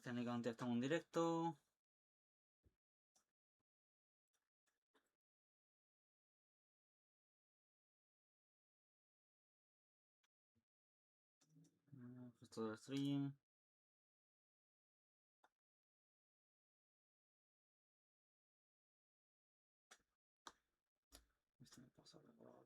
Técnicamente estamos en directo. Esto del stream. Esto me pasa por ahora.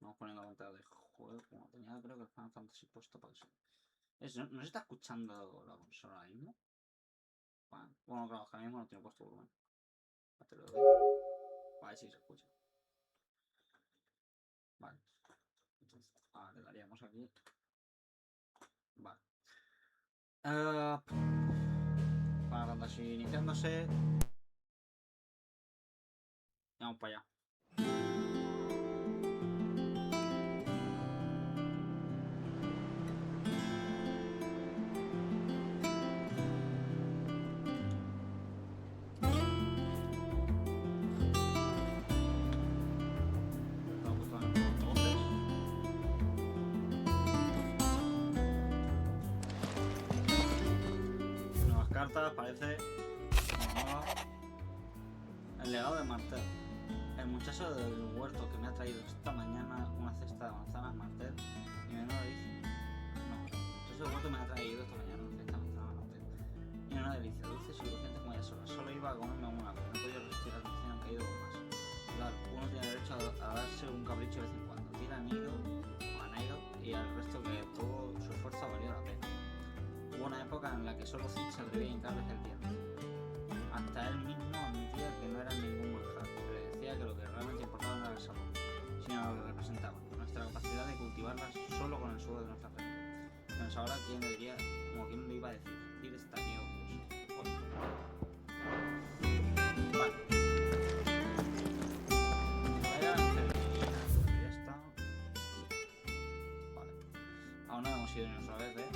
Vamos poniendo la pantalla de juego. Como tenía, creo que el Final Fantasy puesto para eso. ¿No se está escuchando la consola ahora mismo? Bueno, claro, que ahora mismo no tiene puesto volumen. Vale, sí se escucha. Vale. Entonces, le daríamos aquí. Vale. Final Fantasy iniciándose. Vamos para allá. Parece el legado de Martel. El muchacho del huerto que me ha traído esta mañana una cesta de manzanas Martel y menuda delicia. No, el muchacho del huerto me ha traído esta mañana una cesta de manzanas Martel y menuda delicia, dulces y crujientes como ella sola. Solo iba a comerme una, pero no he podido resistir la tentación, han caído con más. Claro, uno tiene derecho a darse un capricho de vez en cuando. Tira a Nido o a Nairo y al resto que todo su esfuerzo ha valido la pena. Hubo una época en la que solo Zid se atrevía a hincarles el diente. Hasta él mismo admitía que no era ningún manjar, pero decía que lo que realmente importaba no era el sabor, sino lo que representaba, nuestra capacidad de cultivarlas solo con el sudor de nuestra frente. Pero ahora, ¿quién lo diría? Como quién lo iba a decir. Zid está aquí orgulloso. Vale. Ya está. Vale. Aún no hemos ido ni una sola vez, ¿eh?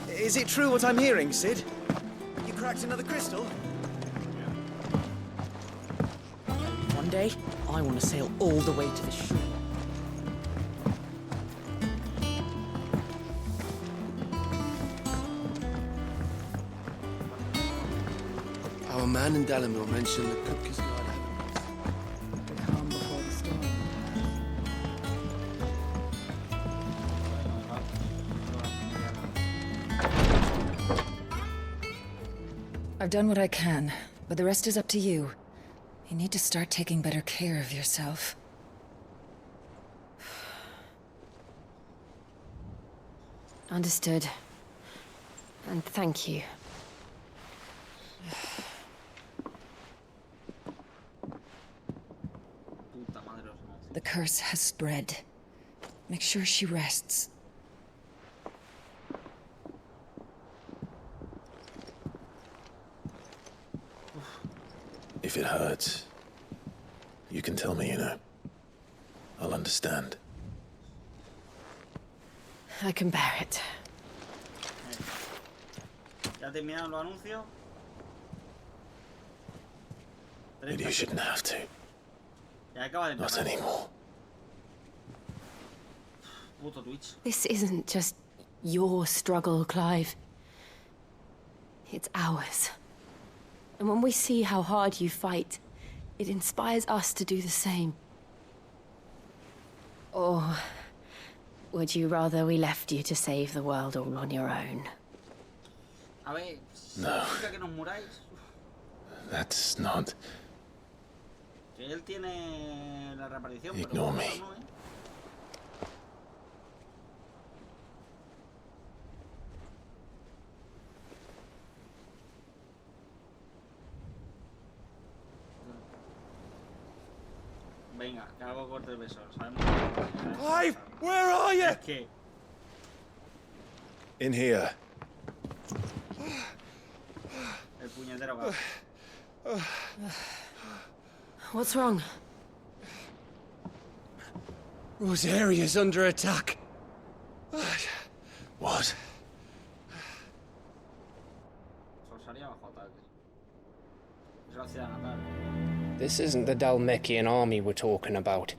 Is it true what I'm hearing, Sid? You cracked another crystal? One day, I want to sail all the way to the shore. Our man in Dalamil mentioned that Kupka's god elements. The calm before the storm. I've done what I can, but the rest is up to you. You need to start taking better care of yourself. Understood. And thank you. The curse has spread. Make sure she rests. If it hurts, you can tell me, you know. I'll understand. I can bear it. ¿Ya terminaron los anuncios? Maybe you shouldn't have to. Ya acaba de Not empezar. anymore. Puto Twitch. This isn't just your struggle, Clive. It's ours. And when we see how hard you fight, it inspires us to do the same. Or would you rather we left you to save the world all on your own? A ver, No. ¿significa que nos muráis? That's not... Que él tiene la reaparición, Ignore pero me. no, ¿eh? Venga, que hago corte el beso. Sabemos que... Clive, where are you? Es que... In here. El puñetero gato. What's wrong? Rosaria's under attack. What? rosaría bajo ataque. Es velocidad natal. This isn't the Dalmekian army we're talking about.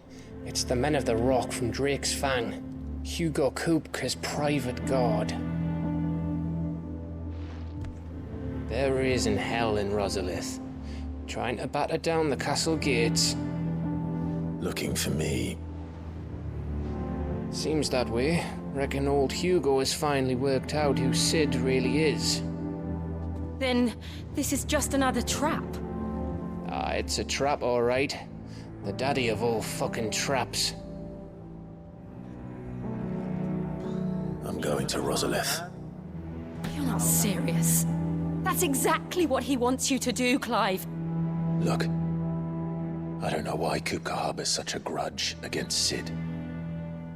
It's the men of the Rock from Drake's Fang. Hugo Kupka's private guard. There he is in hell in Rosalith, trying to batter down the castle gates. Looking for me. Seems that way. Reckon old Hugo has finally worked out who Sid really is. Then this is just another trap. Ah, it's a trap, all right. The daddy of all fucking traps. I'm going to Rosalith. You're not serious. That's exactly what he wants you to do, Clive. Look, I don't know why Kupka harbors such a grudge against Sid.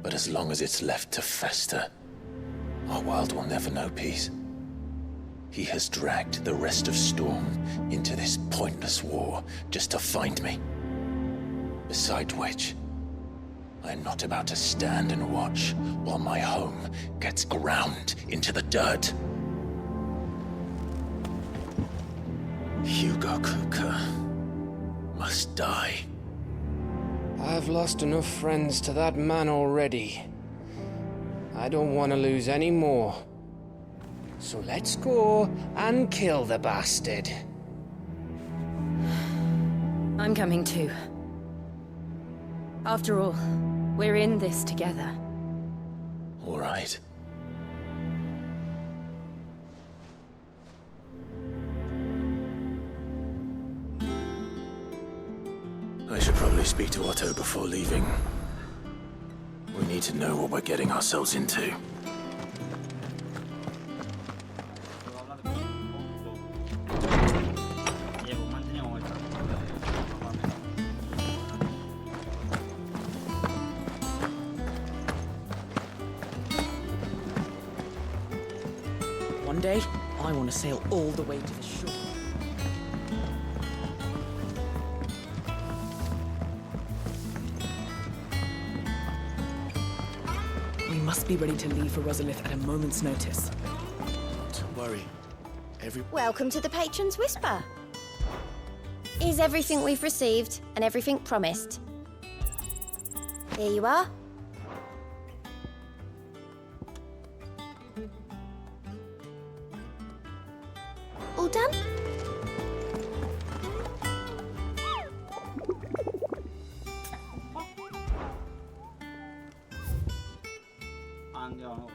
But as long as it's left to fester, our world will never know peace. He has dragged the rest of Storm into this pointless war just to find me. Besides which, I am not about to stand and watch while my home gets ground into the dirt. Hugo Kupka must die. I've lost enough friends to that man already. I don't want to lose any more. So let's go and kill the bastard. I'm coming too. After all, we're in this together. All right. I should probably speak to Otto before leaving. We need to know what we're getting ourselves into. Puedo hablar con Llevo mantenido con esta. One day, I want to sail all the way to the shore. We must be ready to leave for Rosalith at a moment's notice. Don't worry. Welcome to the Patron's Whisper. Is everything we've received and everything promised? Here you are. All done? Andiamo.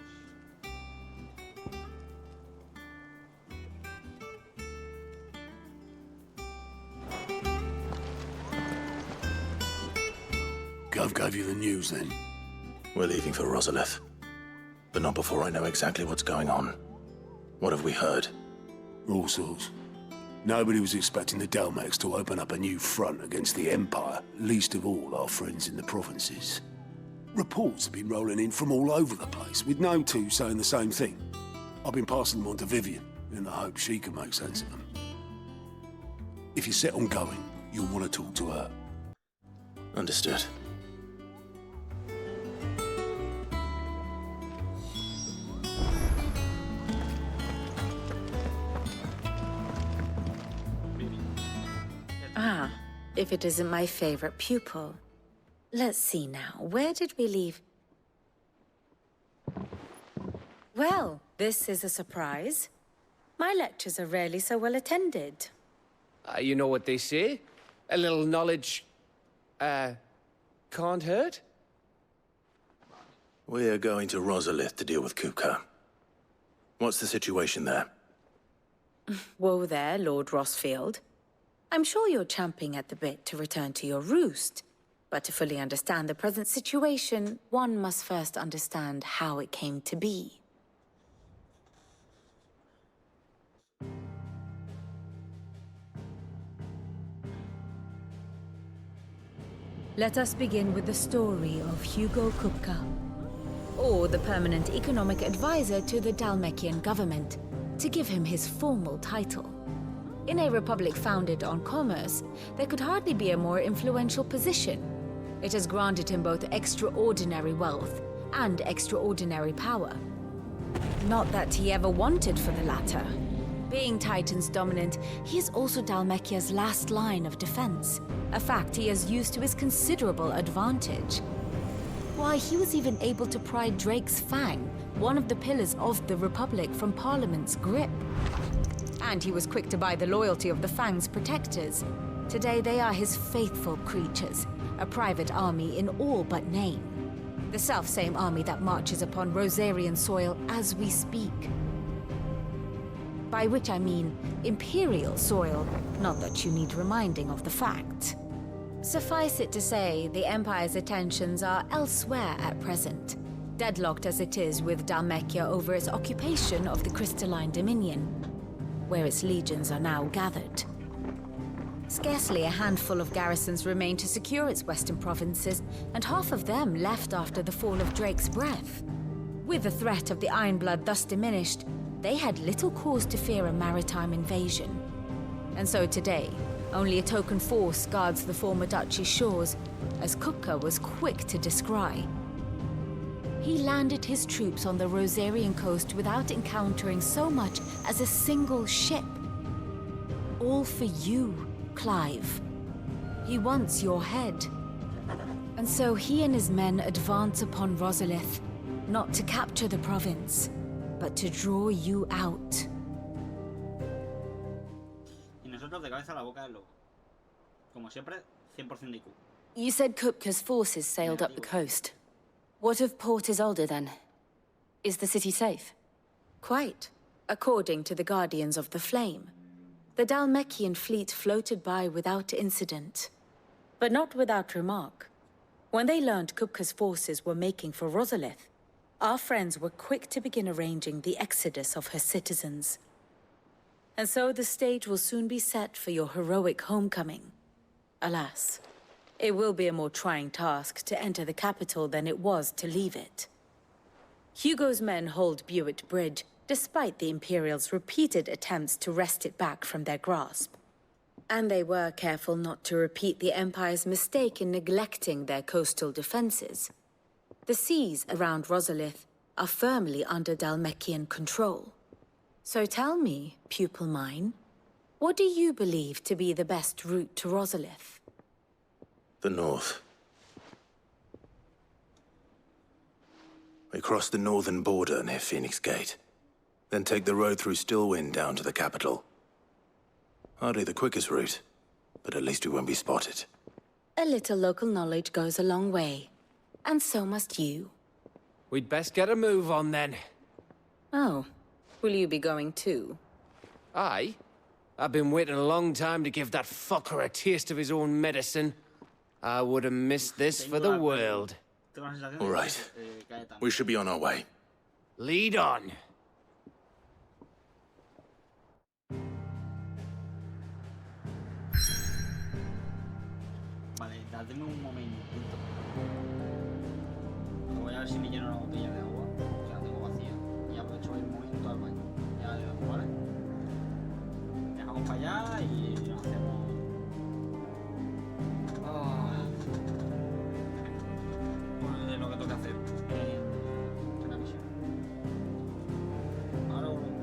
Gov gave you the news then? We're leaving for Rosalith. But not before I know exactly what's going on. What have we heard? All sorts. Nobody was expecting the Dalmeks to open up a new front against the Empire, least of all our friends in the provinces. Reports have been rolling in from all over the place, with no two saying the same thing. I've been passing them on to Vivian, in the hope she can make sense of them. If you're set on going, you'll want to talk to her. Understood. Ah, if it isn't my favorite pupil. Let's see now, where did we leave? Well, this is a surprise. My lectures are rarely so well attended. You know what they say? A little knowledge, can't hurt? We're going to Rosalith to deal with Kupka. What's the situation there? Whoa there, Lord Rossfield. I'm sure you're champing at the bit to return to your roost. But to fully understand the present situation, one must first understand how it came to be. Let us begin with the story of Hugo Kupka, or the permanent economic advisor to the Dalmekian government, to give him his formal title. In a republic founded on commerce, there could hardly be a more influential position. It has granted him both extraordinary wealth and extraordinary power. Not that he ever wanted for the latter. Being Titan's dominant, he is also Dhalmekia's last line of defense, a fact he has used to his considerable advantage. Why, he was even able to pry Drake's Fang, one of the pillars of the Republic, from Parliament's grip. And he was quick to buy the loyalty of the Fang's protectors. Today they are his faithful creatures, a private army in all but name. The self-same army that marches upon Rosarian soil as we speak. By which I mean Imperial soil, not that you need reminding of the fact. Suffice it to say, the Empire's attentions are elsewhere at present, deadlocked as it is with Dhalmekia over its occupation of the Crystalline Dominion, where its legions are now gathered. Scarcely a handful of garrisons remain to secure its western provinces, and half of them left after the fall of Drake's Breath. With the threat of the Ironblood thus diminished, they had little cause to fear a maritime invasion. And so today, only a token force guards the former duchy's shores, as Kupka was quick to descry. He landed his troops on the Rosarian coast without encountering so much as a single ship. All for you, Clive. He wants your head. And so he and his men advance upon Rosalith, not to capture the province, but to draw you out. Y nosotros de cabeza a la boca del lobo. Como siempre, 100% de IQ. You said Kupka's forces sailed up the coast. What of Port Isolde, then? Is the city safe? Quite, according to the Guardians of the Flame. The Dhalmekian fleet floated by without incident. But not without remark. When they learned Kupka's forces were making for Rosalith, our friends were quick to begin arranging the exodus of her citizens. And so the stage will soon be set for your heroic homecoming. Alas, it will be a more trying task to enter the capital than it was to leave it. Hugo's men hold Buett Bridge, despite the Imperials' repeated attempts to wrest it back from their grasp. And they were careful not to repeat the Empire's mistake in neglecting their coastal defenses. The seas around Rosalith are firmly under Dhalmekian control. So tell me, pupil mine, what do you believe to be the best route to Rosalith? The north. We cross the northern border near Phoenix Gate. Then take the road through Stillwind down to the capital. Hardly the quickest route, but at least we won't be spotted. A little local knowledge goes a long way. And so must you. We'd best get a move on then. Oh, will you be going too? Aye. I've been waiting a long time to give that fucker a taste of his own medicine. I would have missed this for the world. All right. We should be on our way. Lead on. Vale, dadme un momentito. Voy a ver si me lleno la botella de agua, que la tengo vacía. Y aprovecho el momento al baño. Ya le damos, ¿vale? Dejamos para allá y nos hacemos... Pues lo que toca hacer en la misión. Ahora volvemos.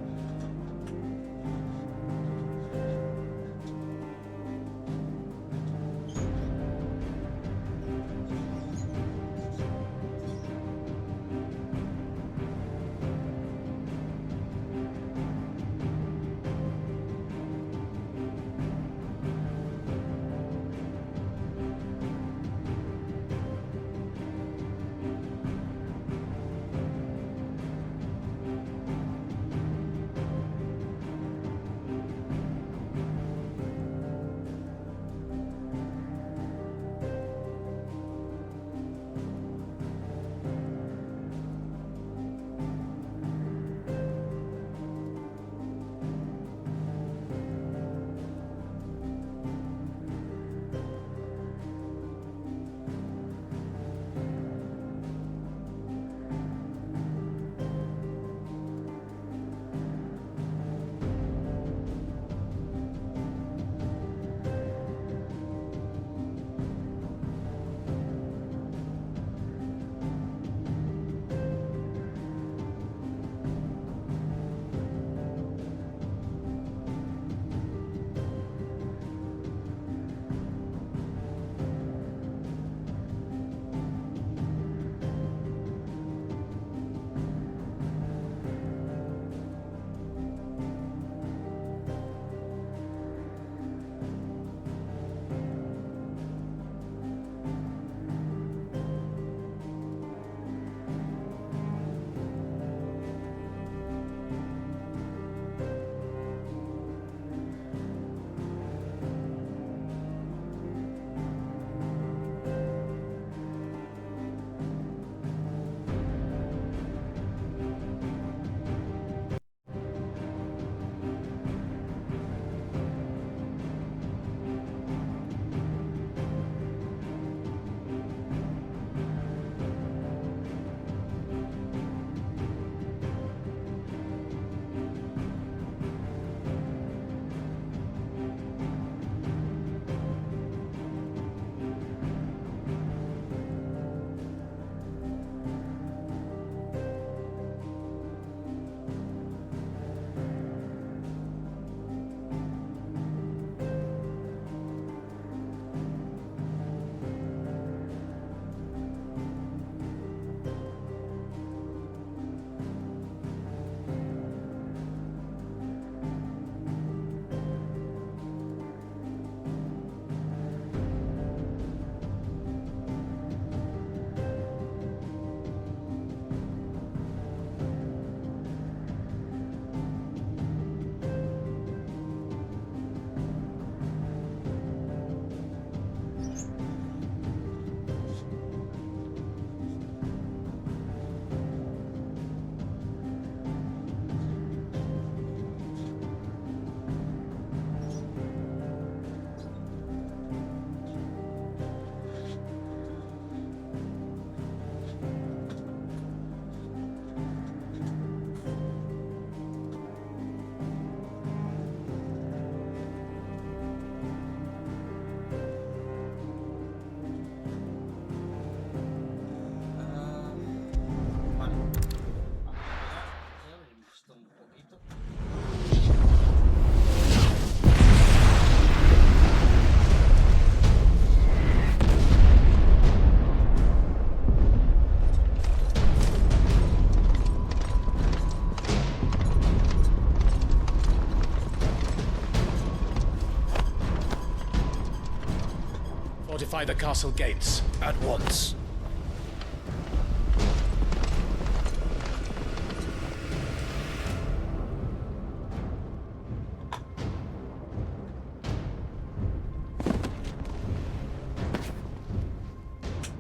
Fortify the castle gates at once.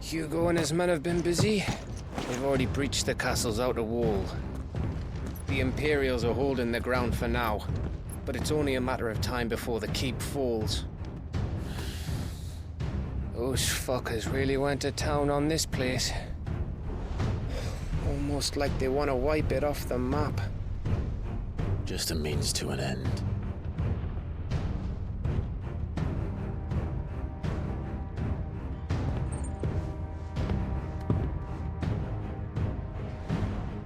Hugo and his men have been busy. They've already breached the castle's outer wall. The Imperials are holding the ground for now, but it's only a matter of time before the keep falls. Those fuckers really went to town on this place. Almost like they want to wipe it off the map. Just a means to an end.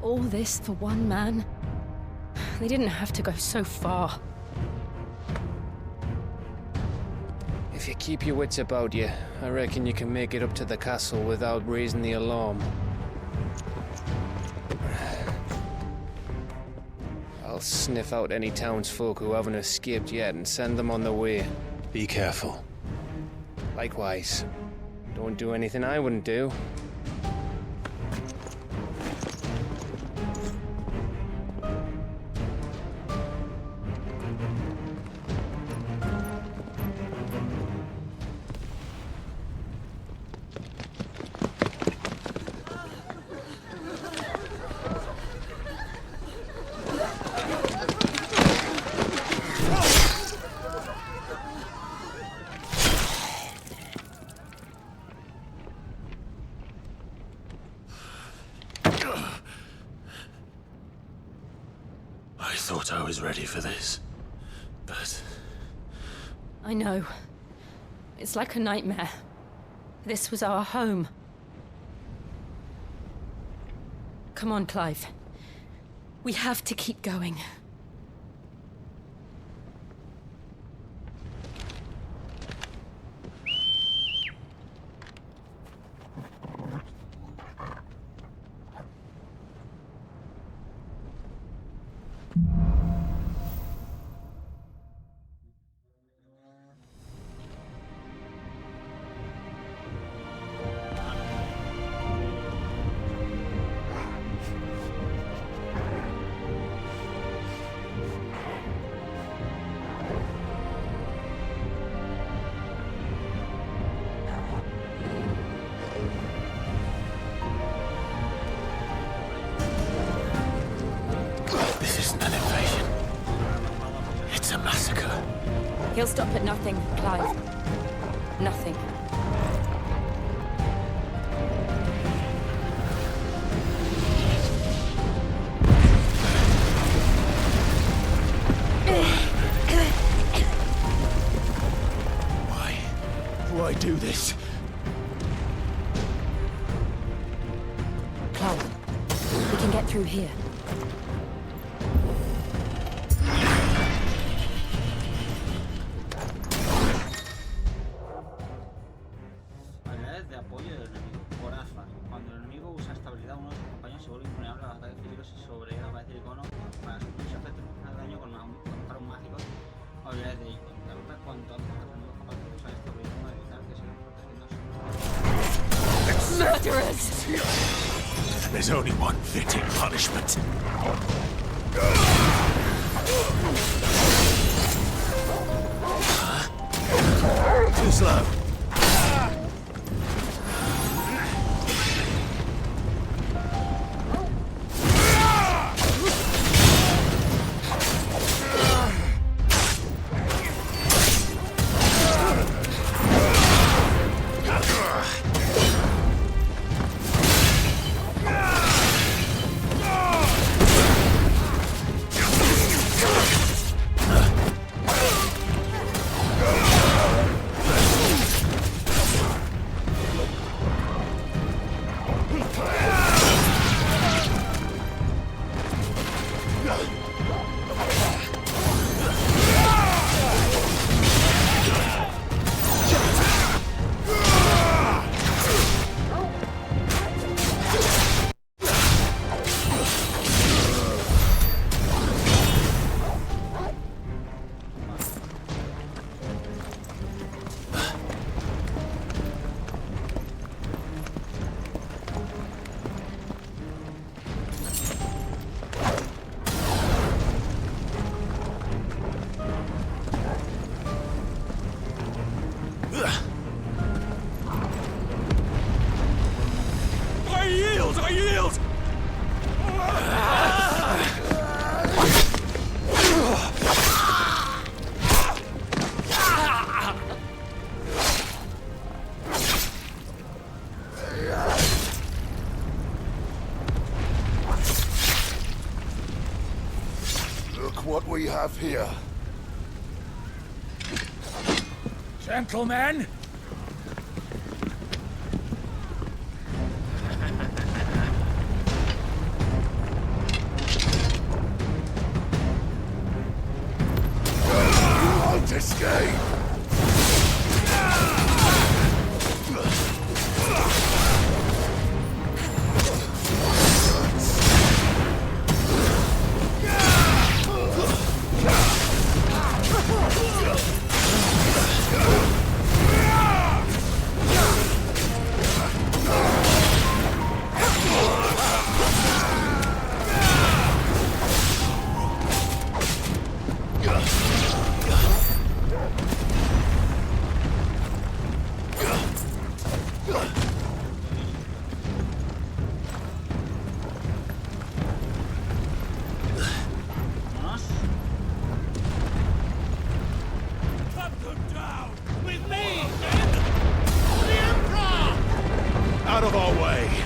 All this for one man? They didn't have to go so far. If you keep your wits about you, I reckon you can make it up to the castle without raising the alarm. I'll sniff out any townsfolk who haven't escaped yet and send them on their way. Be careful. Likewise. Don't do anything I wouldn't do. I thought I was ready for this, but... I know. It's like a nightmare. This was our home. Come on, Clive. We have to keep going. He'll stop at nothing, Clive. Nothing. Why do this? Clive, we can get through here. Murderers! There's only one fitting punishment. Too slow. I yield! I yield! Look what we have here. Gentlemen! You won't escape! Out of our way!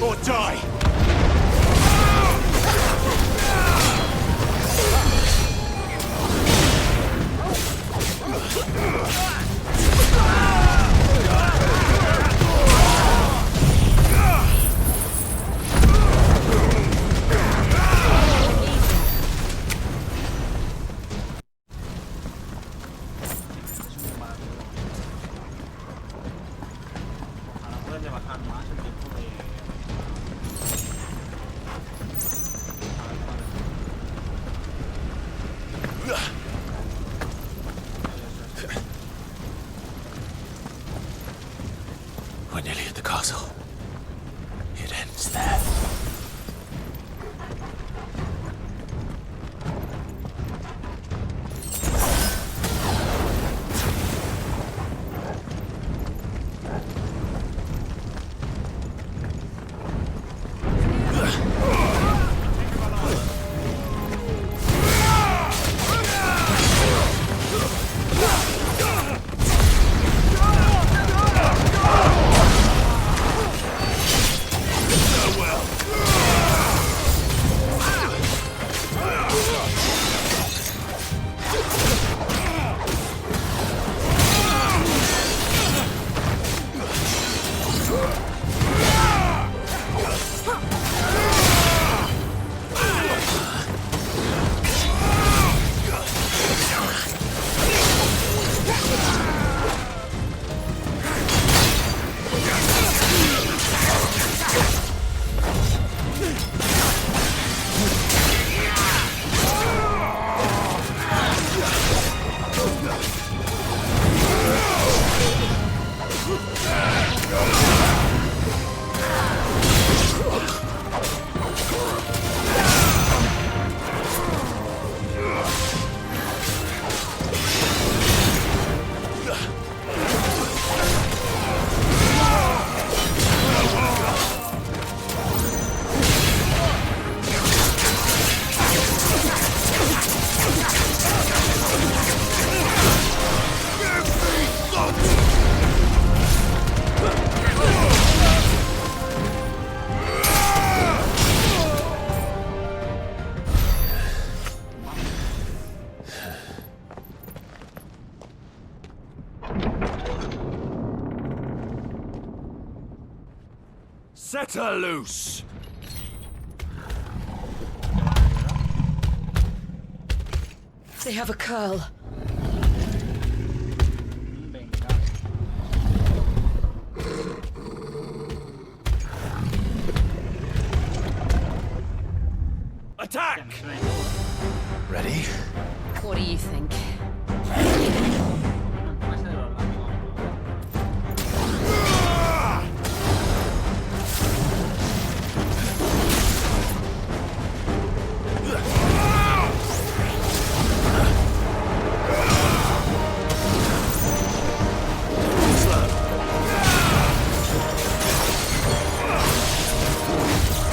or die! Ahora puedes bajar más el tiempo de... We're nearly at the castle. It ends there. Set her loose! They have a curl. Venga. Attack! Ready? What do you think?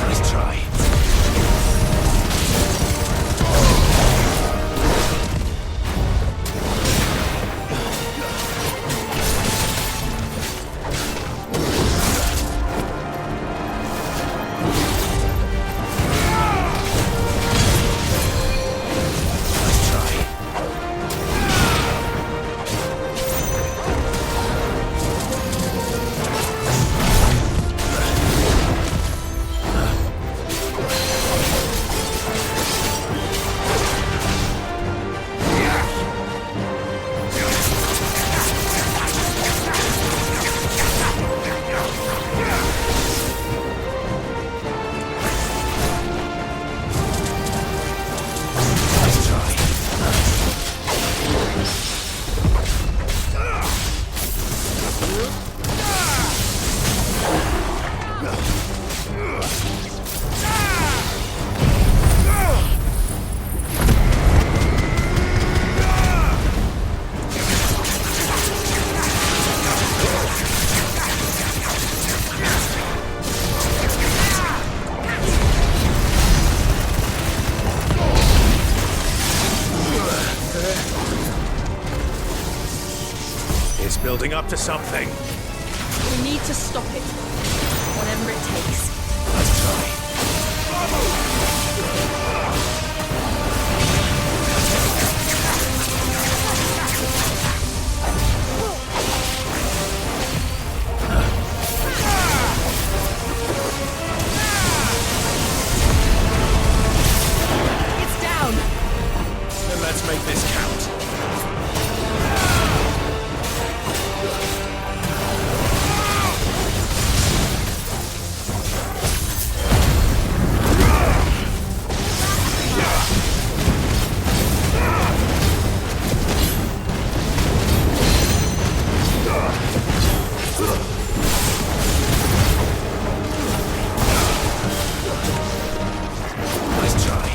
Nice try. It's building up to something. We need to stop it. Whatever it takes. It's down! Then let's make this count. Nice try.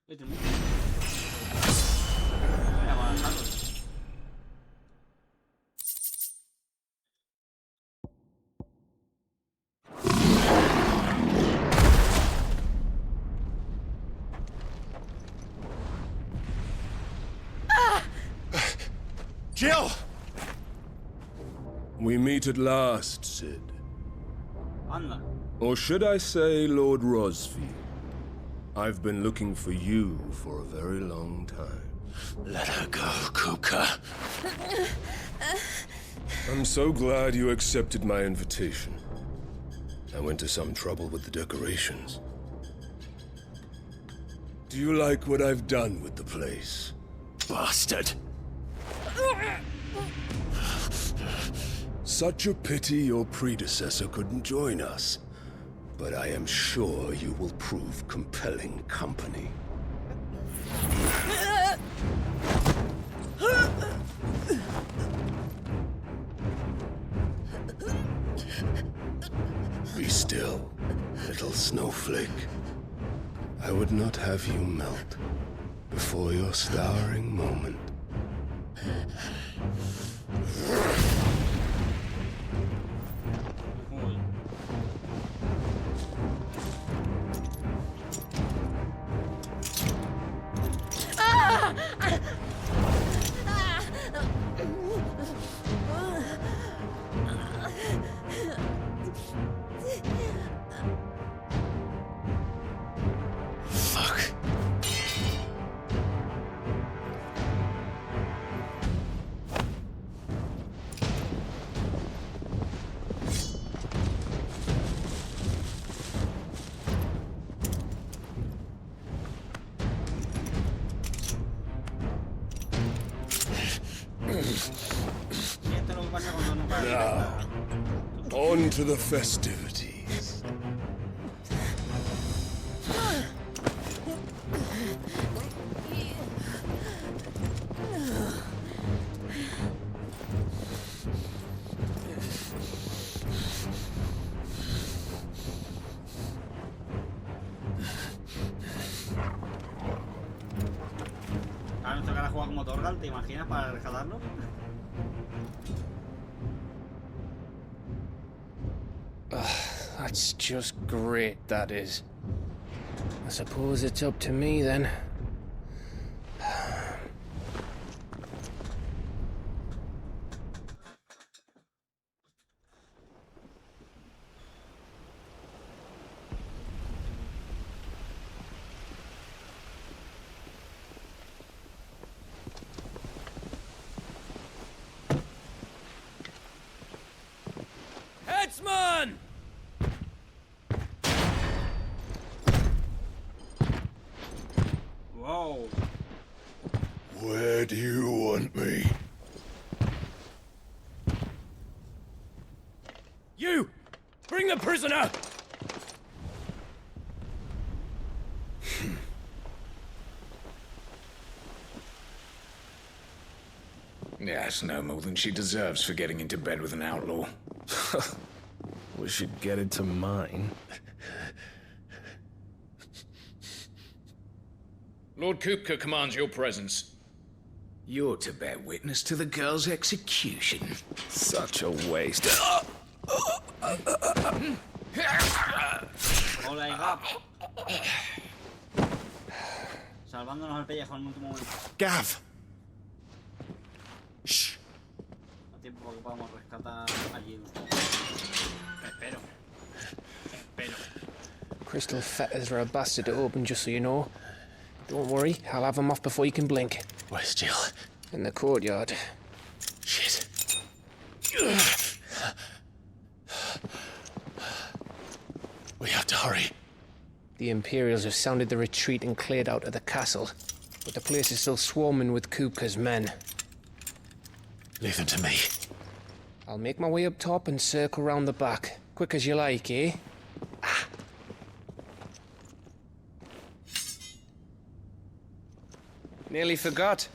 Vete mucho. Mira, avanzando. Jill! We meet at last, Sid. Anda. Or should I say, Lord Rosfield? I've been looking for you for a very long time. Let her go, Kupka. I'm so glad you accepted my invitation. I went to some trouble with the decorations. Do you like what I've done with the place? Bastard! Such a pity your predecessor couldn't join us. But I am sure you will prove compelling company. Be still, little snowflake. I would not have you melt before your starring moment. Now, on to the festivities. jugar como Torgal, ¿te imaginas? Para rescatarlo. That's just great, that is. I suppose it's up to me then. Headsman! Wow. Where do you want me? You! Bring the prisoner! Yes, no more than she deserves for getting into bed with an outlaw. We should get into mine. Lord Kupka commands your presence. You're to bear witness to the girl's execution. Such a waste. Hola, hija. Salvándonos el pellejo en el último momento. Gav! Shh! A tiempo que podamos rescatar allí. Espero. Crystal fetters are a bastard to open, just so you know. Don't worry, I'll have them off before you can blink. Where's Jill? In the courtyard. Shit. We have to hurry. The Imperials have sounded the retreat and cleared out of the castle, but the place is still swarming with Kupka's men. Leave them to me. I'll make my way up top and circle round the back. Quick as you like, eh? Nearly forgot.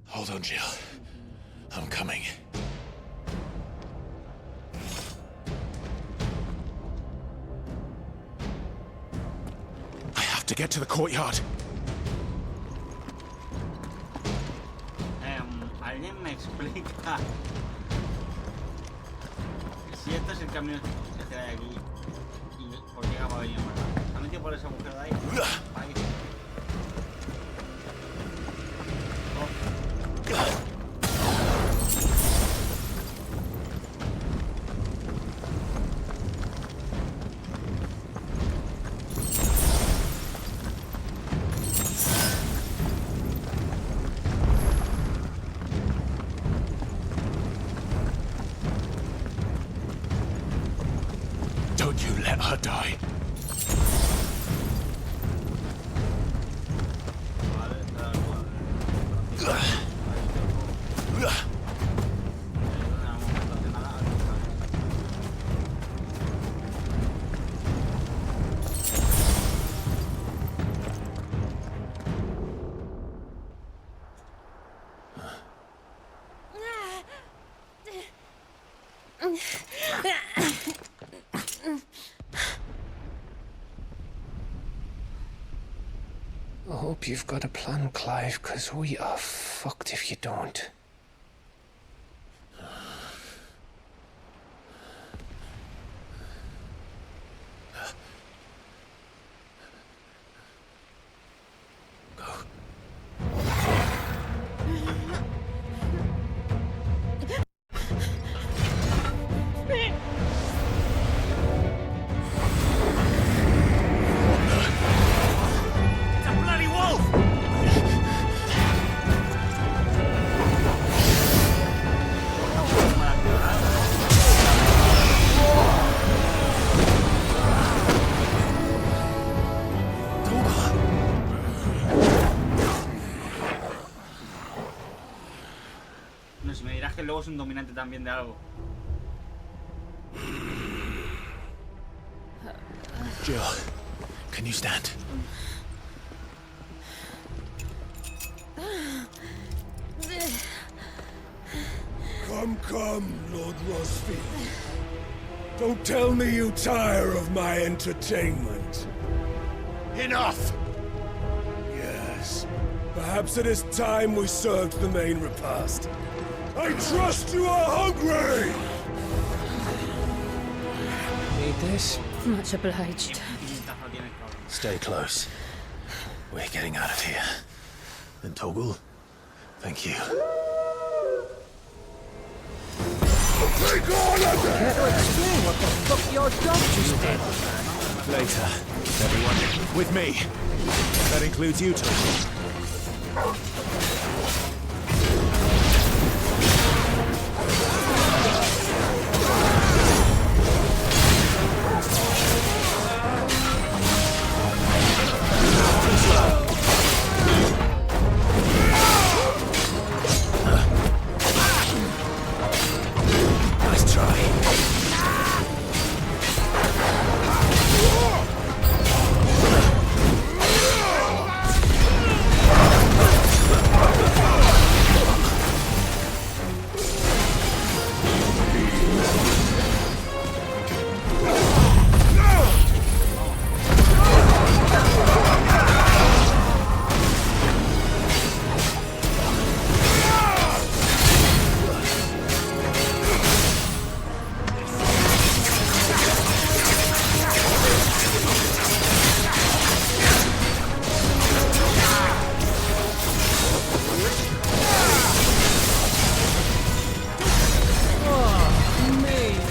Hold on, Jill. I'm coming. I have to get to the courtyard. ¿Alguien me explica si este es el camino que hay aquí y por qué acaba de venir, verdad? ¿Se ha metido por esa mujer de ahí? Ahí. Don't you let her die. I hope you've got a plan, Clive, because we are fucked if you don't. No, si me dirás que luego es un dominante también de algo. Jill, can you stand? Come, Lord Rosfield. Don't tell me you tire of my entertainment. Enough! Yes. Perhaps it is time we served the main repast. I trust you are hungry! Need this? Much obliged. Stay close. We're getting out of here. And Toggle, thank you. Take all of them! Care to explain what the fuck your dog just did? Later, everyone. With me. That includes you, Toggle. Nice try.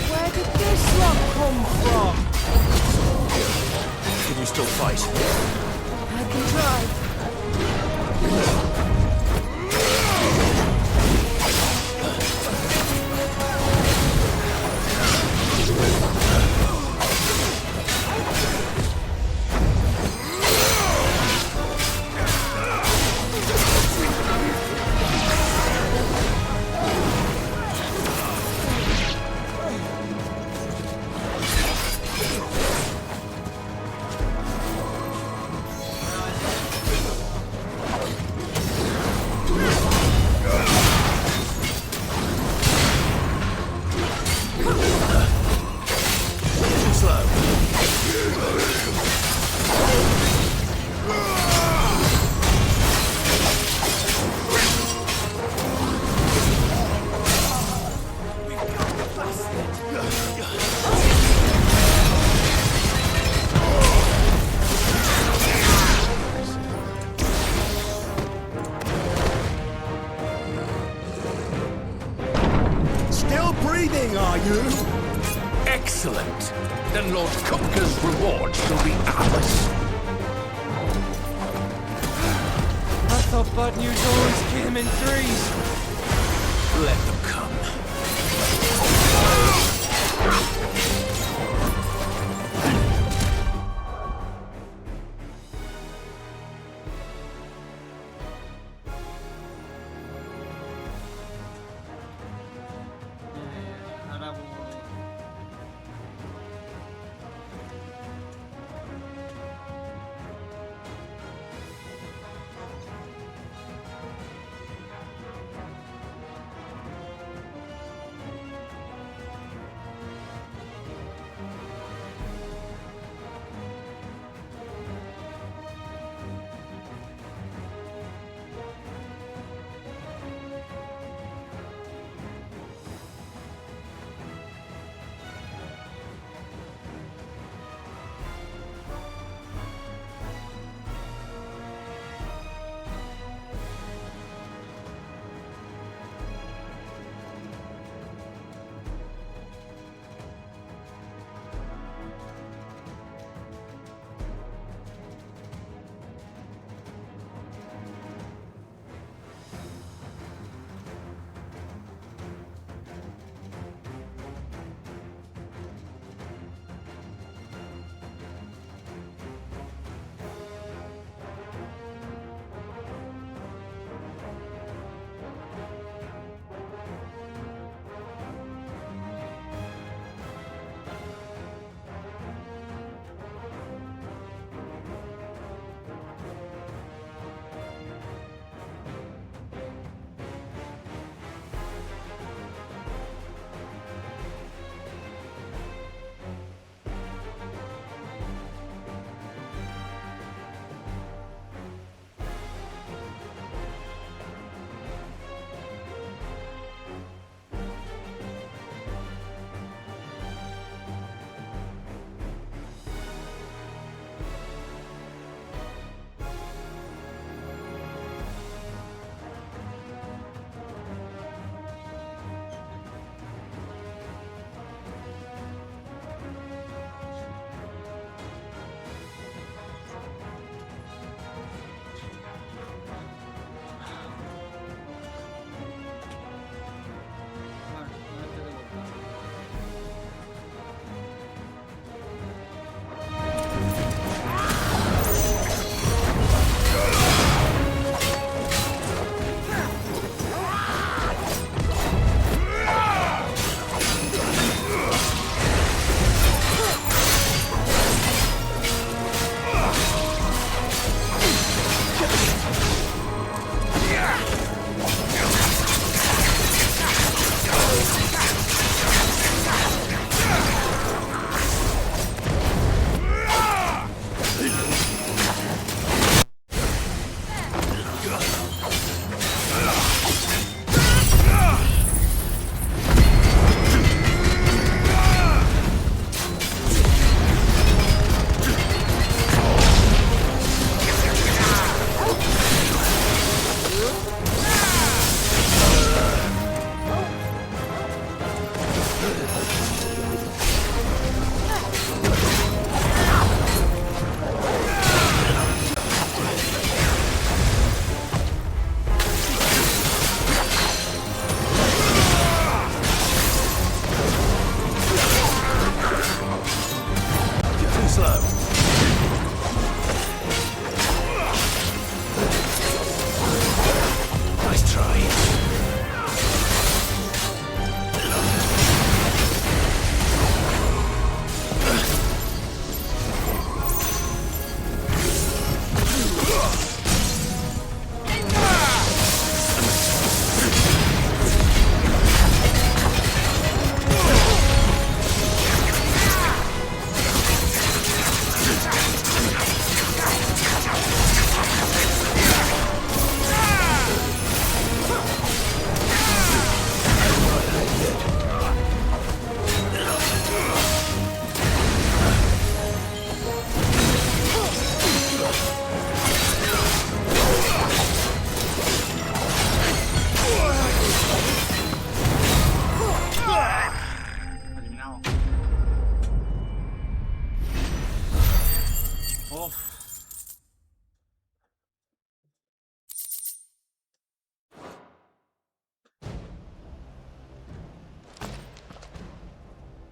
Where did this lot come from? Can you still fight? I can try. Still breathing, are you? Excellent. Then Lord Kupka's reward shall be ours. I thought bad news always came in threes. Let them come. Ahora voy.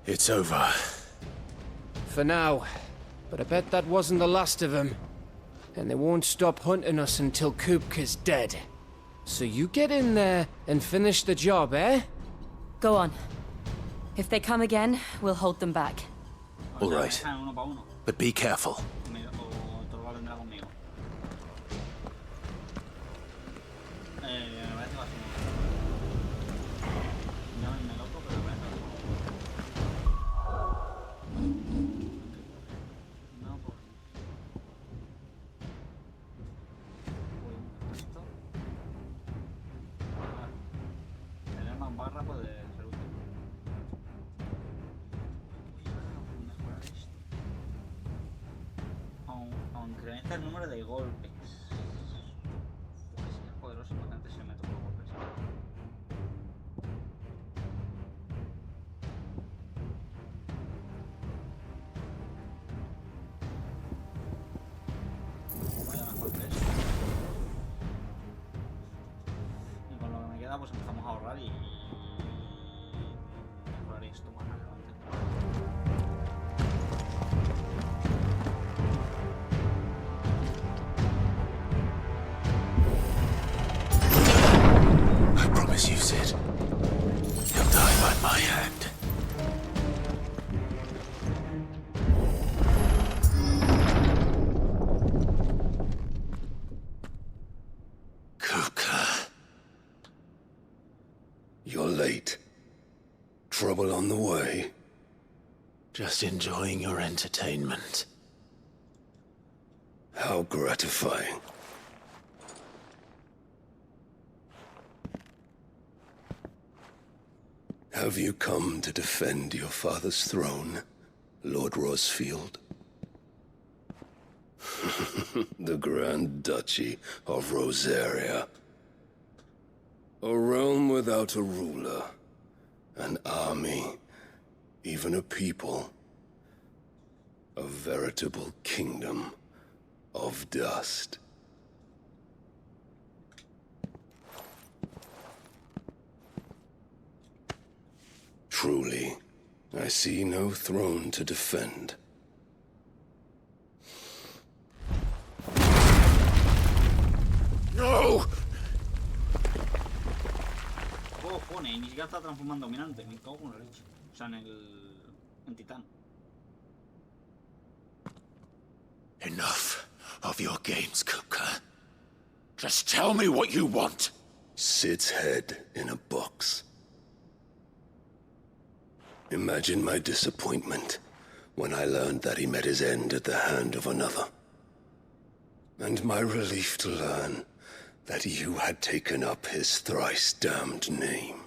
It's over. For now. But I bet that wasn't the last of them. And they won't stop hunting us until Kupka's dead. So you get in there and finish the job, eh? Go on. If they come again, we'll hold them back. All right. But be careful. Incrementa el número de golpes. Pues es poderoso, importante si le meto por golpes. Vaya mejor que eso. Y con lo que me queda, pues empezamos a ahorrar y mejorar esto más adelante. You said you'll die by my hand. Kupka. You're late. Trouble on the way? Just enjoying your entertainment. How gratifying. Have you come to defend your father's throne, Lord Rosfield? The Grand Duchy of Rosaria. A realm without a ruler, an army, even a people. A veritable kingdom of dust. Truly, I see no throne to defend. No! El juego pone, y ni siquiera está transformando dominante, me cago con la leche. O sea, en titán. Enough of your games, Kupka. Just tell me what you want. Sid's head in a box. Imagine my disappointment when I learned that he met his end at the hand of another. And my relief to learn that you had taken up his thrice-damned name.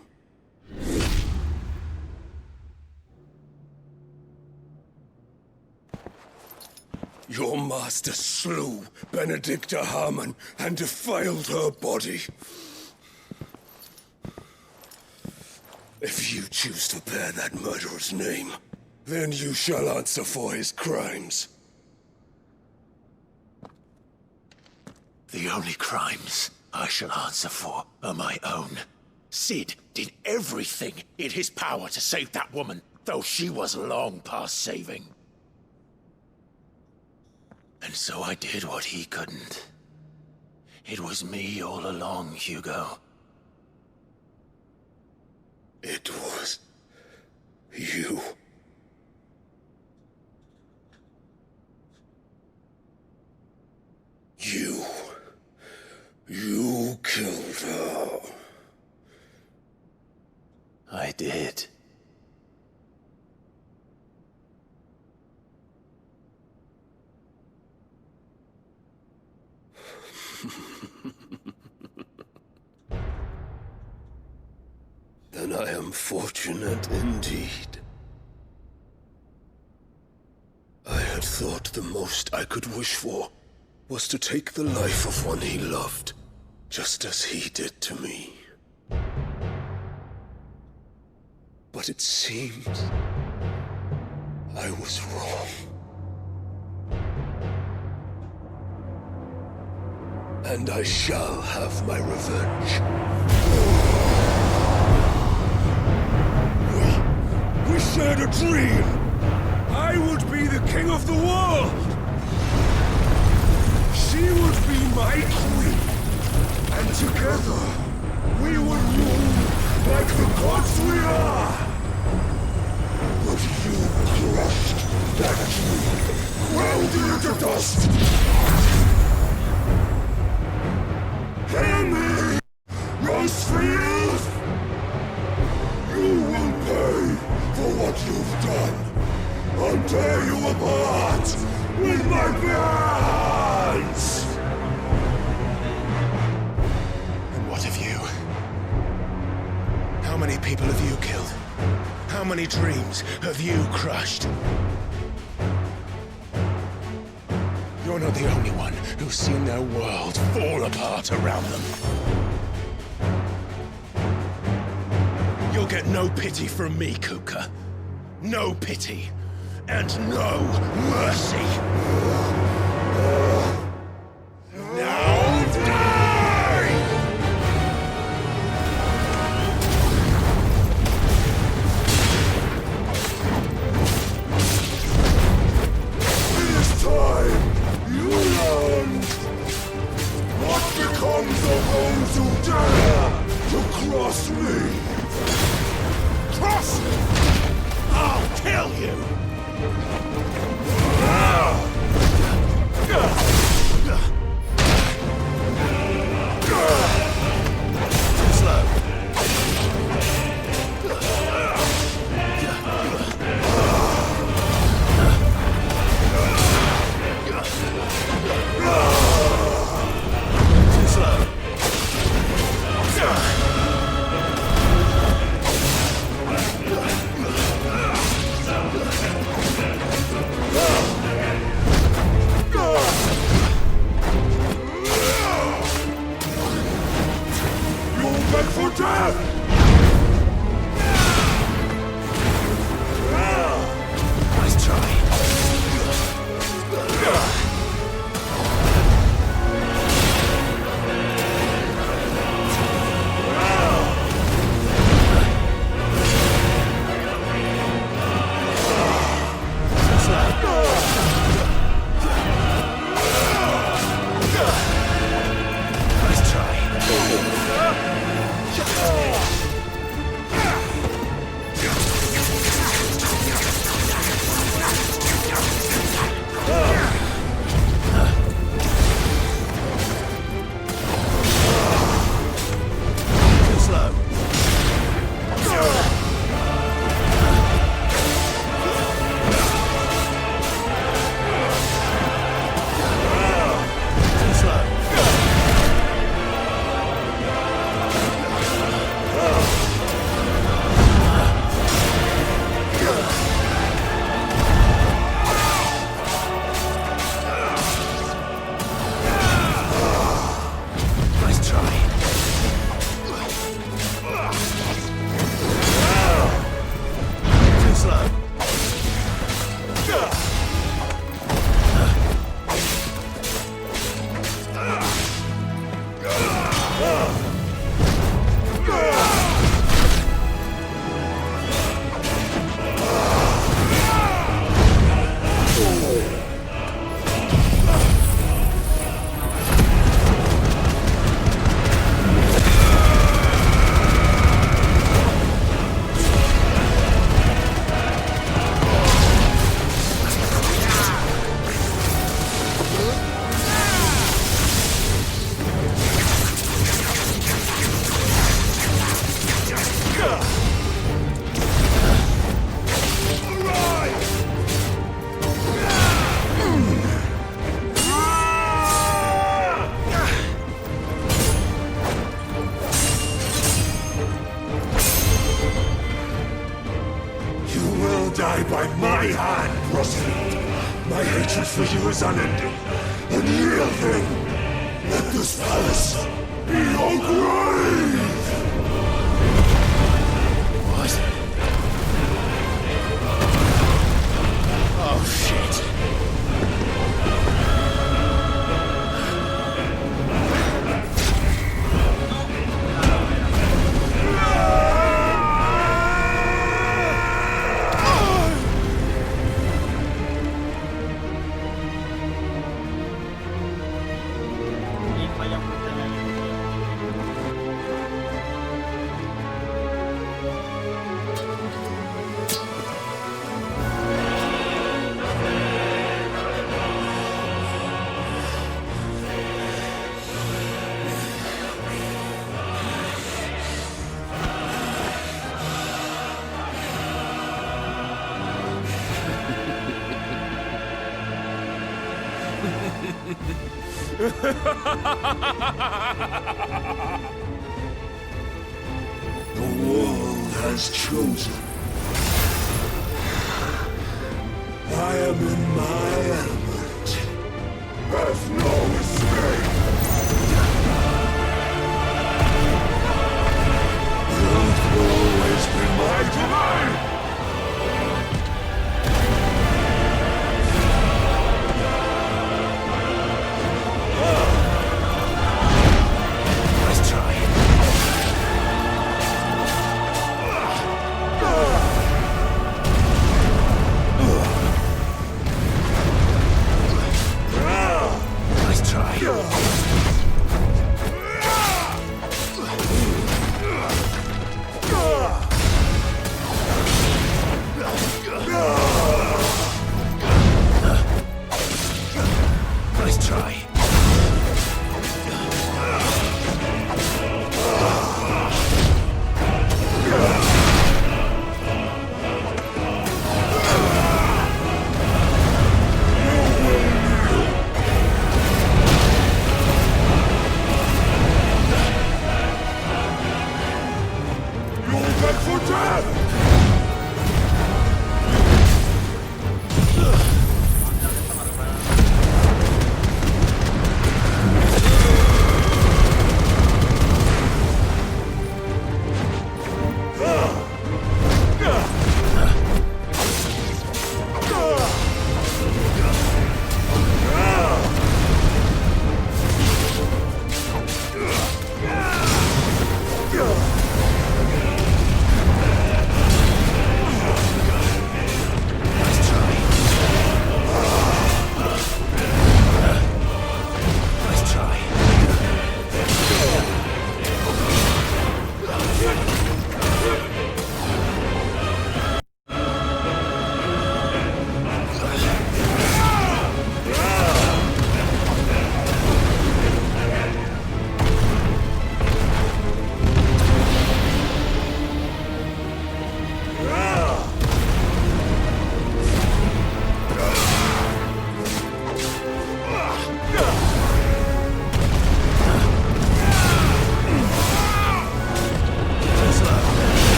Your master slew Benedicta Harmon and defiled her body. If you choose to bear that murderer's name, then you shall answer for his crimes. The only crimes I shall answer for are my own. Sid did everything in his power to save that woman, though she was long past saving. And so I did what he couldn't. It was me all along, Hugo. It was you. You killed her. I did. Then I am fortunate indeed. I had thought the most I could wish for was to take the life of one he loved, just as he did to me. But it seems I was wrong. And I shall have my revenge. We shared a dream! I would be the king of the world! She would be my queen! And together, we would rule like the gods we are! But you crushed that dream, ground it into dust! Hear me, Rosefield! You will pay for what you've done! I'll tear you apart with my hands! And what of you? How many people have you killed? How many dreams have you crushed? You're not the only one who's seen their world fall apart around them. You'll get no pity from me, Kupka. No pity. And no mercy. Now die! It is time you learned what becomes of those who dare to cross me. Cross! I'll kill you! die by my hand, Rosefield. My hatred for you is unending. Unyielding thing. Let this palace be your grave! What? Oh, shit. The world has chosen. I am in my element. There's no escape. The earth will always be my domain. Let's try. Let's try. For death!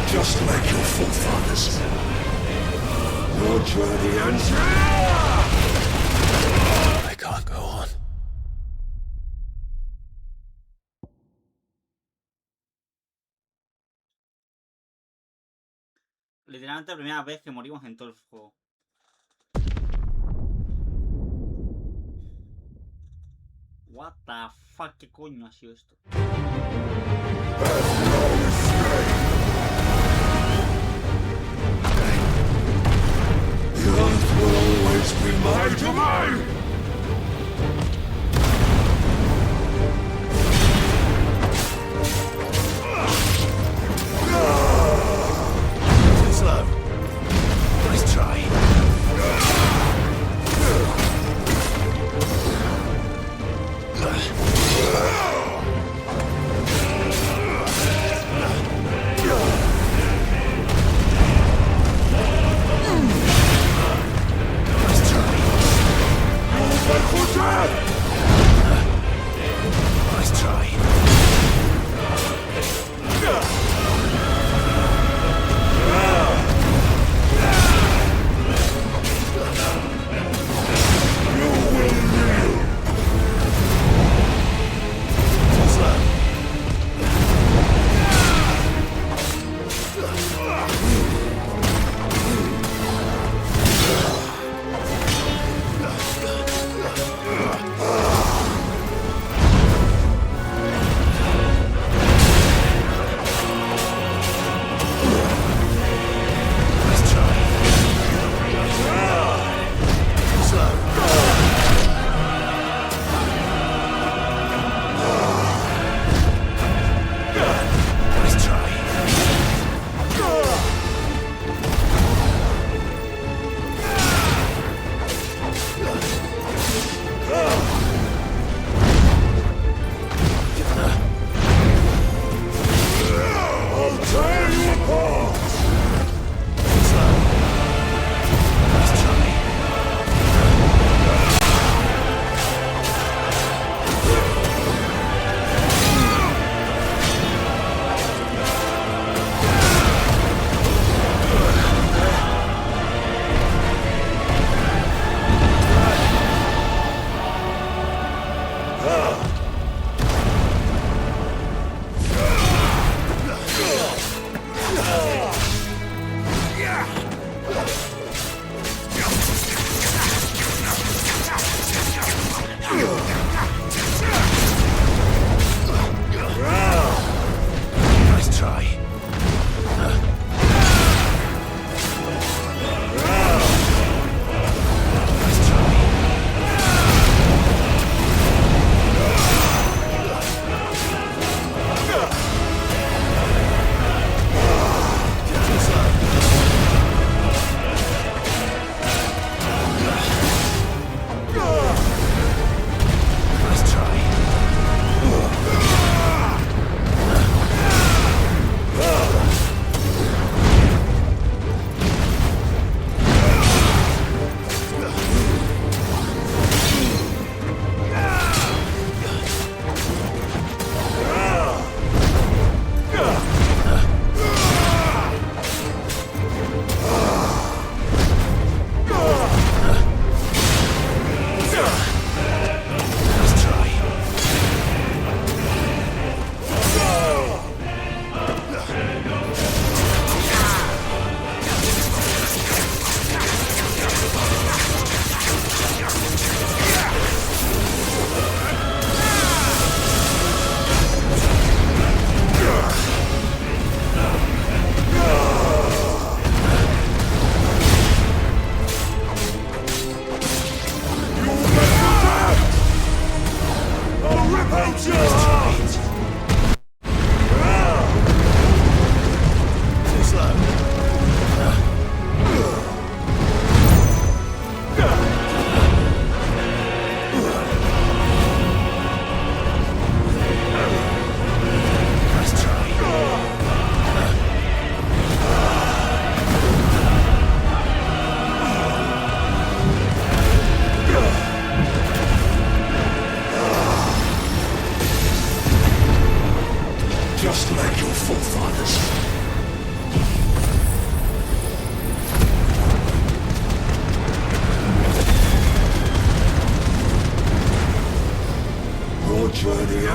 Just like your forefathers. Your journey ends here! I can't go on. Literalmente la primera vez que morimos en todo el juego. What the fuck, ¿qué coño ha sido esto? The earth will always be my domain! Too slow. Nice try.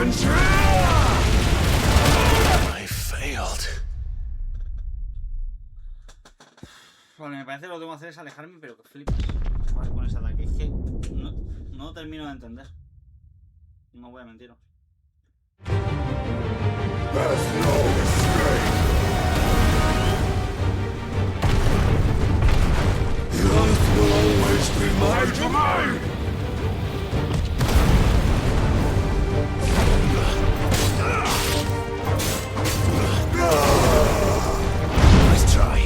I failed. Vale, me parece que lo que tengo que hacer es alejarme, pero que flipas. Vale, con ese ataque. Es que no termino de entender. No voy a mentiros. There's no escape! The earth will always be my domain! Let's try.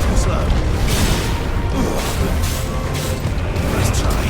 Too slow. Let's try.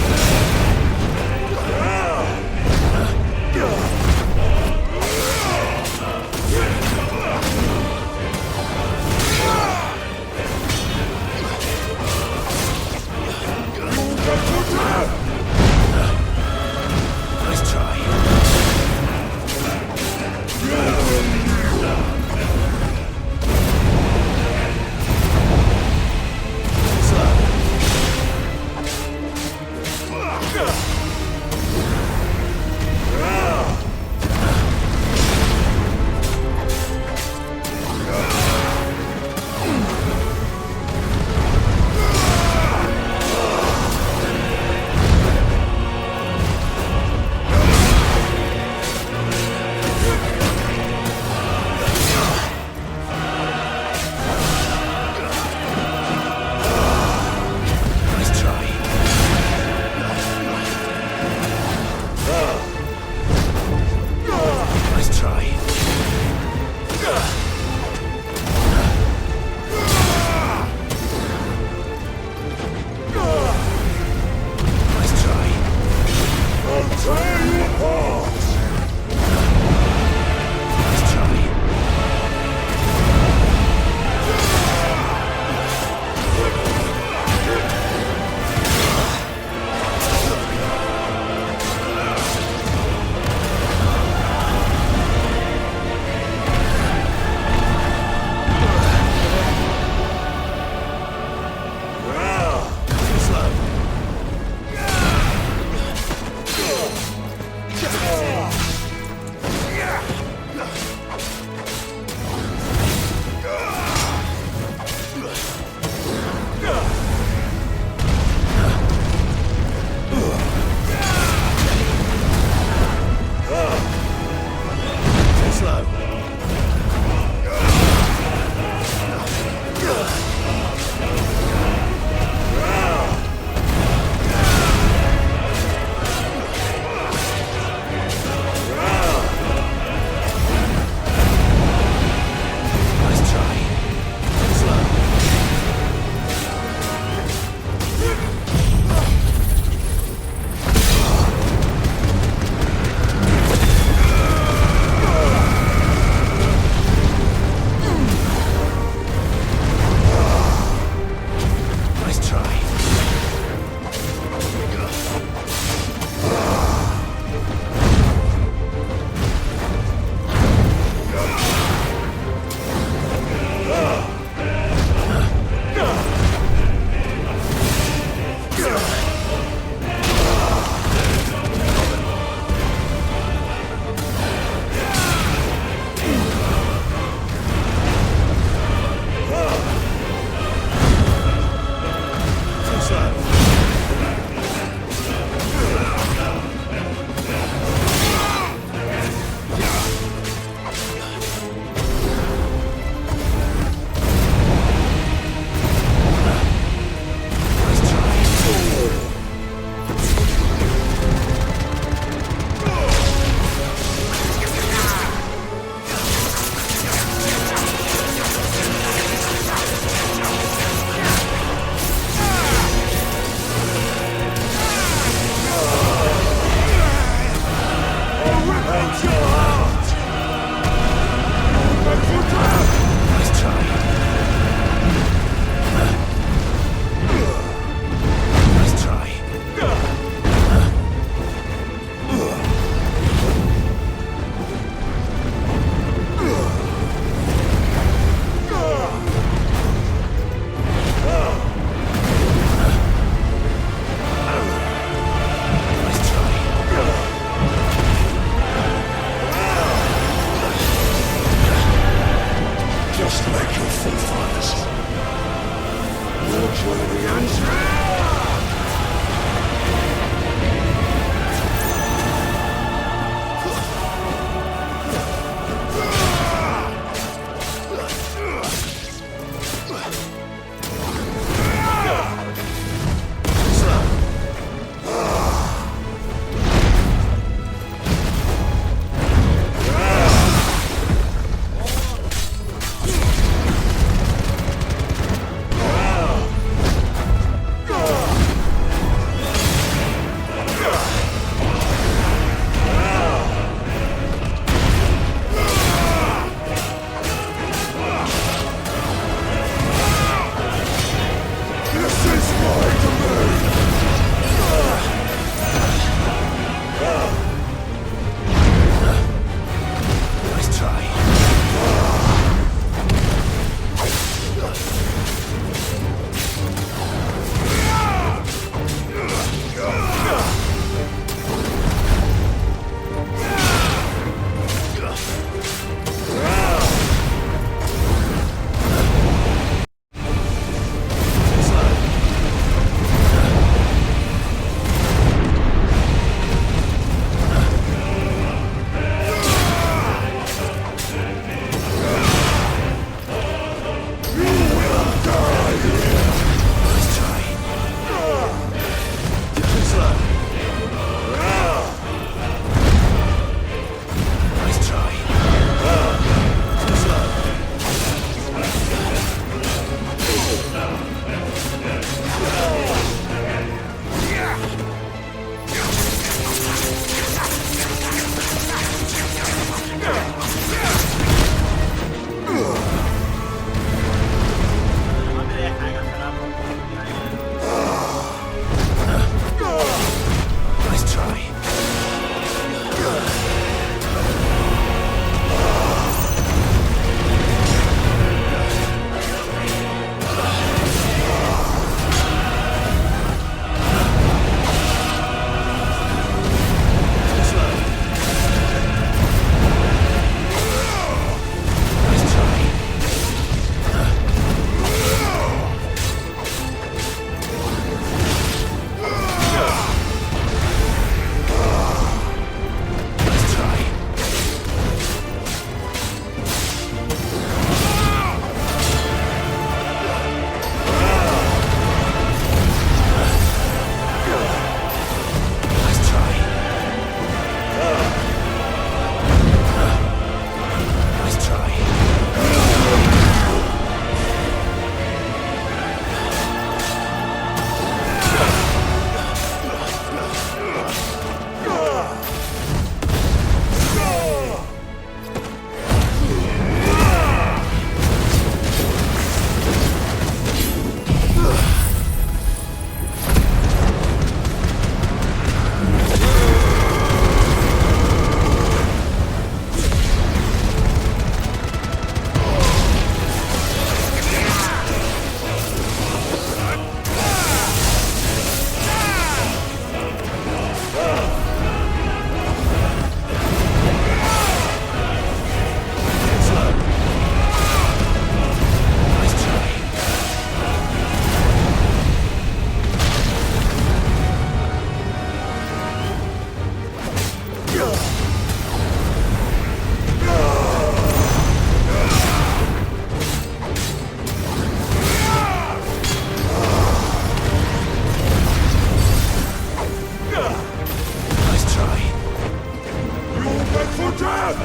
Too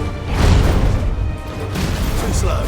slow.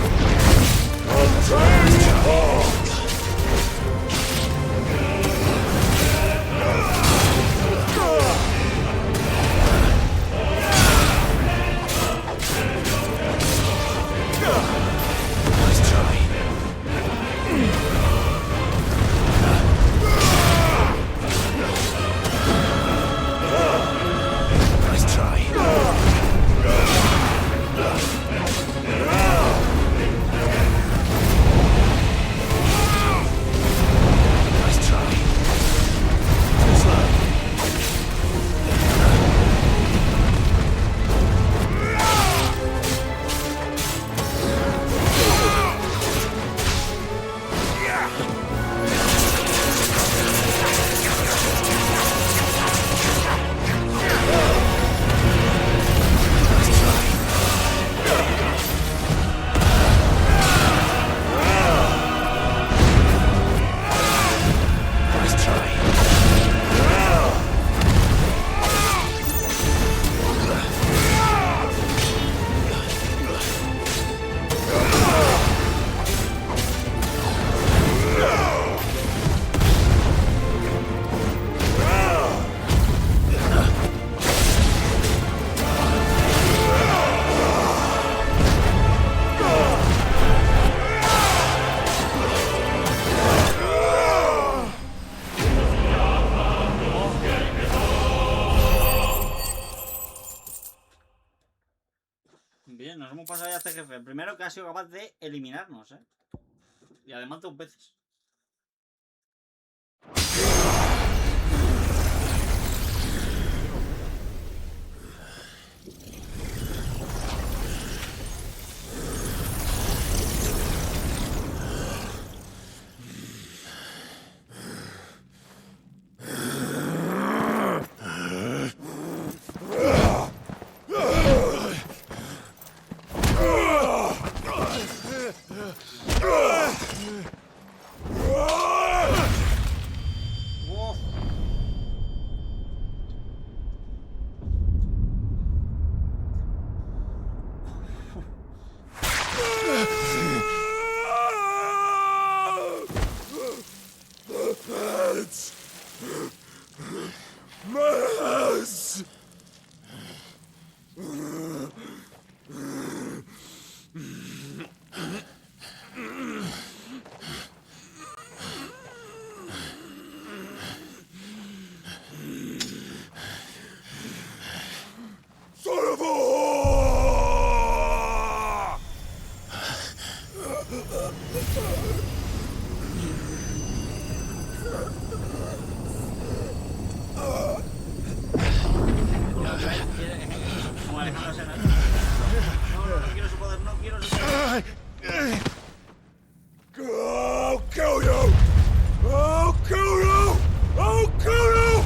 Bien, nos hemos pasado ya a este jefe. El primero que ha sido capaz de eliminarnos, ¿eh? Y además 2 veces. Muelas! Son of a whore! Como Alejandro Sena. No quiero su poder, no quiero su poder. I'll kill you! I'll kill you! I'll kill you!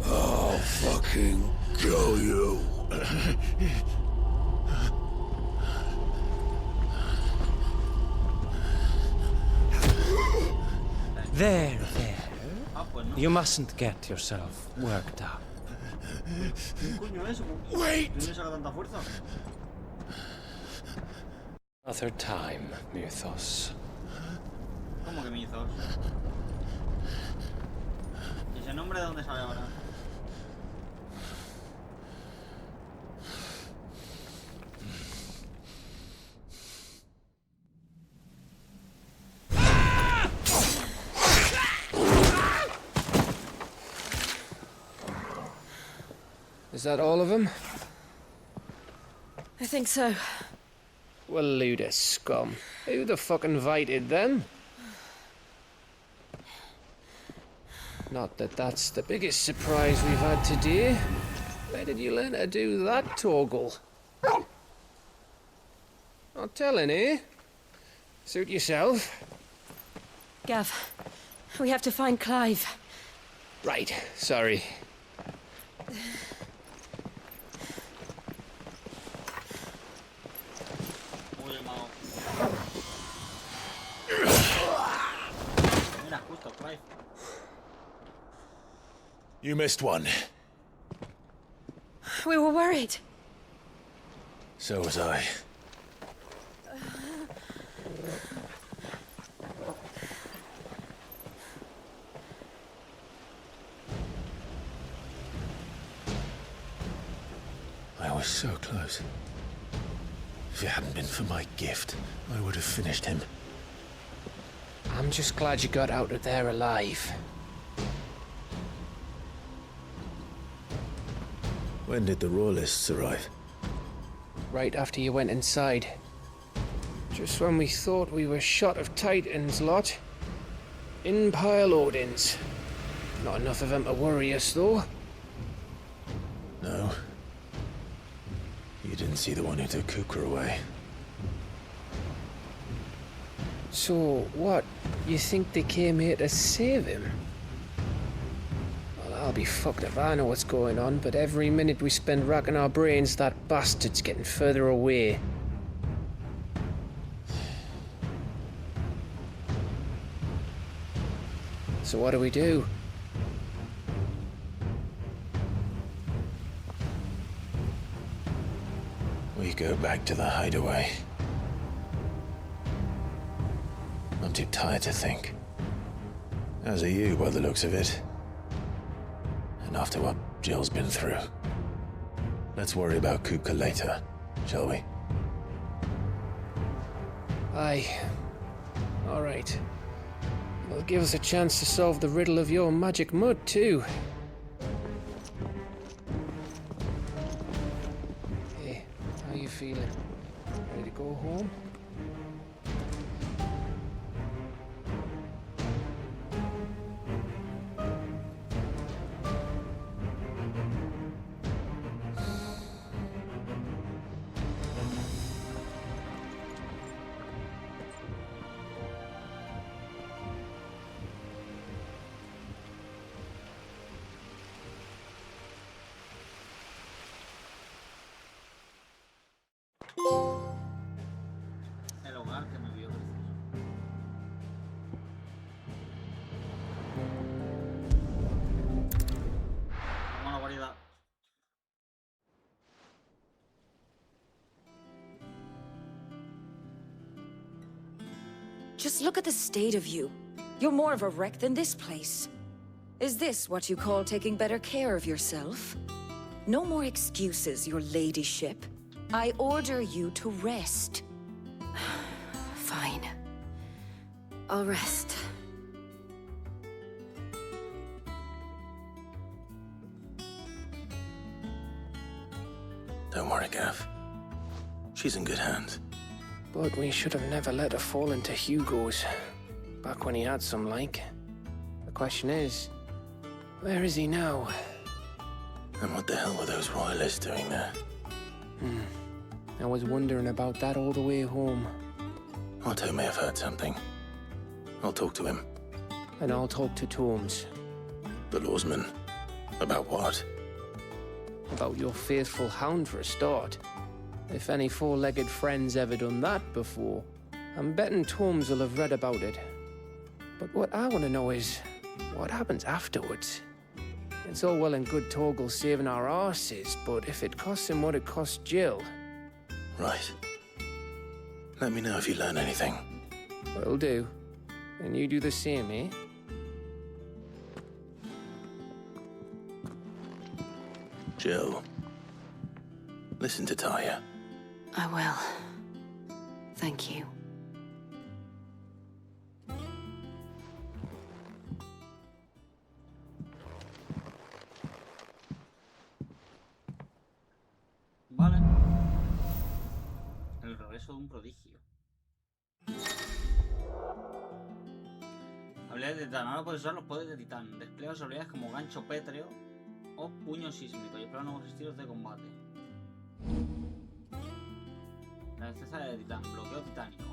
I'll fucking kill you. There. You mustn't get yourself worked up. Wait! Another time, Mythos. ¿Cómo que Mythos? ¿Y ese nombre de dónde sale ahora? Is that all of them? I think so. Well, Luda scum. Who the fuck invited them? Not that that's the biggest surprise we've had today. Where did you learn to do that, Torgal? Not telling, eh? Suit yourself. Gav, we have to find Clive. Right, sorry. Mira, justo, Clive. You missed one. We were worried. So was I. I was so close. If it hadn't been for my gift, I would have finished him. I'm just glad you got out of there alive. When did the Royalists arrive? Right after you went inside. Just when we thought we were shot of Titans, lot. In pile Odins. Not enough of them to worry us, though. No. You didn't see the one who took Kupka away. So, what? You think they came here to save him? Well, I'll be fucked if I know what's going on, but every minute we spend racking our brains, that bastard's getting further away. So what do we do? We go back to the hideaway. I'm too tired to think. As are you, by the looks of it. And after what Jill's been through. Let's worry about Kupka later, shall we? Aye. All right. It'll give us a chance to solve the riddle of your magic mud, too. Hey, how you feeling? Ready to go home? El hogar que me vio crecer. Vamos a la guarida. Just look at the state of you. You're more of a wreck than this place. Is this what you call taking better care of yourself? No more excuses, your ladyship. I order you to rest. Fine. I'll rest. Don't worry, Gav. She's in good hands. But we should have never let her fall into Hugo's. Back when he had some like. The question is, where is he now? And what the hell were those royalists doing there? I was wondering about that all the way home. Otto may have heard something. I'll talk to him. And I'll talk to Tomes. The lawsman. About what? About your faithful hound for a start. If any four-legged friend's ever done that before, I'm betting Tomes will have read about it. But what I want to know is, what happens afterwards? It's all well and good Torgal saving our arses, but if it costs him what it cost Jill... Right. Let me know if you learn anything. Will do. And you do the same, eh? Jill. Listen to Taya. I will. Thank you. Vale. El regreso de un prodigio. Habilidades de Titán. Ahora puedes usar los poderes de Titán. Despliega sus habilidades como gancho pétreo o puño sísmico y explora nuevos estilos de combate. La destreza de titán, bloqueo titánico.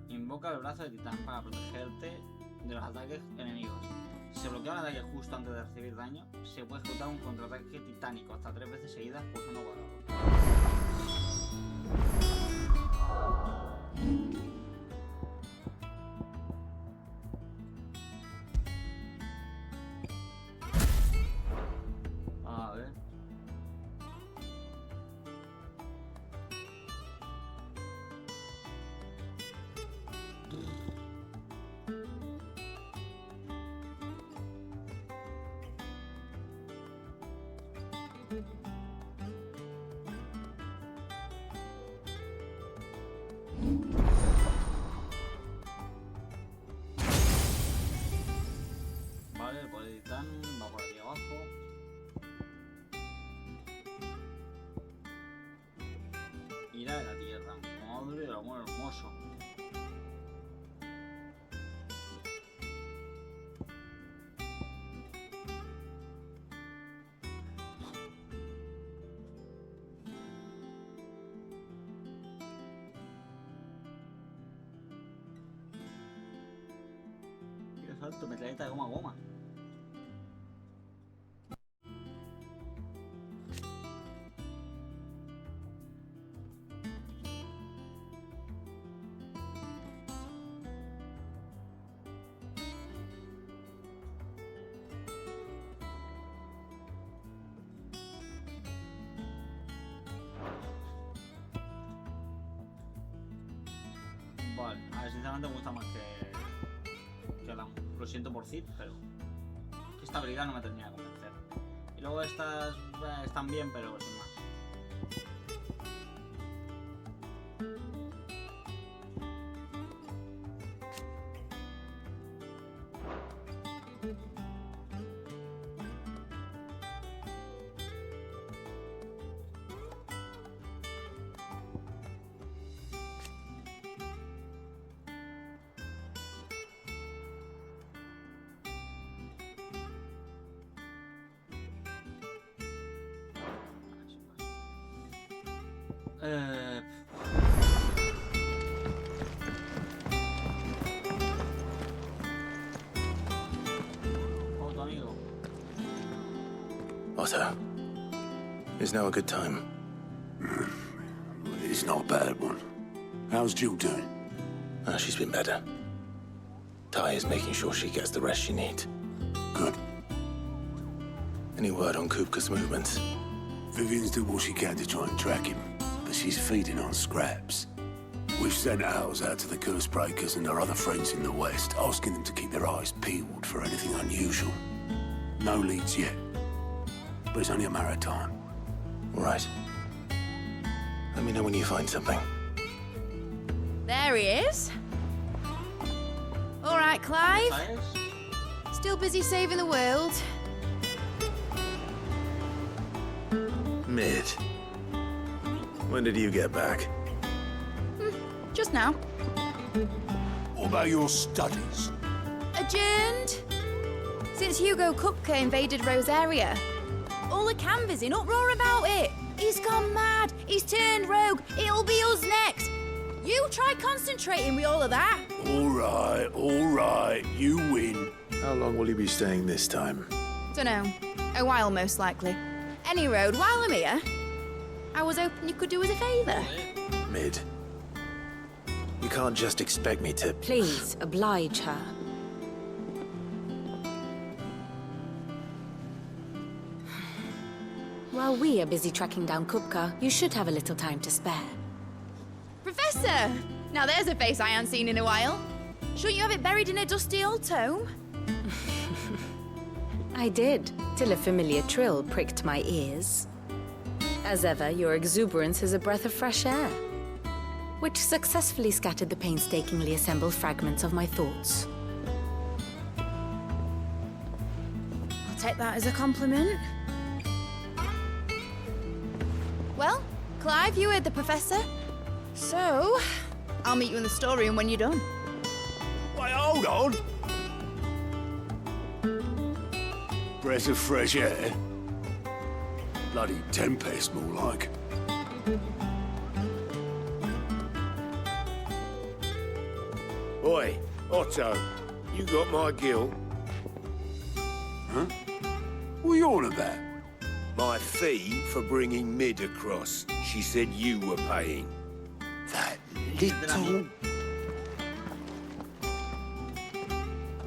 Invoca el brazo de titán para protegerte de los ataques enemigos. Si se bloquea un ataque justo antes de recibir daño, se puede ejecutar un contraataque titánico hasta 3 veces seguidas pulsando cuadrado. A ver. Vale, el poder de titán va por aquí abajo. Ira de la tierra. Madre del amor hermoso. Qué salto, metralleta de goma a goma. Vale, a ver, sinceramente me gusta más que la... Lo siento por Cid, pero esta habilidad no me termina de convencer. Y luego estas están bien, pero sin más. Oh, tu amigo. Otto, is now a good time? It's not a bad one. How's Jill doing? She's been better. Ty is making sure she gets the rest she needs. Good. Any word on Kupka's movements? Vivian's doing what she can to try and track him, but she's feeding on scraps. We've sent ours out to the curse breakers and our other friends in the west, asking them to keep their eyes peeled for anything unusual. No leads yet, but it's only a matter of time. Right. Let me know when you find something. There he is. All right, Clive. Still busy saving the world. Mid. When did you get back? Just now. What about your studies? Adjourned. Since Hugo Kupka invaded Rosaria. All the canvass in uproar about it. He's gone mad. He's turned rogue. It'll be us next. You try concentrating with all of that. All right. You win. How long will you be staying this time? Dunno. A while, most likely. Any road, while I'm here, I was hoping you could do us a favour. Mid. You can't just expect me to... Please, oblige her. While we are busy tracking down Kupka, you should have a little time to spare. Professor! Now there's a face I haven't seen in a while. Shouldn't you have it buried in a dusty old tome? I did, till a familiar trill pricked my ears. As ever, your exuberance is a breath of fresh air, which successfully scattered the painstakingly assembled fragments of my thoughts. I'll take that as a compliment. Well, Clive, you heard the Professor. So, I'll meet you in the storeroom when you're done. Wait, hold on. breath of fresh air? Bloody tempest, more like. Oi, Otto, you got my gill? Huh? What are you on about? My fee for bringing Mid across. She said you were paying. That little...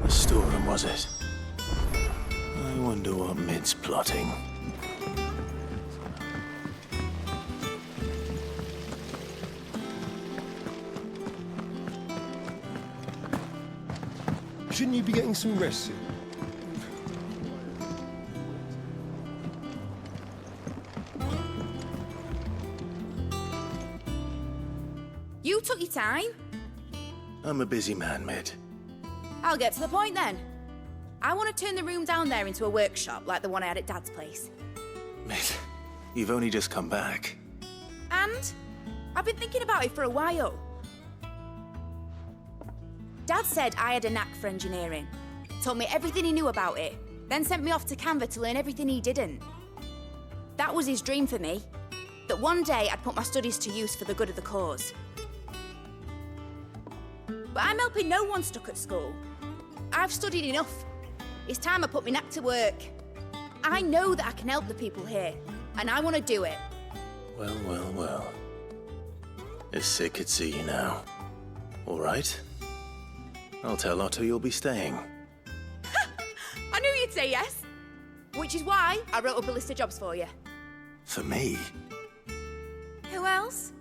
The storm, was it? I wonder what Mid's plotting. Shouldn't you be getting some rest soon? You took your time. I'm a busy man, Mid. I'll get to the point then. I want to turn the room down there into a workshop like the one I had at Dad's place. Mid, you've only just come back. And I've been thinking about it for a while. Dad said I had a knack for engineering. Told me everything he knew about it. Then sent me off to Canva to learn everything he didn't. That was his dream for me. That one day I'd put my studies to use for the good of the cause. But I'm helping no one stuck at school. I've studied enough. It's time I put my knack to work. I know that I can help the people here, and I want to do it. Well, well, well. If Sid could see you now. All right. I'll tell Otto you'll be staying. I knew you'd say yes. Which is why I wrote up a list of jobs for you. For me? Who else?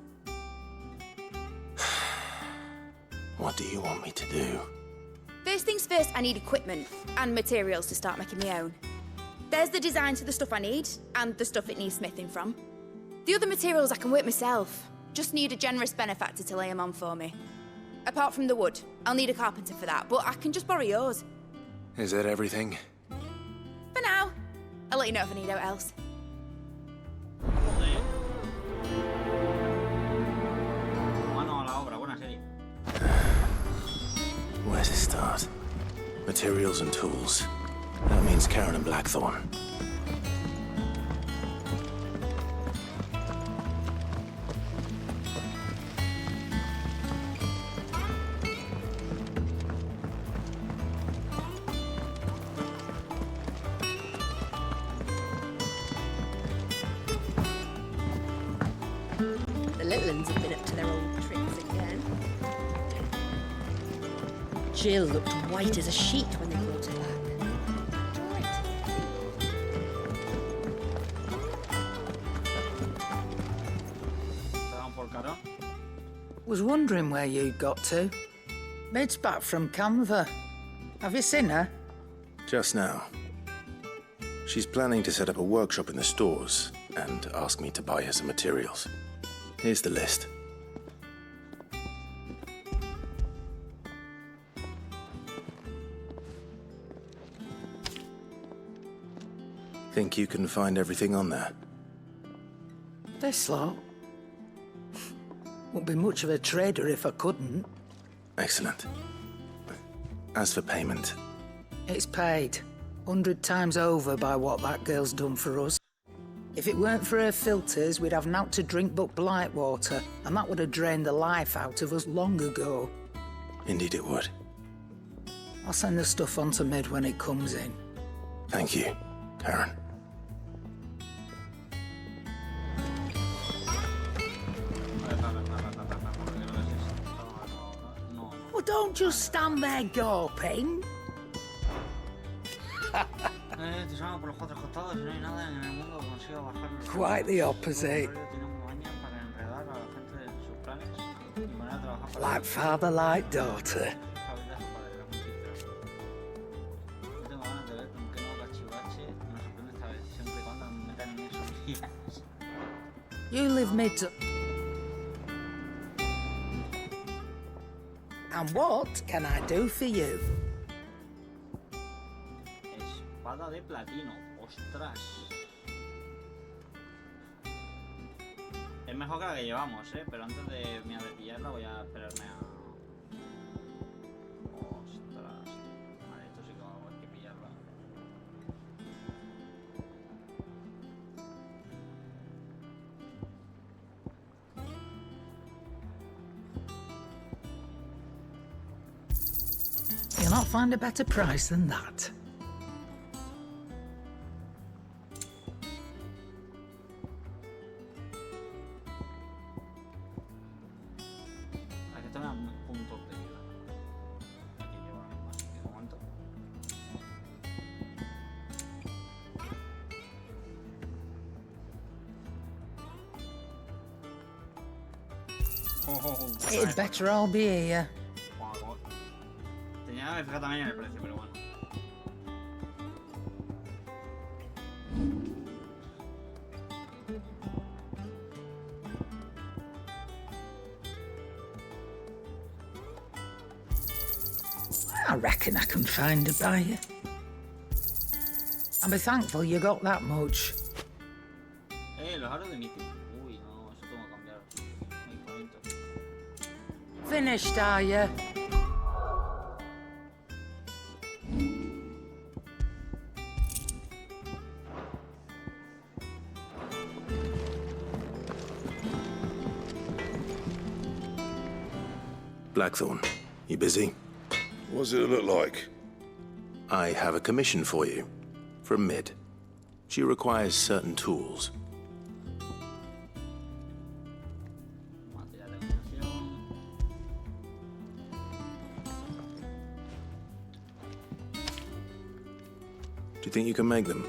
What do you want me to do? First things first, I need equipment and materials to start making my own. There's the design to the stuff I need, and the stuff it needs smithing from. The other materials I can work myself. Just need a generous benefactor to lay them on for me. Apart from the wood, I'll need a carpenter for that, but I can just borrow yours. Is that everything? For now. I'll let you know if I need out else. Where to start? Materials and tools. That means Karen and Blackthorn. The little ones have been up to their old tricks again. Jill looked white as a sheet when they brought her back. Was wondering where you got to. Mid's back from Canva. Have you seen her? Just now. She's planning to set up a workshop in the stores and ask me to buy her some materials. Here's the list. Think you can find everything on there? This lot? Wouldn't be much of a trader if I couldn't. Excellent. As for payment... It's paid 100 times over by what that girl's done for us. If it weren't for her filters, we'd have naught to drink but blight water, and that would have drained the life out of us long ago. Indeed it would. I'll send the stuff on to Mid when it comes in. Thank you, Karen. Well, don't just stand there gawping. Quite the opposite. Like father, like daughter. You live mid to... And what can I do for you? Espada de platino, ostras. Es mejor que la que llevamos, pero antes de pillarla voy a esperarme a... Ostras. Vale, esto sí que hay que pillarla. I'll find a better price than that. Aquí tengo puntos de vida. Aquí llevo más de momento. It'd better all be here. Tenía que fijar también en el precio, pero bueno. I reckon I can find a buyer. I'll be thankful you got that much. Los aros de meeting. Uy, no, eso tengo que cambiar. Muy bonito. Finished, are you? Blackthorn, you busy? What does it look like? I have a commission for you. From Mid. She requires certain tools. Do you think you can make them?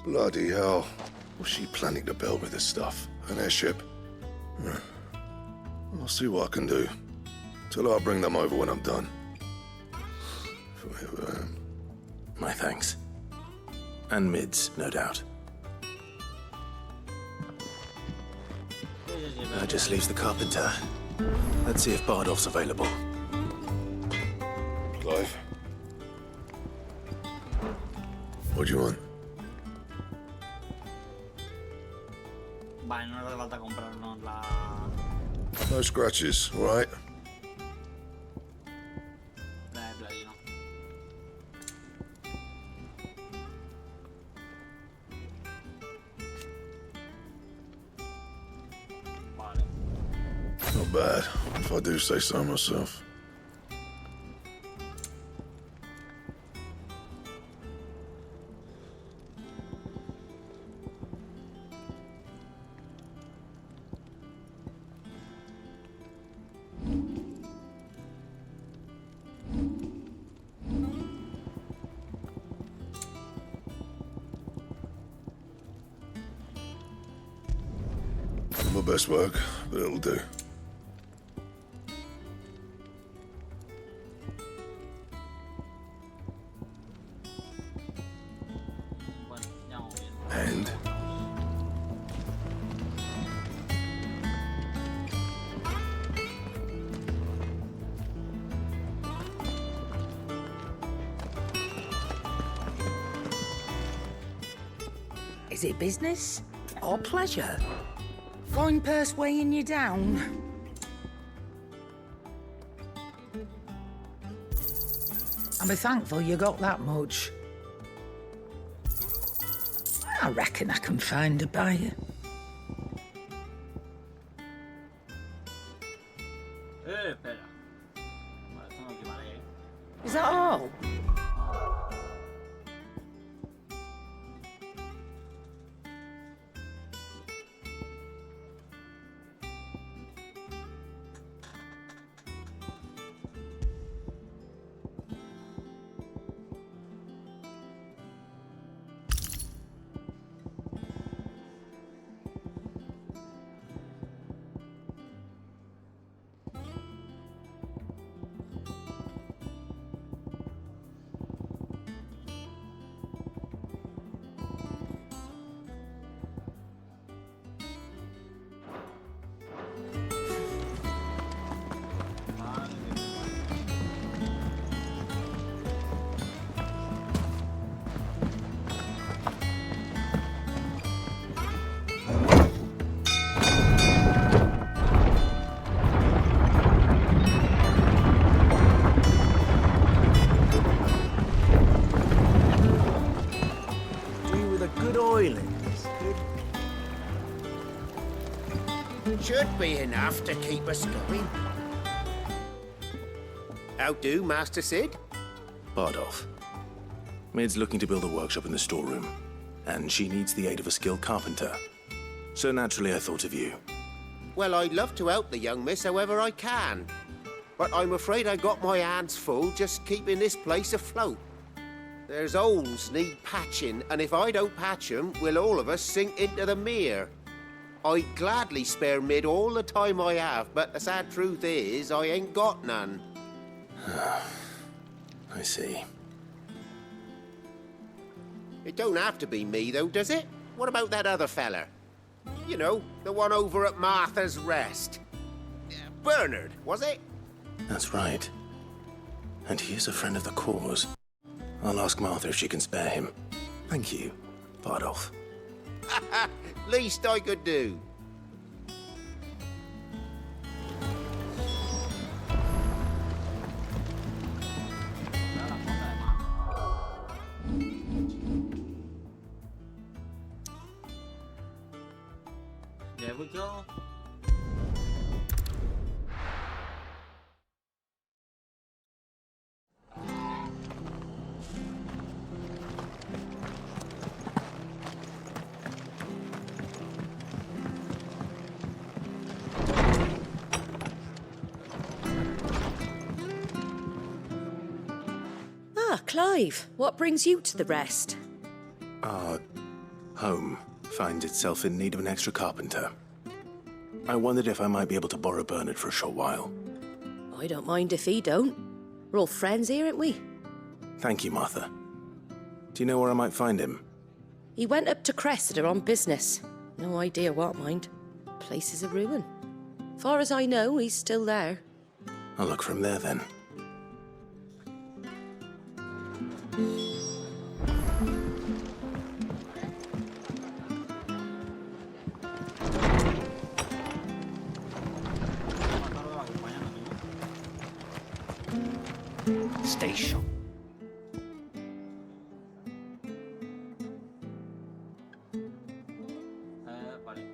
Bloody hell. What's she planning to build with this stuff? An airship? I'll see what I can do. Till I'll bring them over when I'm done. My thanks. And Mid's, no doubt. That just leaves the carpenter. Let's see if Bardolph's available. Clive. What do you want? Vale, no hace falta comprarnos la... No scratches, all right? La de platino. Vale. Not bad, if I do say so myself. My best work, but it'll do. And? Is it business or pleasure? Coin purse weighing you down? I'll be thankful you got that much. I reckon I can find a buyer. Espera. Vale, esto no equivale, Is that all? Should be enough to keep us going. How do, Master Sid? Bardolph. Maid's looking to build a workshop in the storeroom, and she needs the aid of a skilled carpenter. So naturally I thought of you. Well, I'd love to help the young miss however I can. But I'm afraid I got my hands full just keeping this place afloat. There's holes need patching, and if I don't patch them, will all of us sink into the mere. I'd gladly spare Mid all the time I have, but the sad truth is, I ain't got none. I see. It don't have to be me, though, does it? What about that other fella? You know, the one over at Martha's Rest. Bernard, was it? That's right. And he is a friend of the cause. I'll ask Martha if she can spare him. Thank you, Bardolph. Least I could do. There we go. Ah, Clive, what brings you to the Rest? Our home finds itself in need of an extra carpenter. I wondered if I might be able to borrow Bernard for a short while. I don't mind if he don't. We're all friends here, aren't we? Thank you, Martha. Do you know where I might find him? He went up to Cressida on business. No idea what, mind. Place is a ruin. Far as I know, he's still there. I'll look for him there then. Station. Vale, vale.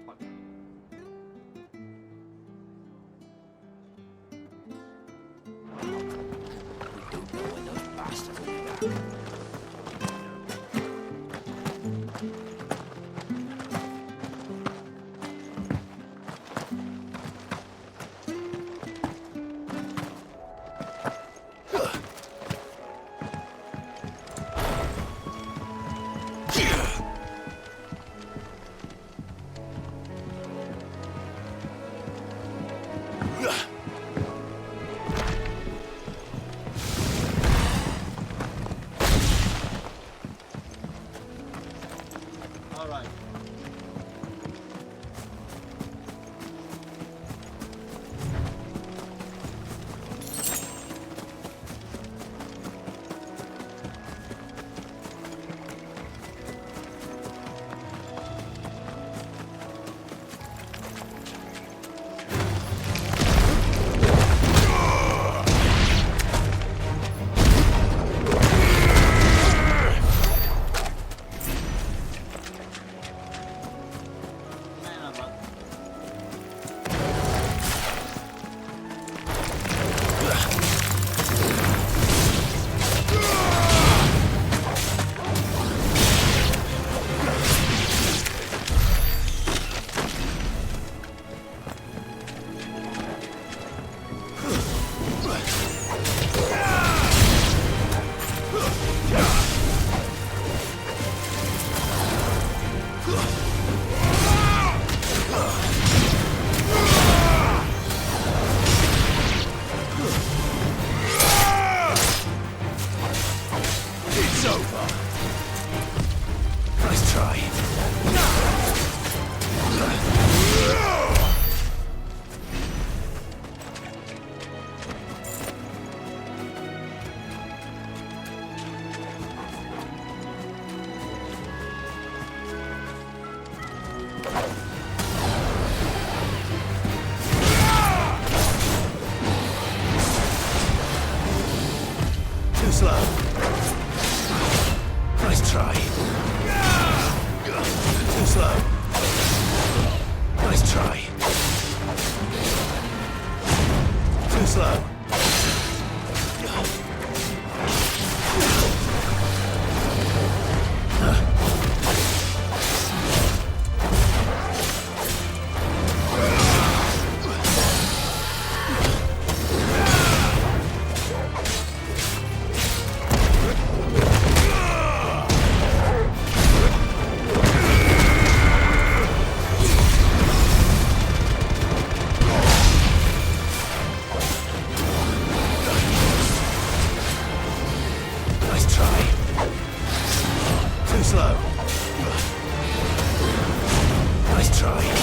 try.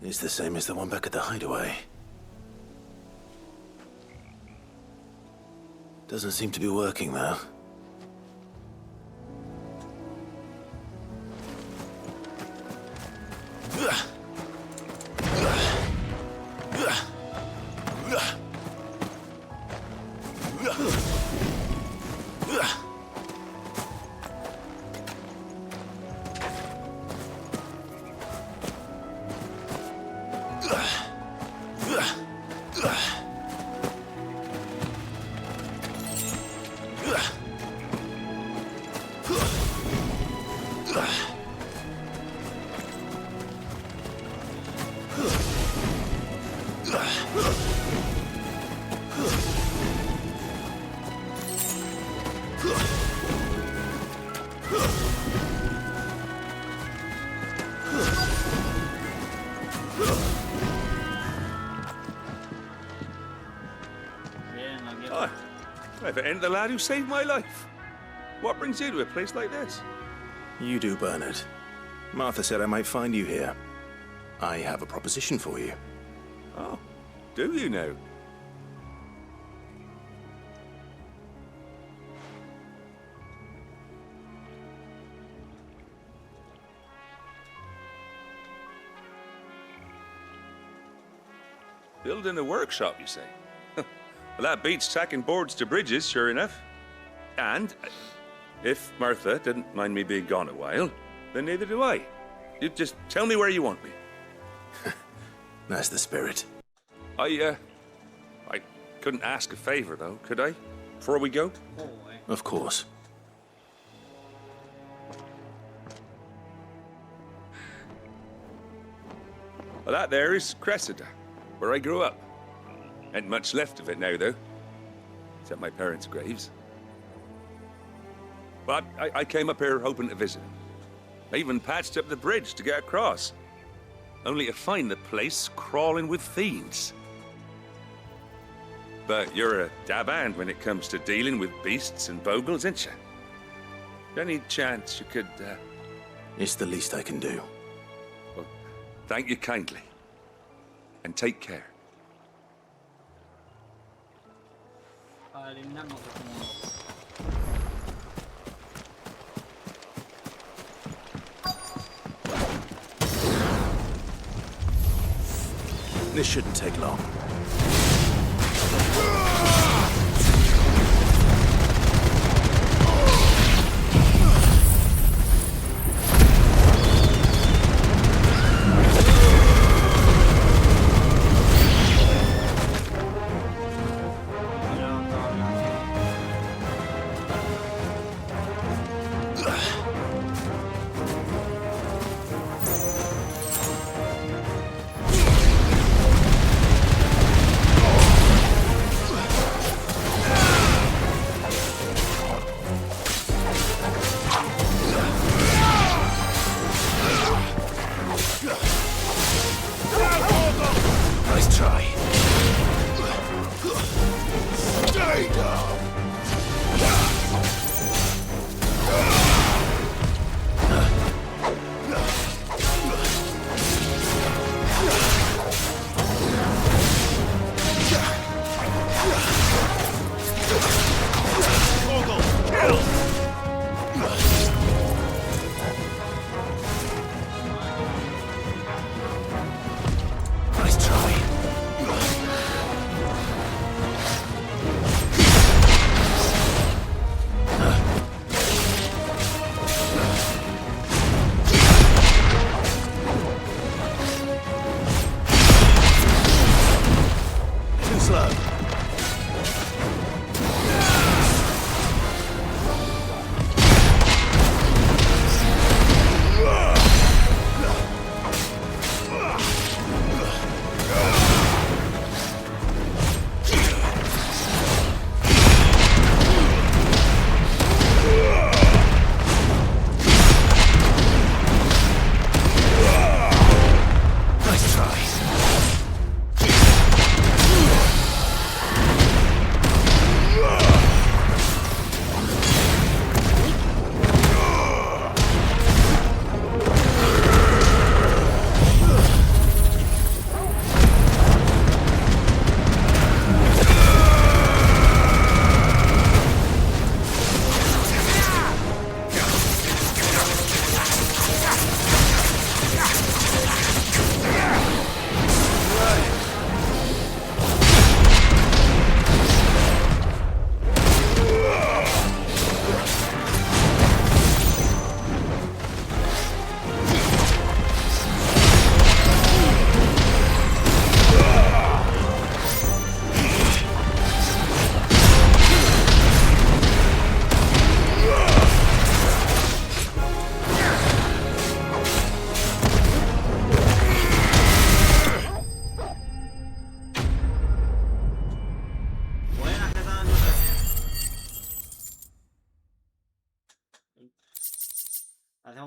It's the same as the one back at the hideaway. Doesn't seem to be working, though. If it ain't the lad who saved my life. What brings you to a place like this? You do, Bernard. Martha said I might find you here. I have a proposition for you. Oh, do you now? Building a workshop, you say? Well, that beats tacking boards to bridges, sure enough. And if Martha didn't mind me being gone a while, then neither do I. You just tell me where you want me. That's the spirit. I couldn't ask a favor, though, could I? Before we go? Of course. Well, that there is Cressida, where I grew up. Ain't much left of it now, though. Except my parents' graves. But I came up here hoping to visit them. I even patched up the bridge to get across. Only to find the place crawling with fiends. But you're a dab hand when it comes to dealing with beasts and bogles, ain't you? Any chance you could, It's the least I can do. Well, thank you kindly. And take care. Eliminamos como... This shouldn't take long.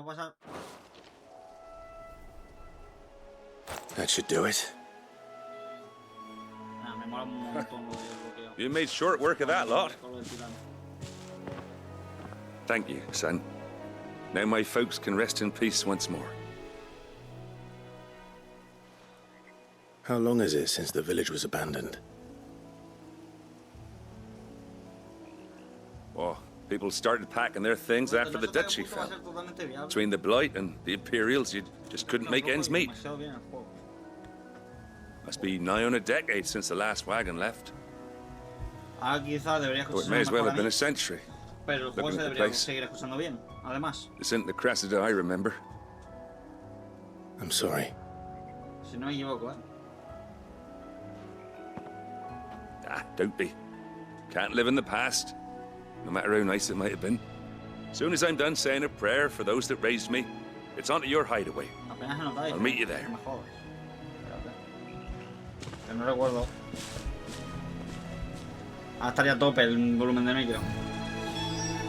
pasar. That should do it. Me mola un montón lo del bloqueo. You made short work of that lot. Con lo del tirano. Thank you, son. Now my folks can rest in peace once more. How long is it since the village was abandoned? Oh, people started packing their things after the duchy fell. Between the Blight and the Imperials, you just couldn't make ends meet. Must be nigh on a decade since the last wagon left. Ahora quizá debería Oh, it escucharse may as well mejor a have been mí, a century. pero el juego Looking se at the debería place. seguir escuchando bien, además. This isn't the Cressida I remember. I'm sorry. Si no me equivoco, Ah, don't be. Can't live in the past, no matter how nice it might have been. Soon as I'm done saying a prayer for those that raised me, it's on to your hideaway. Apenas se notáis. I'll meet you there. No me jodas. Espérate. Que no recuerdo. Ah, estaría a tope el volumen de micro.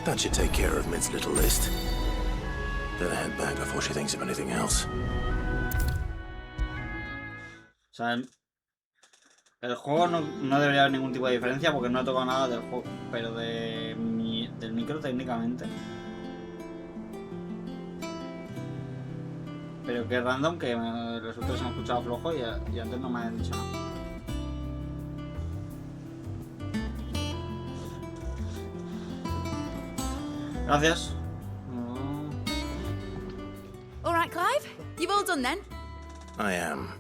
That should take care of Mid's little list. Better head back before she thinks of anything else. O sea, el juego no debería haber ningún tipo de diferencia porque no he tocado nada del juego, pero del micro técnicamente. Pero que random que resulta que se me ha escuchado flojo y antes no me habían dicho nada. Gracias. All right, Clive. You've all done then? I am.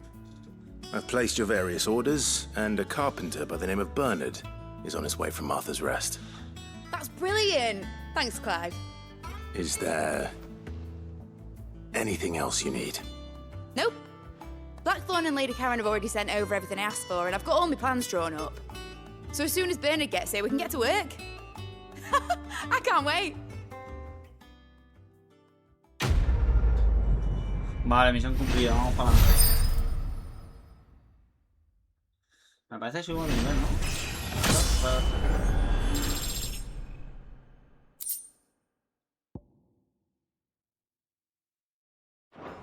I've placed your various orders, and a carpenter by the name of Bernard is on his way from Martha's Rest. That's brilliant. Thanks, Clive. Is there anything else you need? Nope. Blackthorn and Lady Karen have already sent over everything I asked for, and I've got all my plans drawn up. So as soon as Bernard gets here, we can get to work. I can't wait. Vale, misión cumplida, vamos para adelante. Me parece que subo de nivel, ¿no?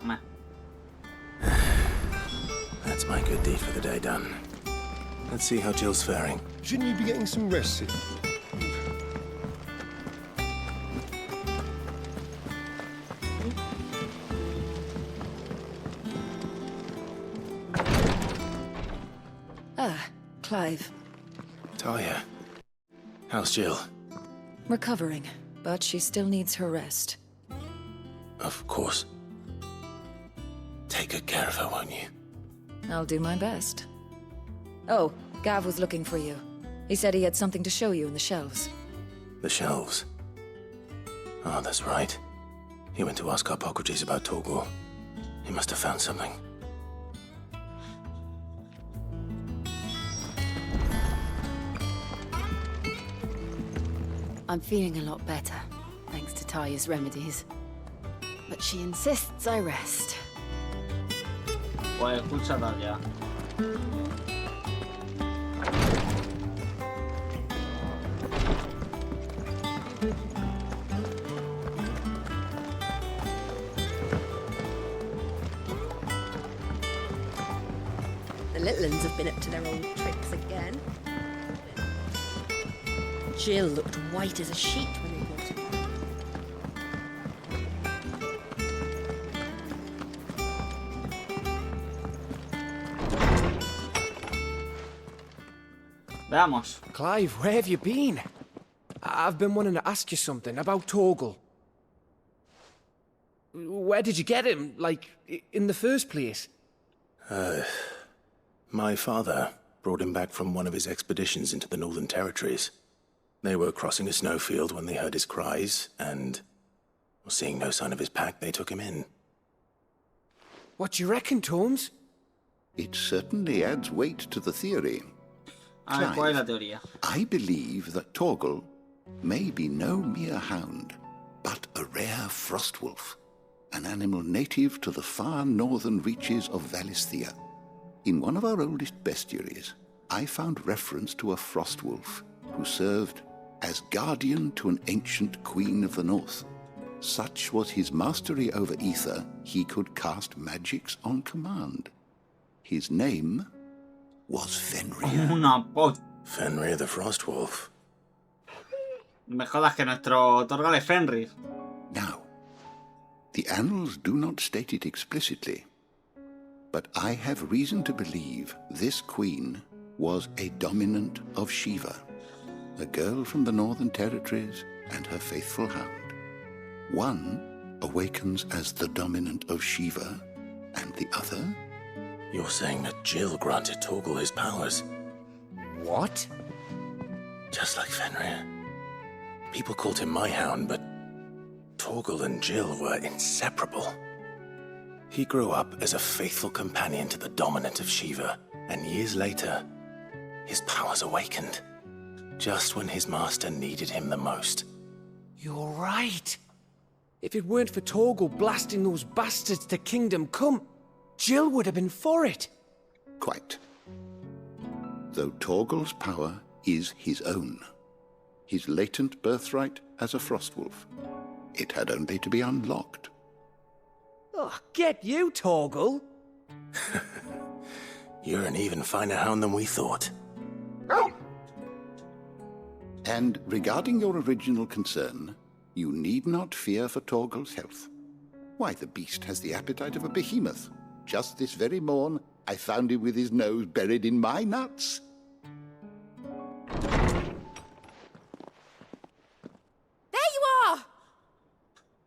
Meh. That's my good deed for the day done. Let's see how Jill's faring. Shouldn't you be getting some rest, Sid? Ah, Clive. Talia, how's Jill? Recovering, but she still needs her rest. Of course. Take good care of her, won't you? I'll do my best. Oh, Gav was looking for you. He said he had something to show you in the shelves. The shelves. Oh, that's right. He went to ask Hippocrates about Torgor. He must have found something. I'm feeling a lot better, thanks to Talia's remedies. But she insists I rest. Pues escucha Talia. The little ones have been up to their old tricks again. Jill looked white as a sheet when they brought her back. Veamos. Clive, where have you been? I've been wanting to ask you something about Torgal. Where did you get him, like, in the first place? My father brought him back from one of his expeditions into the Northern Territories. They were crossing a snowfield when they heard his cries, and seeing no sign of his pack, they took him in. What do you reckon, Tomes? It certainly adds weight to the theory. ¿Cuál es la teoría? I believe that Torgal may be no mere hound, but a rare frostwolf, an animal native to the far northern reaches of Valisthea. In one of our oldest bestiaries, I found reference to a frostwolf who served as guardian to an ancient queen of the north. Such was his mastery over ether, he could cast magics on command. His name was Fenrir. Una polla. Fenrir the Frostwolf. Me jodas que nuestro Torgal es Fenrir. Now, the annals do not state it explicitly, but I have reason to believe this queen was a dominant of Shiva, a girl from the Northern Territories and her faithful hound. One awakens as the dominant of Shiva, and the other... You're saying that Jill granted Torgal his powers? What? Just like Fenrir. People called him my hound, but Torgal and Jill were inseparable. He grew up as a faithful companion to the dominant of Shiva, and years later, his powers awakened, just when his master needed him the most. You're right. If it weren't for Torgal blasting those bastards to Kingdom Come, Jill would have been for it. Quite. Though Torgal's power is his own, his latent birthright as a Frostwolf. It had only to be unlocked. Oh, get you, Torgal! You're an even finer hound than we thought. And regarding your original concern, you need not fear for Torgal's health. Why, the beast has the appetite of a behemoth. Just this very morn, I found him with his nose buried in my nuts. There you are!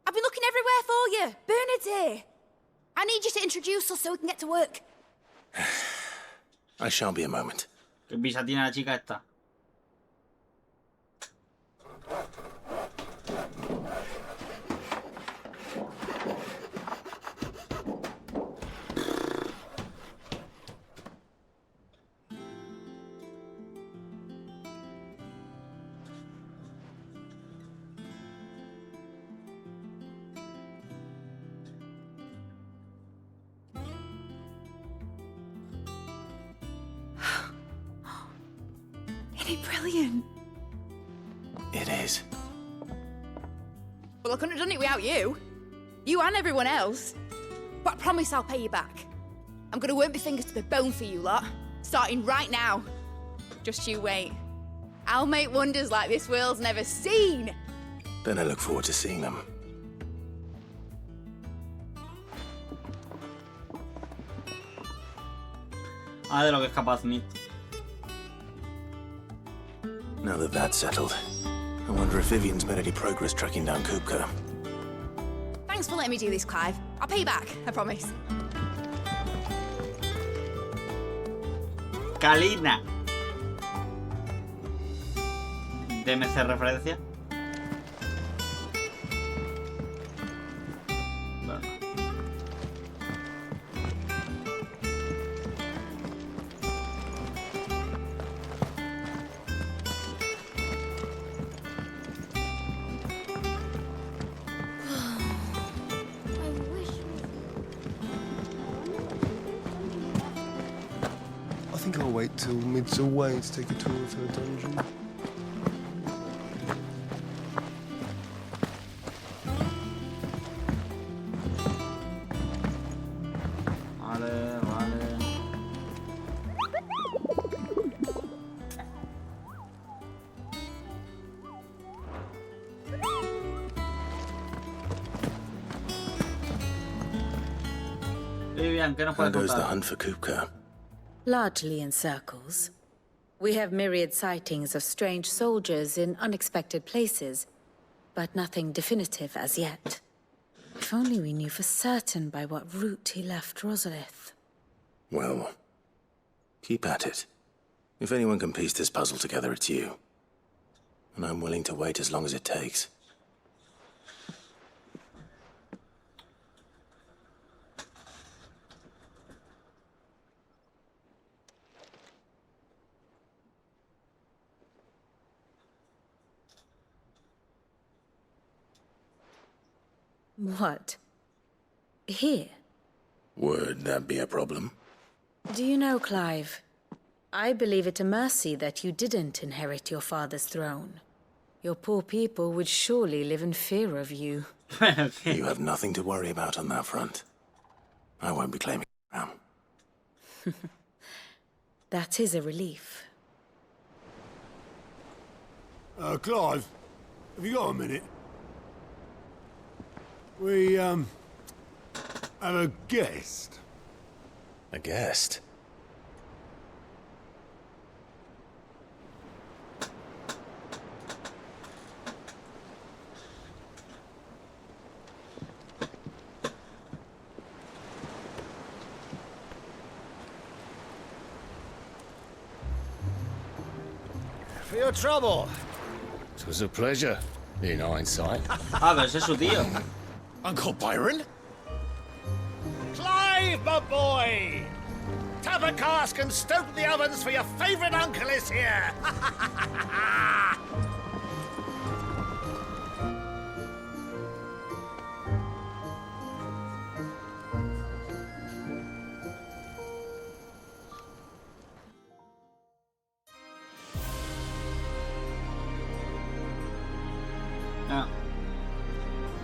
I've been looking everywhere for you. Bernard's here. I need you to introduce us so we can get to work. I shall be a moment. ¿Qué visa tiene la chica esta? Brilliant. It is. Well, I couldn't have done it without you. You and everyone else. But I promise I'll pay you back. I'm gonna work my fingers to the bone for you lot, starting right now. Just you wait. I'll make wonders like this world's never seen. Then I look forward to seeing them. Ah, de lo que es capaz Nick. Now that that's settled, I wonder if Vivian's made any progress tracking down Kupka. Thanks for letting me do this, Clive. I'll pay you back, I promise. Kalina. DMC referencia. Bueno. I think I'll wait till Mid's away to take a tour of her dungeon. Vale, vale. Vivian, ¿qué nos How puedes goes the contar? hunt for Kupka? Largely in circles. We have myriad sightings of strange soldiers in unexpected places, but nothing definitive as yet. If only we knew for certain by what route he left Rosalith. Well, keep at it. If anyone can piece this puzzle together, it's you. And I'm willing to wait as long as it takes. What? Here? Would that be a problem? Do you know, Clive? I believe it a mercy that you didn't inherit your father's throne. Your poor people would surely live in fear of you. You have nothing to worry about on that front. I won't be claiming crown. That is a relief. Clive, have you got a minute? We, have a guest. A guest? For your trouble. It was a pleasure, in hindsight. Ah, pero ese es su tío. Uncle Byron? Clive, my boy! Tap a cask and stoke the ovens for your favourite uncle is here! Ah.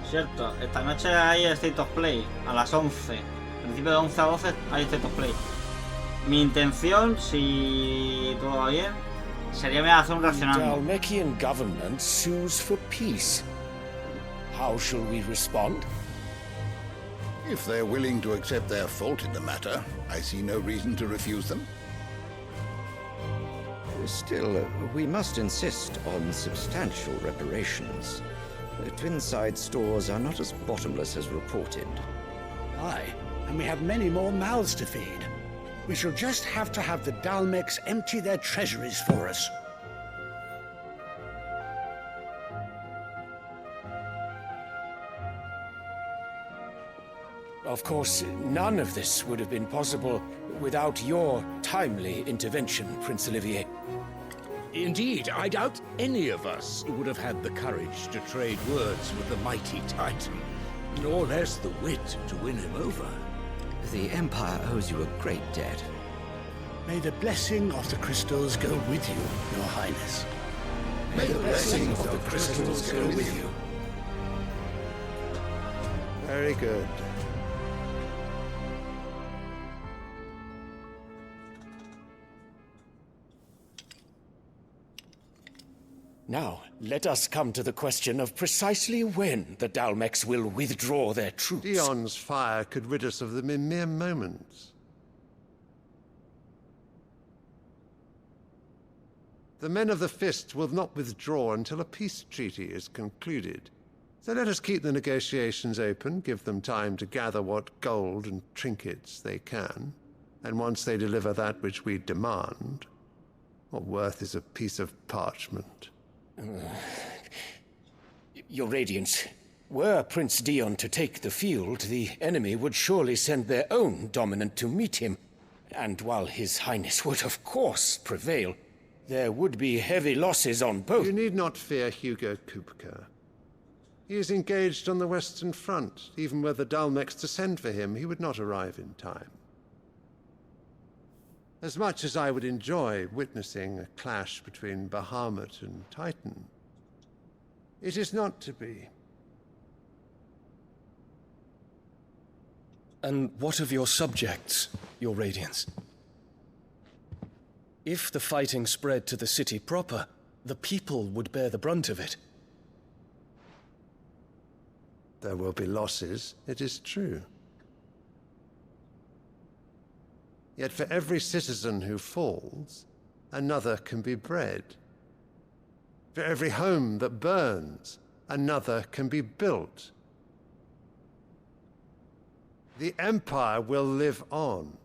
Cierto, esta noche hay State of Play a las 11. Principio de 11 a 12 hay State of Play. Mi intención, si todo va bien, sería hacer un reaccionando. Dalmekian government sues for peace. How shall we respond? If they're willing to accept their fault in the matter, I see no reason to refuse them. Still, we must insist on substantial reparations. Twinside stores are not as bottomless as reported. Aye, and we have many more mouths to feed. We shall just have to have the Dalmecs empty their treasuries for us. Of course, none of this would have been possible without your timely intervention, Prince Olivier. Indeed, I doubt any of us would have had the courage to trade words with the mighty Titan, nor less the wit to win him over. The Empire owes you a great debt. May the blessing of the crystals go with you, Your Highness. May the blessing of the crystals go with you. Very good. Now, let us come to the question of precisely when the Dalmecs will withdraw their troops. Dion's fire could rid us of them in mere moments. The men of the Fist will not withdraw until a peace treaty is concluded. So let us keep the negotiations open, give them time to gather what gold and trinkets they can, and once they deliver that which we demand, what worth is a piece of parchment? Your Radiance, were Prince Dion to take the field, the enemy would surely send their own dominant to meet him. And while His Highness would of course prevail, there would be heavy losses on both. You need not fear Hugo Kupka. He is engaged on the Western Front. Even were the Dalmecs to send for him, he would not arrive in time. As much as I would enjoy witnessing a clash between Bahamut and Titan, it is not to be. And what of your subjects, Your Radiance? If the fighting spread to the city proper, the people would bear the brunt of it. There will be losses, it is true. Yet for every citizen who falls, another can be bred. For every home that burns, another can be built. The Empire will live on.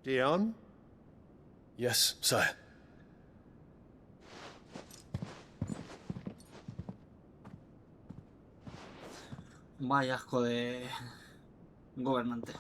Dion? Yes, sire. Vaya asco de gobernante.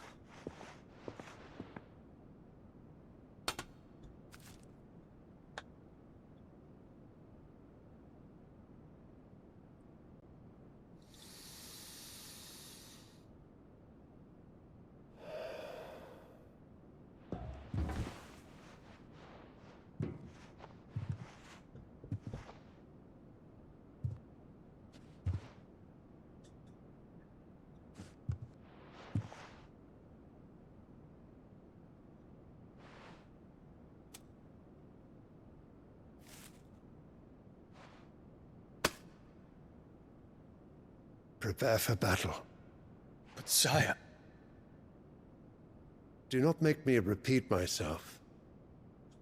prepare for battle. But sire... Do not make me repeat myself.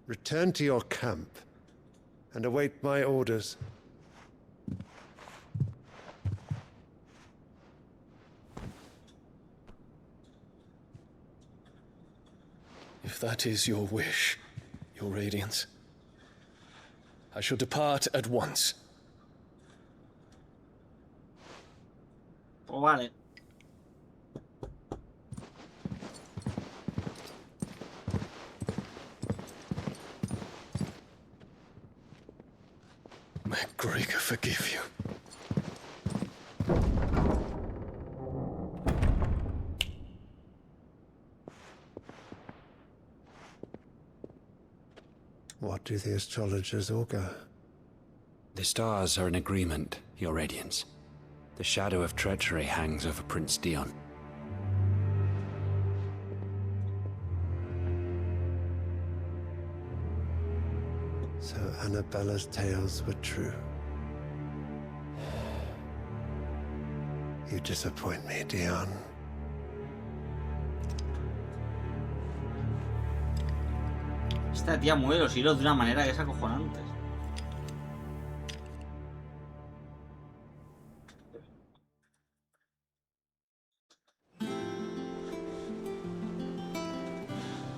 Return to your camp and await my orders. If that is your wish, Your Radiance, I shall depart at once. Oh, vale. May Gregor forgive you. What do the astrologers augur? The stars are in agreement, Your Radiance. The shadow of treachery hangs over Prince Dion. So Annabella's tales were true. You disappoint me, Dion. Esta tía mueve los hilos de una manera que es acojonante.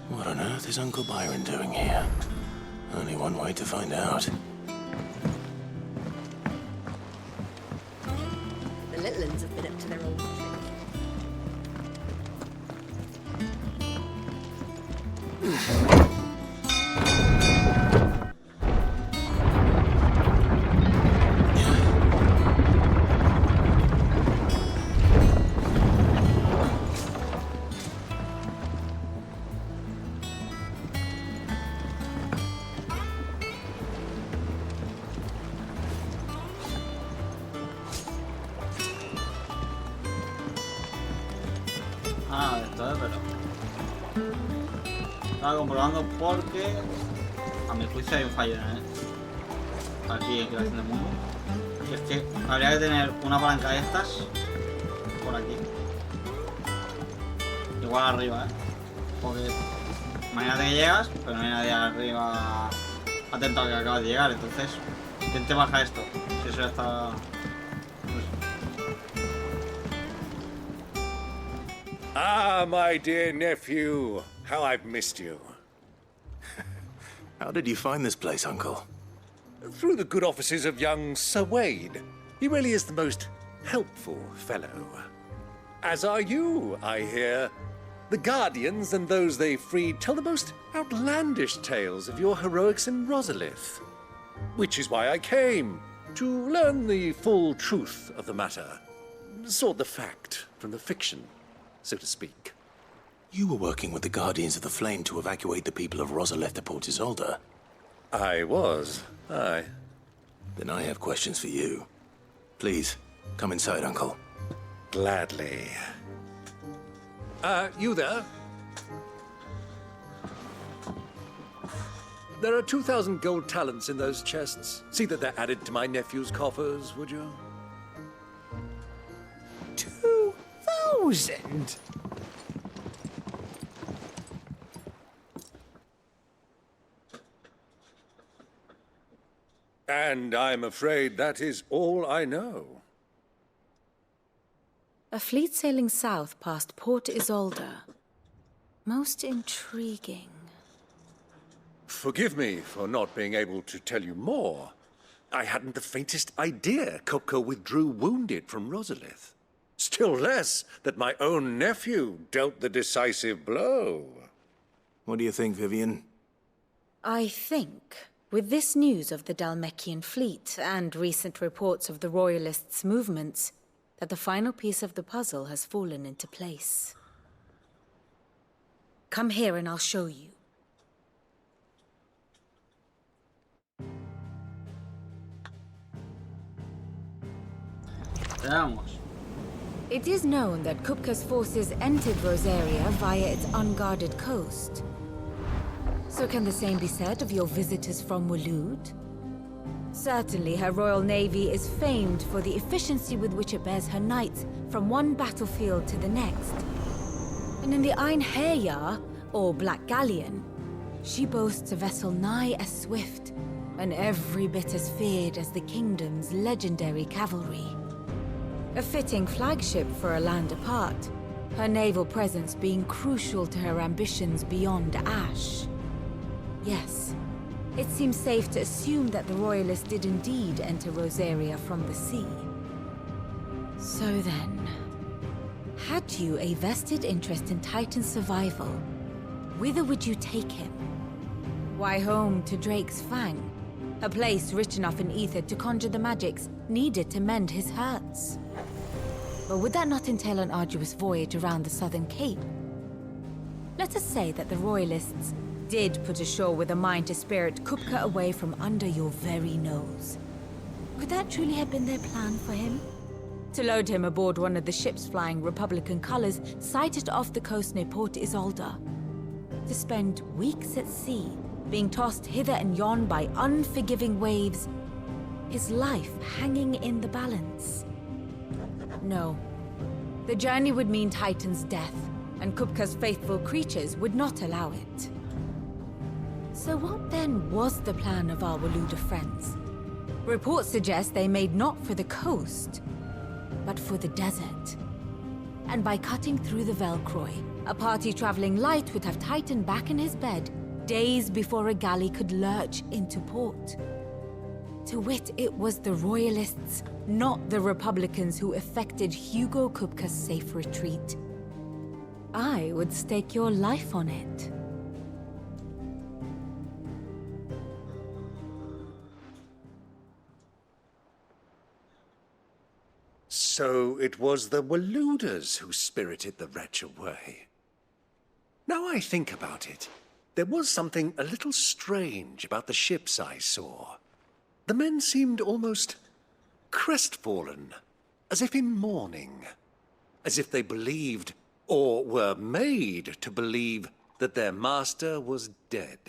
What on earth is Uncle Byron doing here? Only one way to find out. The little ones have been up to their old trick. Ah, esto es, pero... Estaba comprobando porque... A mi juicio hay un fallo en aquí en creación de mundo. Y es que habría que tener una palanca de estas por aquí. Igual arriba, Porque imagínate que llegas, pero no hay nadie arriba atento a que acabas de llegar. Entonces, intente bajar esto. Si eso ya está... Ah, my dear nephew. How I've missed you. How did you find this place, Uncle? Through the good offices of young Sir Wade. He really is the most helpful fellow. As are you, I hear. The Guardians and those they freed tell the most outlandish tales of your heroics in Rosalith. Which is why I came, to learn the full truth of the matter. Sort the fact from the fiction, so to speak. You were working with the Guardians of the Flame to evacuate the people of Rosalith to Port Isolde. I was, aye. Then I have questions for you. Please, come inside, Uncle. Gladly. You there? There are 2,000 gold talents in those chests. See that they're added to my nephew's coffers, would you? 2,000? And I'm afraid that is all I know. A fleet sailing south past Port Isolde. Most intriguing. Forgive me for not being able to tell you more. I hadn't the faintest idea Kupka withdrew wounded from Rosalith. Still less that my own nephew dealt the decisive blow. What do you think, Vivian? I think, with this news of the Dhalmekian fleet and recent reports of the Royalists' movements, that the final piece of the puzzle has fallen into place. Come here and I'll show you. Veamos. It is known that Kupka's forces entered Rosaria via its unguarded coast. So can the same be said of your visitors from Waloed? Certainly, her royal navy is famed for the efficiency with which it bears her knights from one battlefield to the next. And in the Einherjar, or Black Galleon, she boasts a vessel nigh as swift and every bit as feared as the kingdom's legendary cavalry. A fitting flagship for a land apart, her naval presence being crucial to her ambitions beyond Ash. Yes, it seems safe to assume that the Royalists did indeed enter Rosaria from the sea. So then, had you a vested interest in Titan's survival, whither would you take him? Why, home to Drake's Fang, a place rich enough in ether to conjure the magics needed to mend his hurts. But would that not entail an arduous voyage around the southern cape? Let us say that the Royalists did put ashore with a mind to spirit Kupka away from under your very nose. Could that truly have been their plan for him? To load him aboard one of the ships flying Republican colors sighted off the coast near Port Isolde. To spend weeks at sea, being tossed hither and yon by unforgiving waves, his life hanging in the balance. No. The journey would mean Titan's death, and Kupka's faithful creatures would not allow it. So what then was the plan of our Waluda friends? Reports suggest they made not for the coast, but for the desert. And by cutting through the Velcroy, a party traveling light would have Titan back in his bed days before a galley could lurch into port. To wit, it was the Royalists, not the Republicans, who effected Hugo Kupka's safe retreat. I would stake your life on it. So it was the Waludas who spirited the wretch away. Now I think about it, there was something a little strange about the ships I saw. The men seemed almost crestfallen, as if in mourning, as if they believed, or were made to believe, that their master was dead.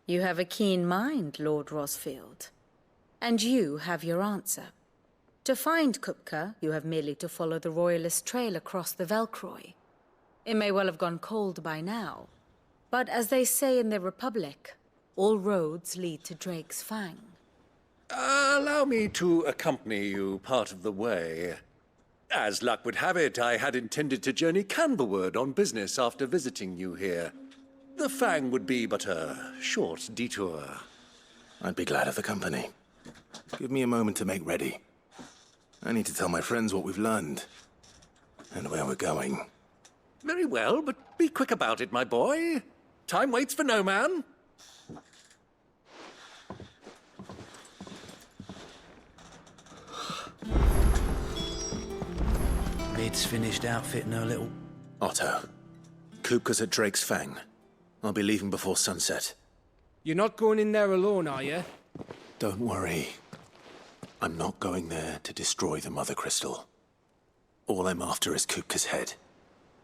You have a keen mind, Lord Rosfield. And you have your answer. To find Kupka, you have merely to follow the Royalist trail across the Velcroy. It may well have gone cold by now, but as they say in the Republic, all roads lead to Drake's Fang. Allow me to accompany you part of the way. As luck would have it, I had intended to journey Canberward on business after visiting you here. The Fang would be but a short detour. I'd be glad of the company. Give me a moment to make ready. I need to tell my friends what we've learned, and where we're going. Very well, but be quick about it, my boy. Time waits for no man. Mid's finished outfitting her little... Otto, Kupka's at Drake's Fang. I'll be leaving before sunset. You're not going in there alone, are you? Don't worry. I'm not going there to destroy the Mother Crystal. All I'm after is Kupka's head.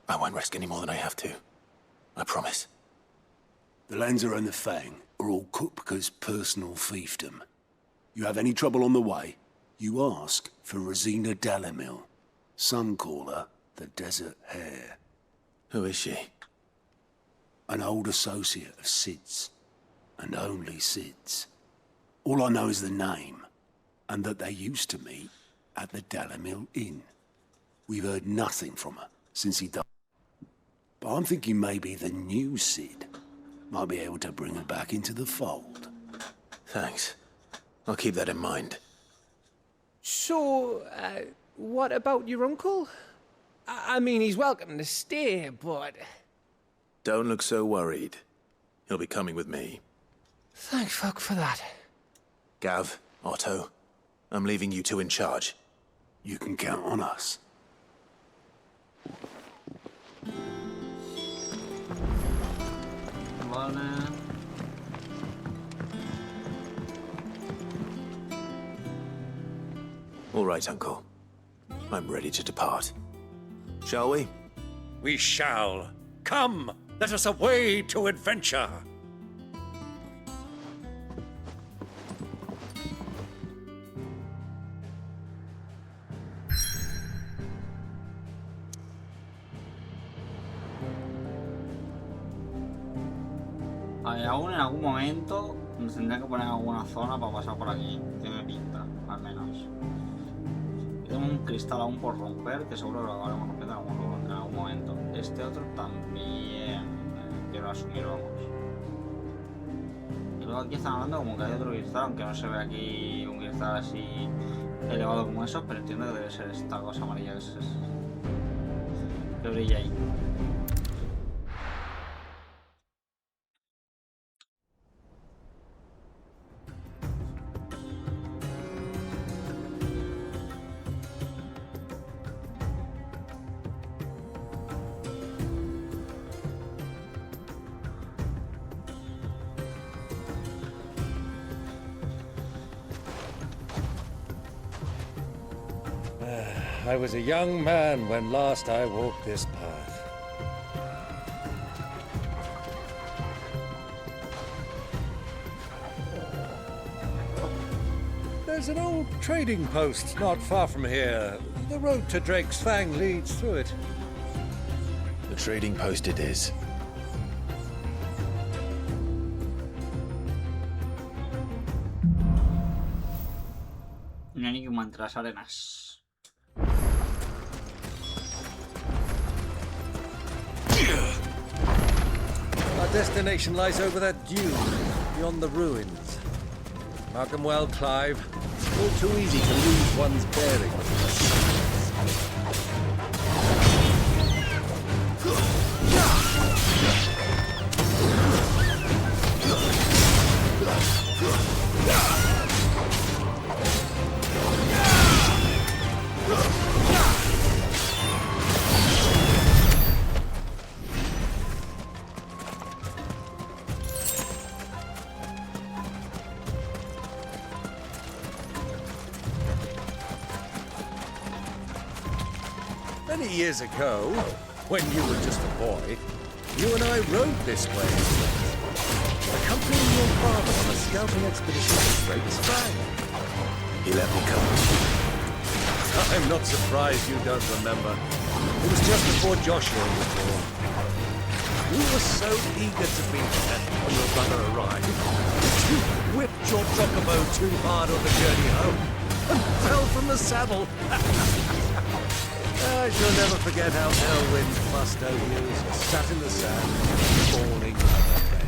I won't risk any more than I have to. I promise. The Lanza and the Fang are all Kupka's personal fiefdom. You have any trouble on the way, you ask for Rosina Dalamil. Some call her the Desert Hare. Who is she? An old associate of Sid's, and only Sid's. All I know is the name, and that they used to meet at the Dalamil Inn. We've heard nothing from her since he died. But I'm thinking maybe the new Sid might be able to bring her back into the fold. Thanks. I'll keep that in mind. So, what about your uncle? I mean, he's welcome to stay, but... Don't look so worried. He'll be coming with me. Thank fuck for that. Gav, Otto, I'm leaving you two in charge. You can count on us. All right, Uncle. I'm ready to depart. Shall we? We shall. Come, let us away to adventure. aún en algún momento nos tendría que poner alguna zona para pasar por aquí. Tiene pinta, al menos. Tengo un cristal aún por romper, que seguro que lo acabaremos rompiendo en algún momento. Este otro también quiero asumir, vamos. Y luego aquí están hablando como que hay otro cristal, aunque no se ve aquí un cristal así elevado como eso, pero entiendo que debe ser esta cosa amarilla que brilla ahí. I was a young man when last I walked this path. There's an old trading post not far from here. The road to Drake's Fang leads through it. The trading post it is. Un enigma entre las arenas. Our destination lies over that dune, beyond the ruins. Mark 'em well, Clive. It's all too easy to lose one's bearings. Many years ago, when you were just a boy, you and I rode this way, accompanying your father on a scouting expedition to Drake's Fang. He let me come. I'm not surprised you don't remember. It was just before Joshua was born. You were so eager to be there when your brother arrived. You whipped your chocobo too hard on the journey home and fell from the saddle. I shall never forget how Elwyn fussed over you as you sat in the sand, falling like a babe.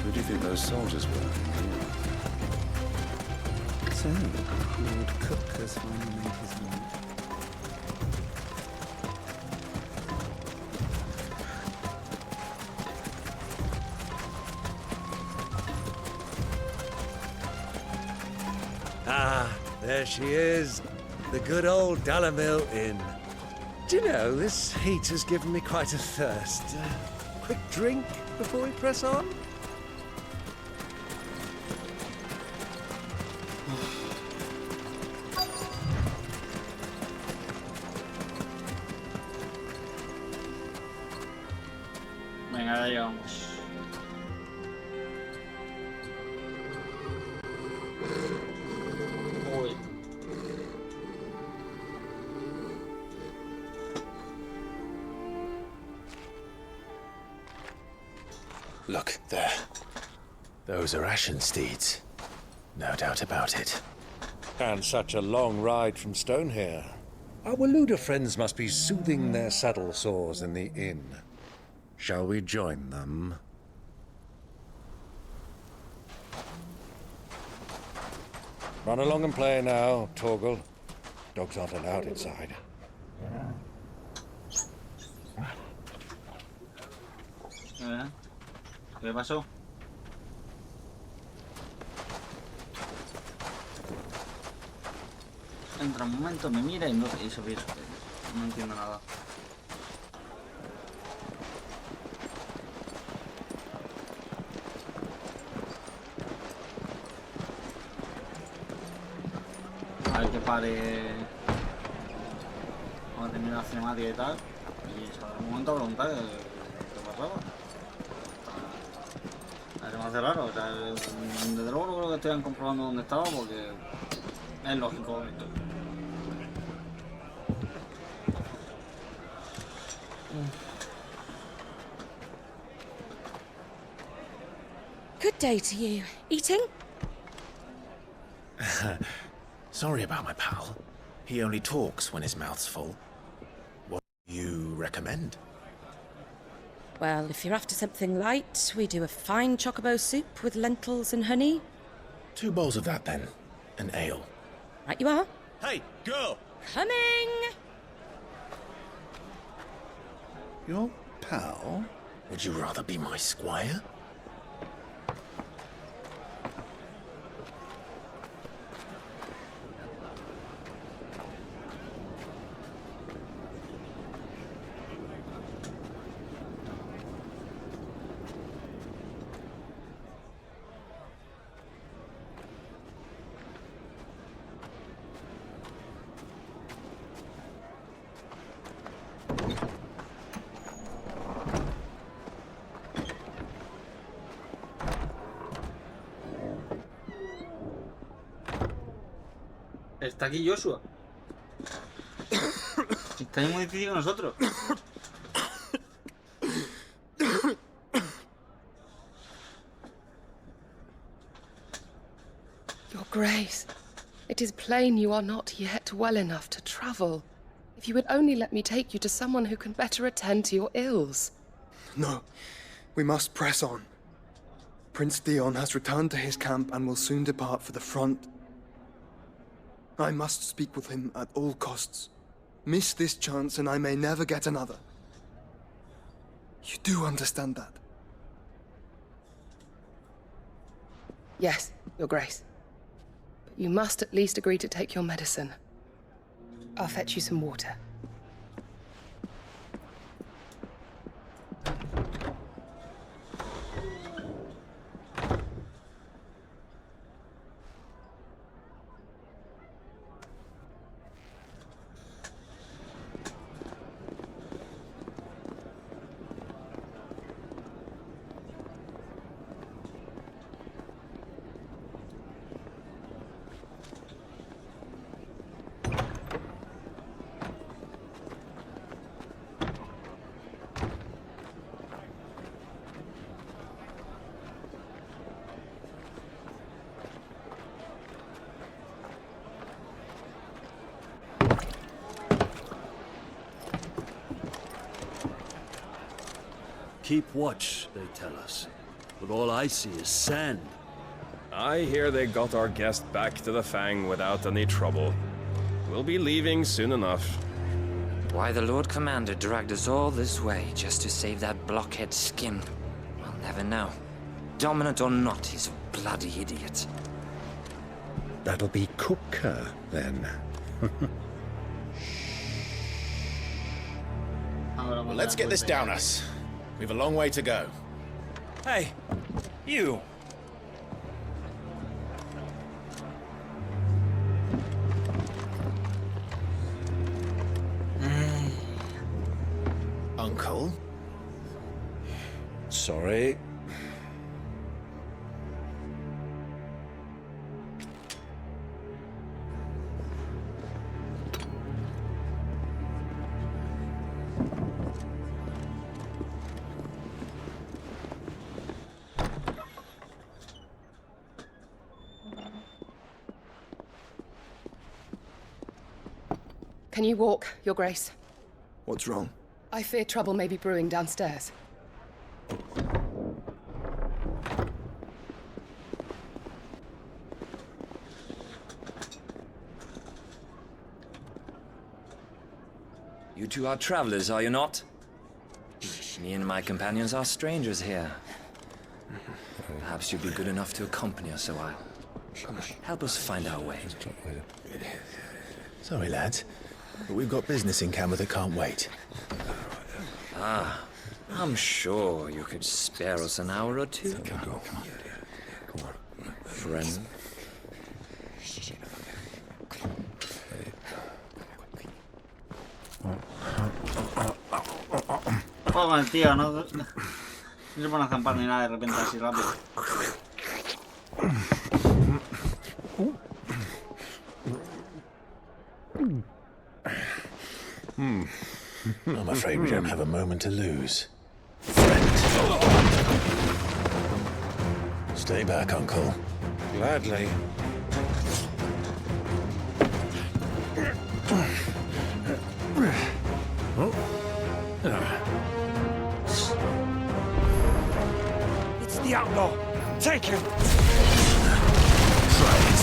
Who do you think those soldiers were? So, Lord Kupka's finally made his mark. Ah, there she is. The good old Dalamil Inn. Do you know, this heat has given me quite a thirst. Quick drink before we press on? Venga, ya llegamos. Uy. Look, there. Those are ashen steeds. No doubt about it. And such a long ride from Stonehere. Our Waluda friends must be soothing their saddle sores in the inn. Shall we join them? Run along and play now, Torgal. Dogs aren't allowed inside. ¿Qué pasó? Entra un momento, me mira y se pierde. No entiendo nada. A ver que pare cuando termine la cinemática y tal. Y se da un momento a preguntar qué pasaba. Se me hace raro, o sea, desde luego no creo que estén comprobando dónde estaba porque es lógico esto. Good day to you. Eating? Sorry about my pal. He only talks when his mouth's full. What do you recommend? Well, if you're after something light, we do a fine chocobo soup with lentils and honey. 2 bowls of that, then. An ale. Right you are. Hey, girl! Coming! Your pal? Would you rather be my squire? Está aquí Joshua. Está muy difícil con nosotros. Your Grace, it is plain you are not yet well enough to travel. If you would only let me take you to someone who can better attend to your ills. No, we must press on. Prince Theon has returned to his camp and will soon depart for the front. I must speak with him at all costs. Miss this chance and I may never get another. You do understand that? Yes, Your Grace. But you must at least agree to take your medicine. I'll fetch you some water. Keep watch, they tell us. But all I see is sand. I hear they got our guest back to the Fang without any trouble. We'll be leaving soon enough. Why the Lord Commander dragged us all this way just to save that blockhead skin, we'll never know. Dominant or not, he's a bloody idiot. That'll be Kupka, then. Well, let's get this down us. We've a long way to go. Hey, you! Uncle? Sorry. Can you walk, Your Grace? What's wrong? I fear trouble may be brewing downstairs. You two are travelers, are you not? Me and my companions are strangers here. Perhaps you'd be good enough to accompany us a while. Help us find our way. Sorry, lads, but we've got business in camera that can't wait. Ah, I'm sure you could spare us an hour or two. Come on. Friend. Juego con el tío, no, no se pone a zampar ni nada de repente así rápido. I'm afraid we don't have a moment to lose. Stay back, Uncle. Gladly. It's the outlaw. Take him. Try it.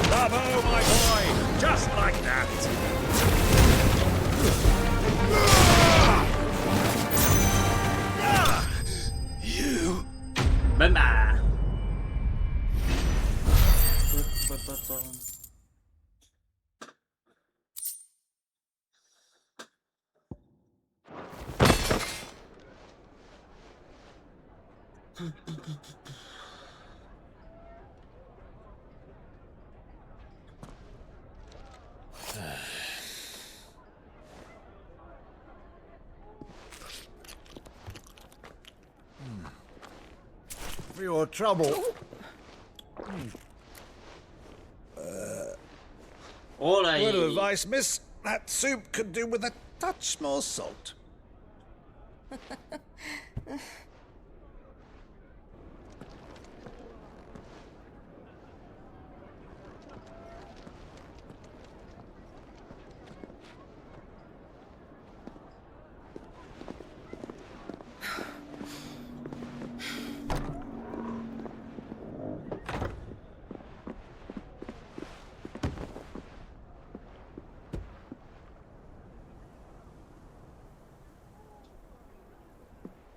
Bravo, my boy. Just like that. You. Venga. For your trouble. Hola. Word of advice, miss. That soup could do with a touch more salt.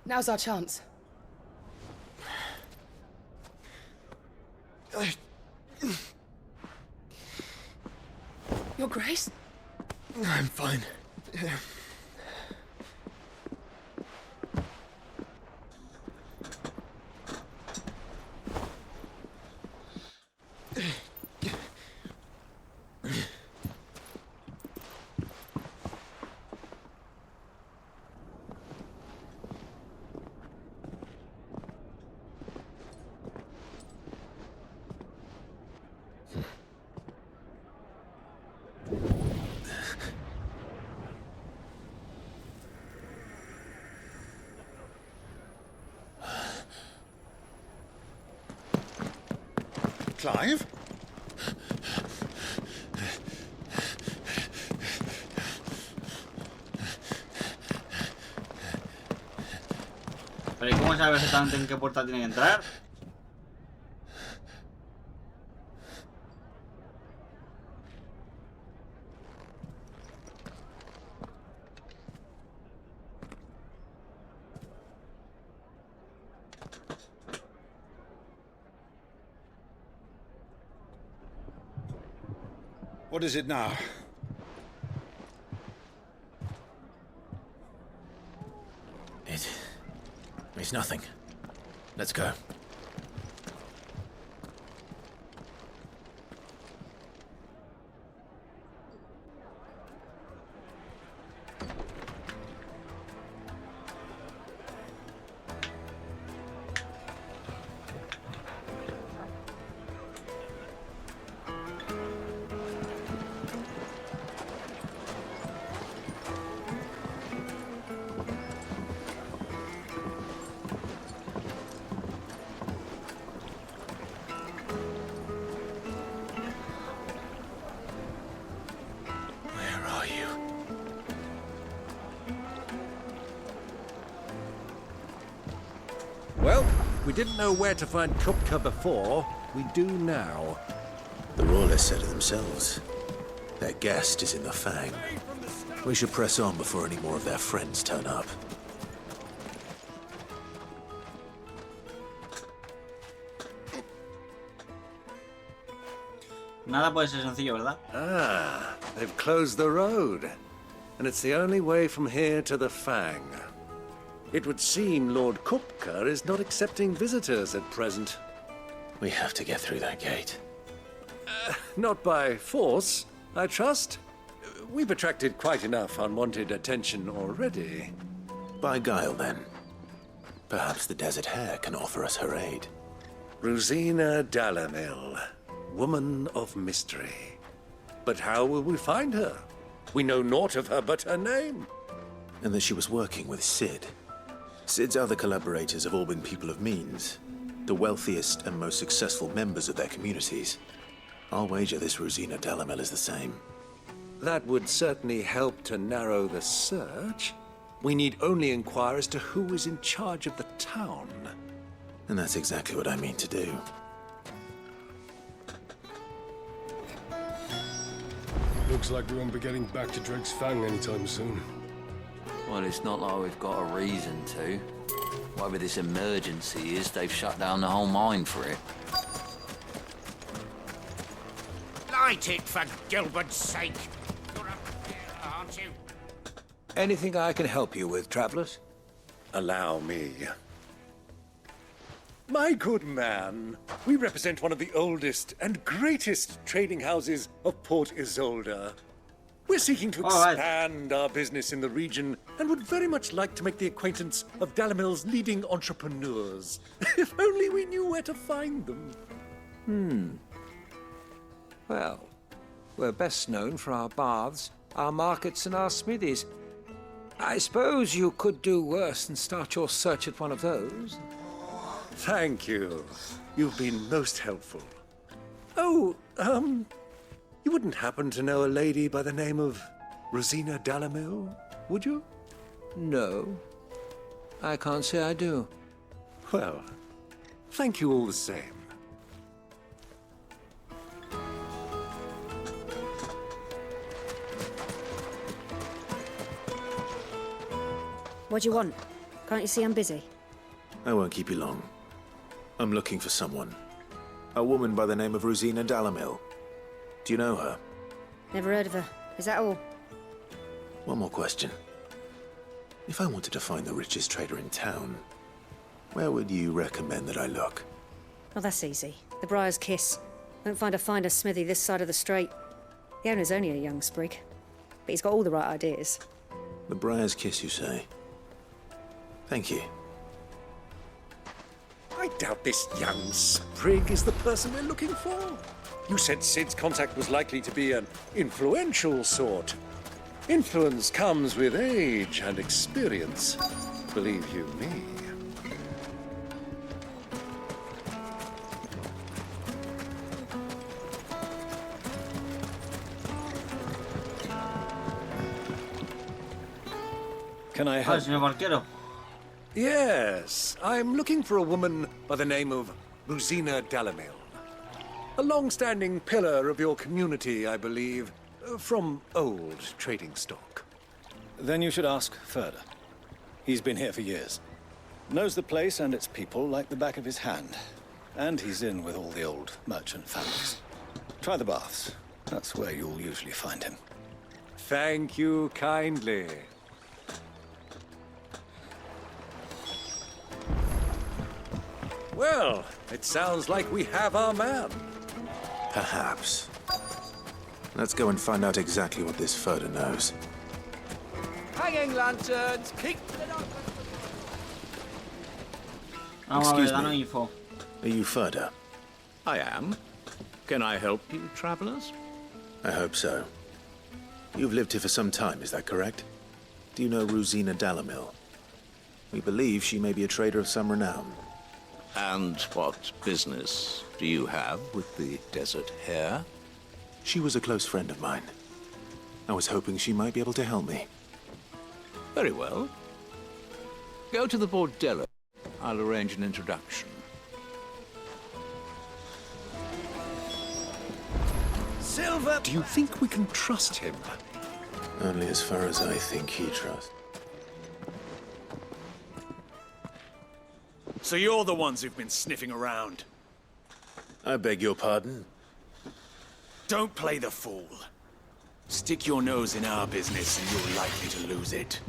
Now's our chance. Your Grace? I'm fine. Clive? Pero ¿y cómo sabes exactamente en qué puerta tiene que entrar? What is it now? It's nothing. Let's go. Well, we didn't know where to find Kupka before, we do now. The Royalists said it themselves. Their guest is in the Fang. We should press on before any more of their friends turn up. Nada puede ser sencillo, ¿verdad? Ah, they've closed the road. And it's the only way from here to the Fang. It would seem Lord Kupka is not accepting visitors at present. We have to get through that gate. Not by force, I trust. We've attracted quite enough unwanted attention already. By guile, then. Perhaps the Desert Hare can offer us her aid. Rosina Dalamil, woman of mystery. But how will we find her? We know naught of her but her name. And that she was working with Sid. Sid's other collaborators have all been people of means, the wealthiest and most successful members of their communities. I'll wager this Rosina Dalamel is the same. That would certainly help to narrow the search. We need only inquire as to who is in charge of the town. And that's exactly what I mean to do. Looks like we won't be getting back to Drake's Fang anytime soon. Well, it's not like we've got a reason to. Whatever this emergency is, they've shut down the whole mine for it. Light it, for Gilbert's sake! You're up there, aren't you? Anything I can help you with, travelers? Allow me. My good man, we represent one of the oldest and greatest trading houses of Port Isolde. We're seeking to expand our business in the region and would very much like to make the acquaintance of Dalamil's leading entrepreneurs. If only we knew where to find them. Well, we're best known for our baths, our markets, and our smithies. I suppose you could do worse than start your search at one of those. Thank you. You've been most helpful. Oh, you wouldn't happen to know a lady by the name of Rosina Dalamil, would you? No. I can't say I do. Well, thank you all the same. What do you want? Can't you see I'm busy? I won't keep you long. I'm looking for someone. A woman by the name of Rosina Dalamil. Do you know her? Never heard of her. Is that all? One more question. If I wanted to find the richest trader in town, where would you recommend that I look? Oh, that's easy. The Briar's Kiss. Won't find a finer smithy this side of the strait. The owner's only a young sprig, but he's got all the right ideas. The Briar's Kiss, you say? Thank you. I doubt this young sprig is the person we're looking for. You said Sid's contact was likely to be an influential sort. Influence comes with age and experience, believe you me. Can I help? Señor Barquero. Yes, I'm looking for a woman by the name of Rosina Dalamil. A long-standing pillar of your community, I believe, from old trading stock. Then you should ask Ferda. He's been here for years. Knows the place and its people like the back of his hand. And he's in with all the old merchant families. Try the baths. That's where you'll usually find him. Thank you kindly. Well, it sounds like we have our man. Perhaps. Let's go and find out exactly what this Ferda knows. Hanging lanterns, keep it up! Excuse I know me. info. Are you Ferda? I am. Can I help you, travelers? I hope so. You've lived here for some time, is that correct? Do you know Rosina Dalamil? We believe she may be a trader of some renown. And what business do you have with the Desert Hare? She was a close friend of mine. I was hoping she might be able to help me. Very well. Go to the bordello. I'll arrange an introduction. Silver! Do you think we can trust him? Only as far as I think he trusts. So you're the ones who've been sniffing around? I beg your pardon? Don't play the fool. Stick your nose in our business and you're likely to lose it.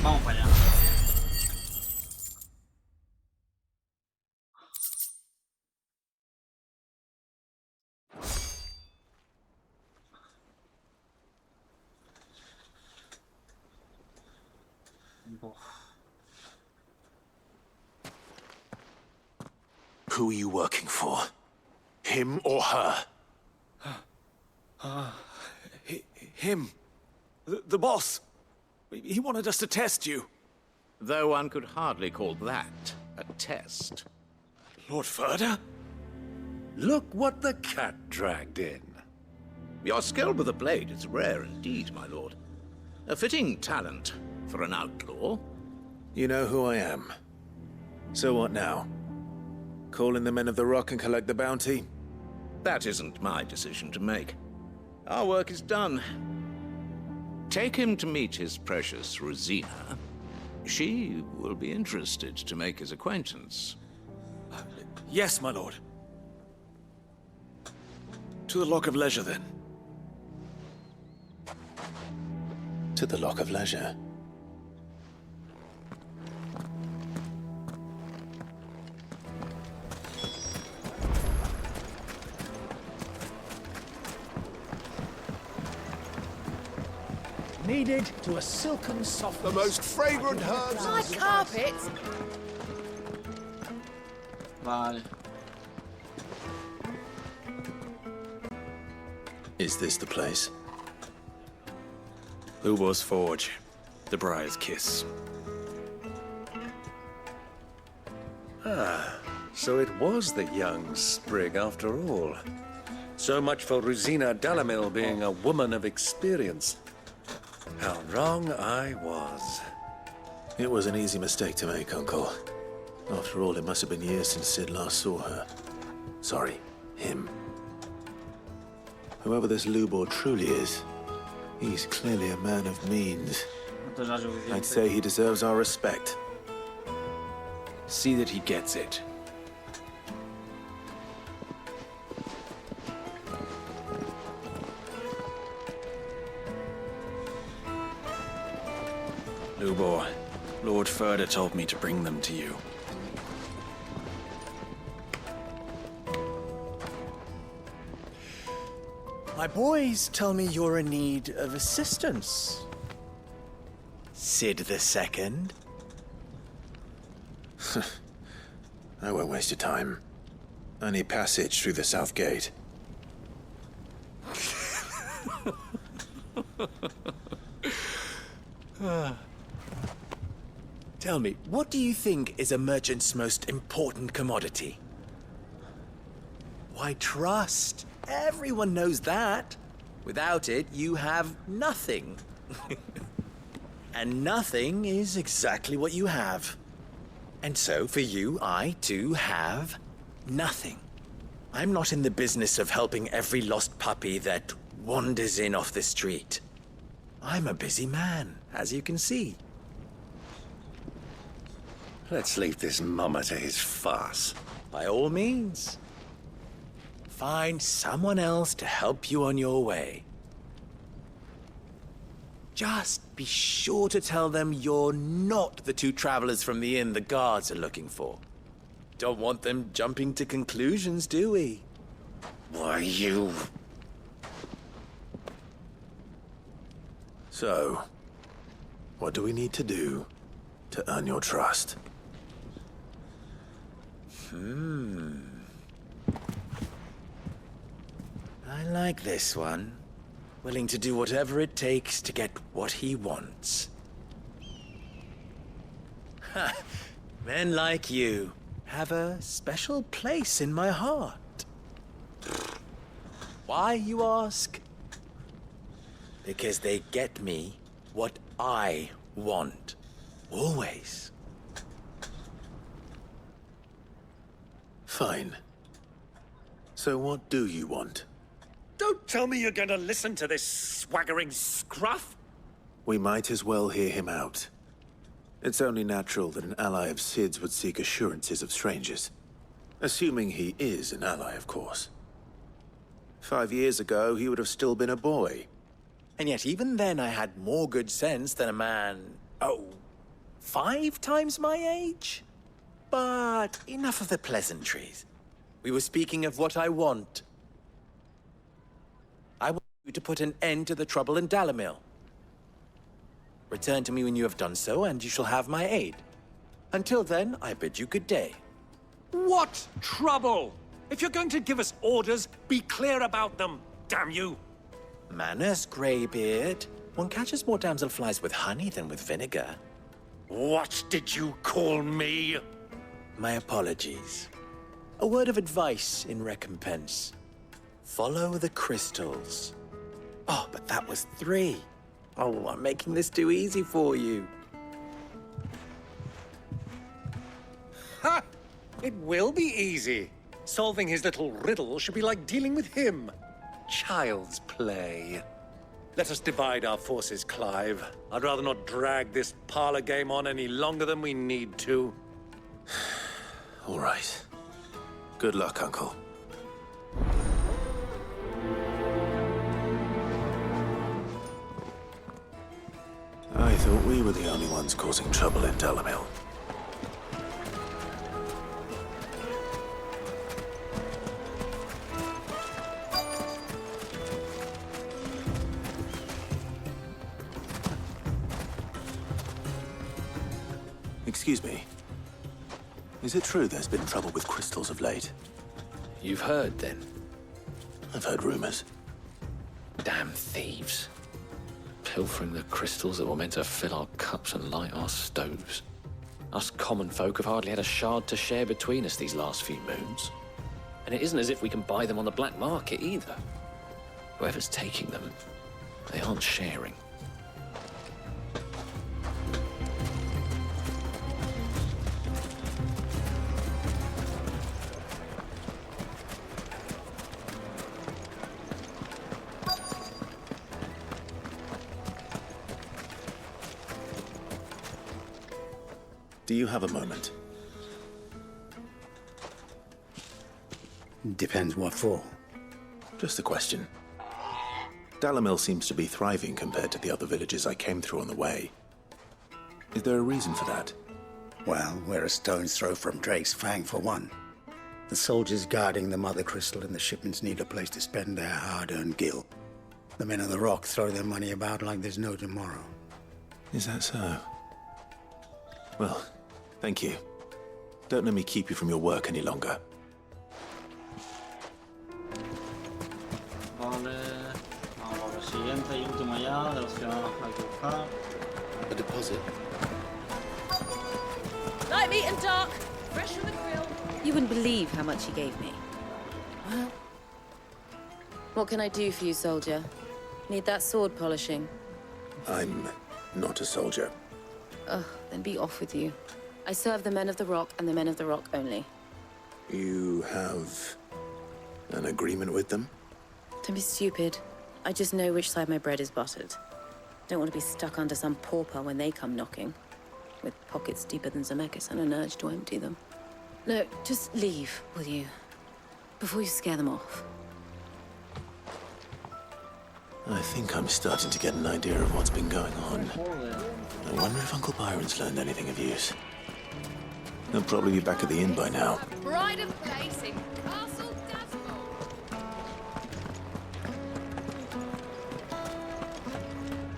Vamos para allá. Who are you working for? Him or her? Him. The boss. He wanted us to test you. Though one could hardly call that a test. Lord Ferda? Look what the cat dragged in. Your skill with the blade is rare indeed, my lord. A fitting talent for an outlaw. You know who I am. So what now? Call in the Men of the Rock and collect the bounty? That isn't my decision to make. Our work is done. Take him to meet his precious Rosina. She will be interested to make his acquaintance. Yes, my lord. To the Lock of Leisure, then. To the Lock of Leisure. Kneaded to a silken soft. The most fragrant herbs. My carpet. Vale. Is this the place? Lubor's Forge. The Briar's Kiss. Ah, so it was the young sprig after all. So much for Rosina Dalamil being a woman of experience. How wrong I was. It was an easy mistake to make, Uncle. After all, it must have been years since Sid last saw her. Sorry, him. Whoever this Lubor truly is, he's clearly a man of means. I'd say he deserves our respect. See that he gets it. Lubor, Lord Ferda told me to bring them to you. My boys tell me you're in need of assistance. Sid II? I won't waste your time. I need passage through the south gate. Tell me, what do you think is a merchant's most important commodity? Why, trust. Everyone knows that. Without it, you have nothing. And nothing is exactly what you have. And so, for you, I, too, have nothing. I'm not in the business of helping every lost puppy that wanders in off the street. I'm a busy man, as you can see. Let's leave this mummer to his farce. By all means. Find someone else to help you on your way. Just be sure to tell them you're not the two travelers from the inn the guards are looking for. Don't want them jumping to conclusions, do we? Why, you... So, what do we need to do to earn your trust? I like this one. Willing to do whatever it takes to get what he wants. Ha! Men like you have a special place in my heart. Why, you ask? Because they get me what I want. Always. Fine. So what do you want? Don't tell me you're going to listen to this swaggering scruff! We might as well hear him out. It's only natural that an ally of Sid's would seek assurances of strangers. Assuming he is an ally, of course. 5 years ago, he would have still been a boy. And yet even then I had more good sense than a man, 5 times my age? But enough of the pleasantries. We were speaking of what I want. I want you to put an end to the trouble in Dalamil. Return to me when you have done so, and you shall have my aid. Until then, I bid you good day. What trouble? If you're going to give us orders, be clear about them, damn you! Manners, Greybeard. One catches more damselflies with honey than with vinegar. What did you call me? My apologies. A word of advice in recompense. Follow the crystals. Oh, but that was 3. Oh, I'm making this too easy for you. Ha! It will be easy. Solving his little riddle should be like dealing with him. Child's play. Let us divide our forces, Clive. I'd rather not drag this parlor game on any longer than we need to. All right. Good luck, Uncle. I thought we were the only ones causing trouble in Dalamil. Excuse me. Is it true there's been trouble with crystals of late? You've heard, then? I've heard rumors. Damn thieves. Pilfering the crystals that were meant to fill our cups and light our stoves. Us common folk have hardly had a shard to share between us these last few moons. And it isn't as if we can buy them on the black market either. Whoever's taking them, they aren't sharing. Do you have a moment? Depends what for. Just a question. Dalamil seems to be thriving compared to the other villages I came through on the way. Is there a reason for that? Well, we're a stone's throw from Drake's Fang, for one. The soldiers guarding the Mother Crystal and the shipments need a place to spend their hard-earned gil. The men of the Rock throw their money about like there's no tomorrow. Is that so? Well, thank you. Don't let me keep you from your work any longer. Vale, vamos a lo siguiente y último ya, de los que vamos a buscar. A deposit. Light meat and dark, fresh from the grill. You wouldn't believe how much he gave me. Well, what can I do for you, soldier? Need that sword polishing? I'm not a soldier. Ugh, then be off with you. I serve the men of the Rock and the men of the Rock only. You have an agreement with them? Don't be stupid. I just know which side my bread is buttered. Don't want to be stuck under some pauper when they come knocking, with pockets deeper than Zemeckis and an urge to empty them. No, just leave, will you? Before you scare them off. I think I'm starting to get an idea of what's been going on. I wonder if Uncle Byron's learned anything of use. He'll probably be back at the inn by now. Pride of place in Castle Dasmore.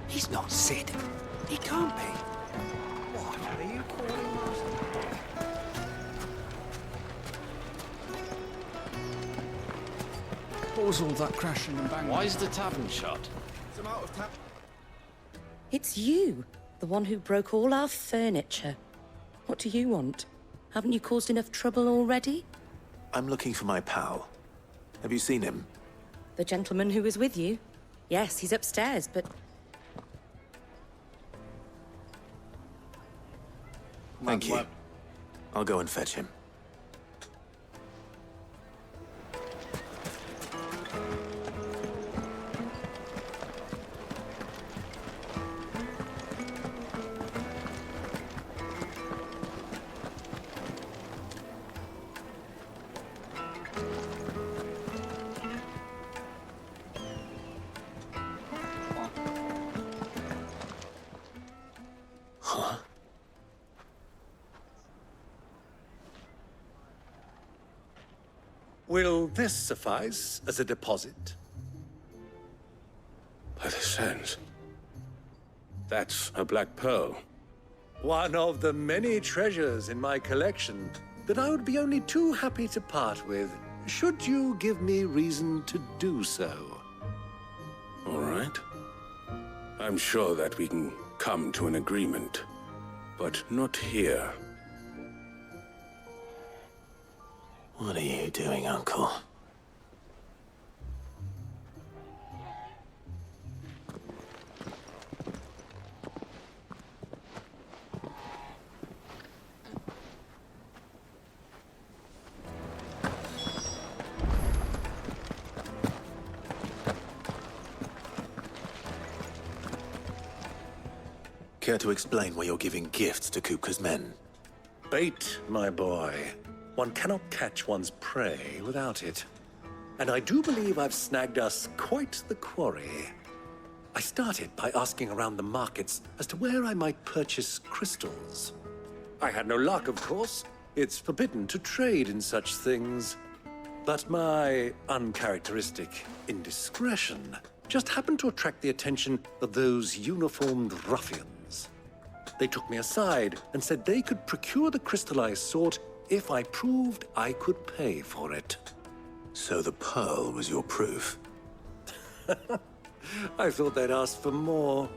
He's not Sid. He can't be. What are you calling Master? What was all that crashing and banging? Why is the tavern shut? It's you, the one who broke all our furniture. What do you want? Haven't you caused enough trouble already? I'm looking for my pal. Have you seen him? The gentleman who was with you? Yes, he's upstairs, but... Thank you. I'll go and fetch him. Will this suffice as a deposit? By the sands. That's a black pearl. One of the many treasures in my collection that I would be only too happy to part with, should you give me reason to do so. All right. I'm sure that we can come to an agreement, but not here. What are you doing, Uncle? Care to explain why you're giving gifts to Kupka's men? Bait, my boy. One cannot catch one's prey without it. And I do believe I've snagged us quite the quarry. I started by asking around the markets as to where I might purchase crystals. I had no luck, of course. It's forbidden to trade in such things. But my uncharacteristic indiscretion just happened to attract the attention of those uniformed ruffians. They took me aside and said they could procure the crystal I sought if I proved I could pay for it. So the pearl was your proof? I thought they'd asked for more.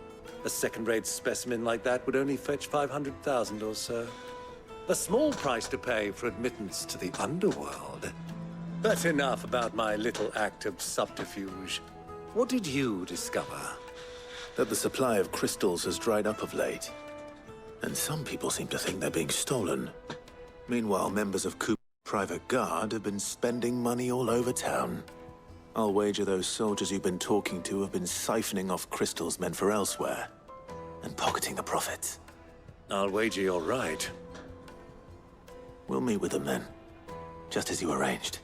A second-rate specimen like that would only fetch 500,000 or so. A small price to pay for admittance to the underworld. But enough about my little act of subterfuge. What did you discover? That the supply of crystals has dried up of late. And some people seem to think they're being stolen. Meanwhile, members of Kupka's private guard have been spending money all over town. I'll wager those soldiers you've been talking to have been siphoning off crystals meant for elsewhere, and pocketing the profits. I'll wager you're right. We'll meet with them then, just as you arranged,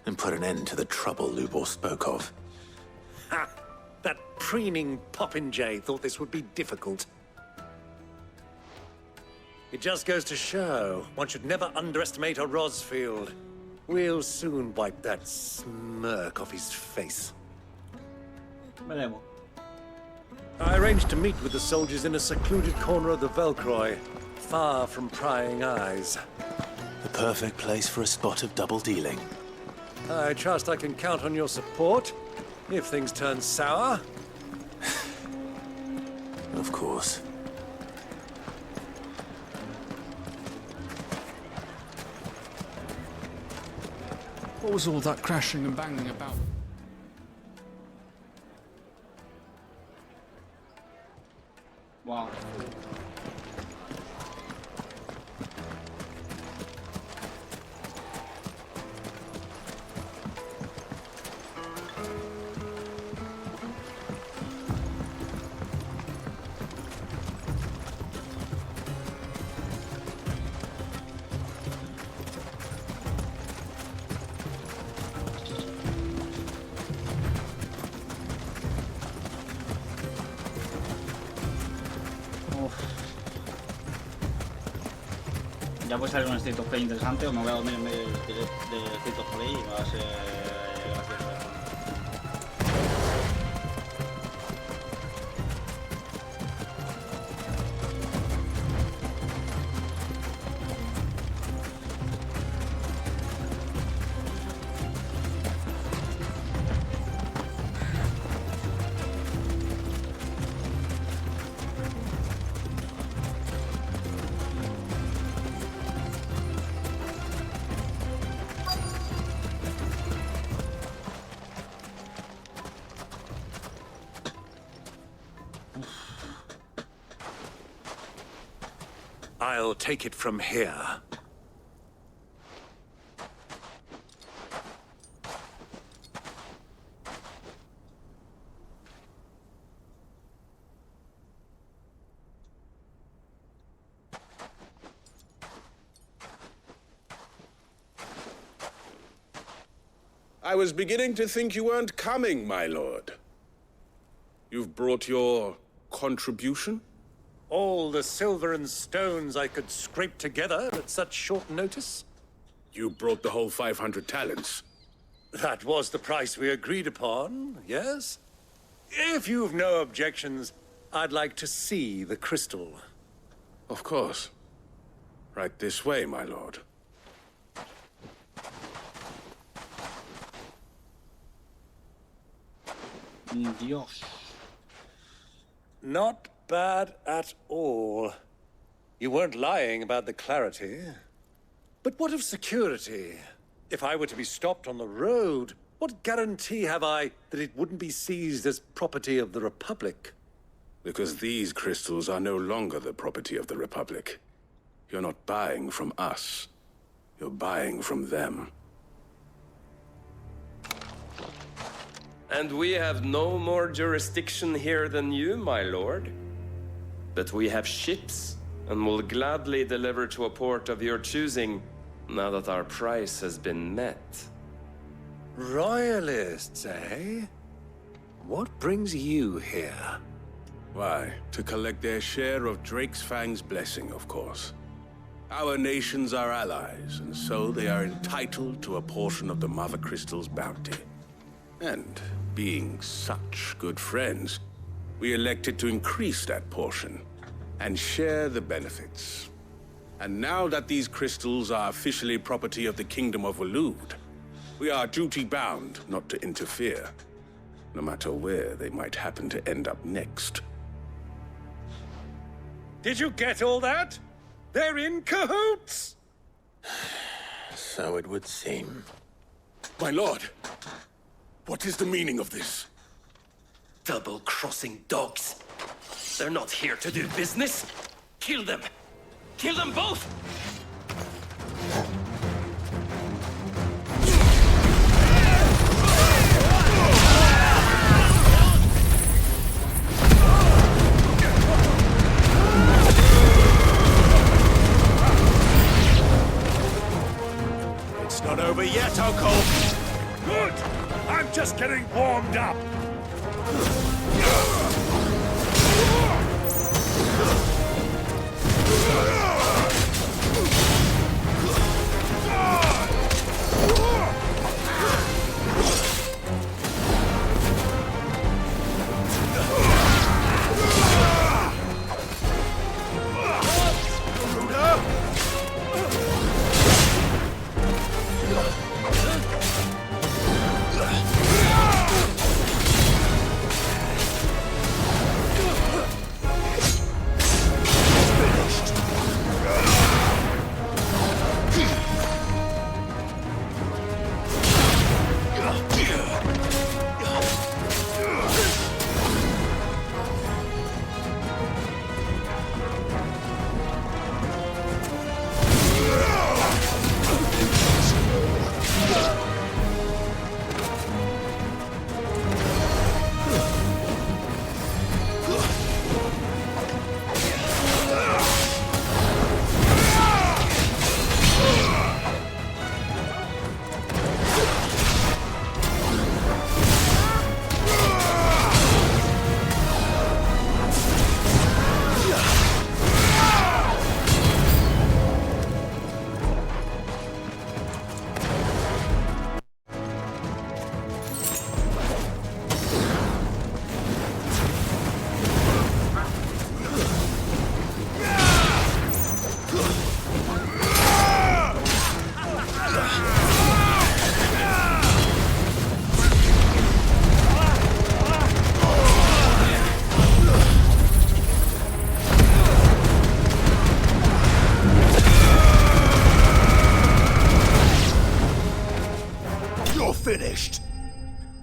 and put an end to the trouble Lubor spoke of. Ha! That preening popinjay thought this would be difficult. It just goes to show, one should never underestimate a Rosfield. We'll soon wipe that smirk off his face. Veremos. I arranged to meet with the soldiers in a secluded corner of the Velcroy, far from prying eyes. The perfect place for a spot of double dealing. I trust I can count on your support, if things turn sour. Of course. What was all that crashing and banging about? Wow. Ya puede salir un State of Play interesante o me voy a dormir en medio de State of Play y va a ser gracioso. I'll take it from here. I was beginning to think you weren't coming, my lord. You've brought your contribution? All the silver and stones I could scrape together at such short notice? You brought the whole 500 talents. That was the price we agreed upon, yes? If you've no objections, I'd like to see the crystal. Of course. Right this way, my lord. Dios. Not bad at all. You weren't lying about the clarity. But what of security? If I were to be stopped on the road, what guarantee have I that it wouldn't be seized as property of the Republic? Because these crystals are no longer the property of the Republic. You're not buying from us. You're buying from them. And we have no more jurisdiction here than you, my lord. But we have ships, and will gladly deliver to a port of your choosing, now that our price has been met. Royalists, eh? What brings you here? Why, to collect their share of Drake's Fang's blessing, of course. Our nations are allies, and so they are entitled to a portion of the Mother Crystal's bounty. And being such good friends, we elected to increase that portion and share the benefits. And now that these crystals are officially property of the Kingdom of Waloed, we are duty-bound not to interfere, no matter where they might happen to end up next. Did you get all that? They're in cahoots! So it would seem. My lord, what is the meaning of this? Double-crossing dogs. They're not here to do business. Kill them! Kill them both! It's not over yet, Uncle! Good! I'm just getting warmed up!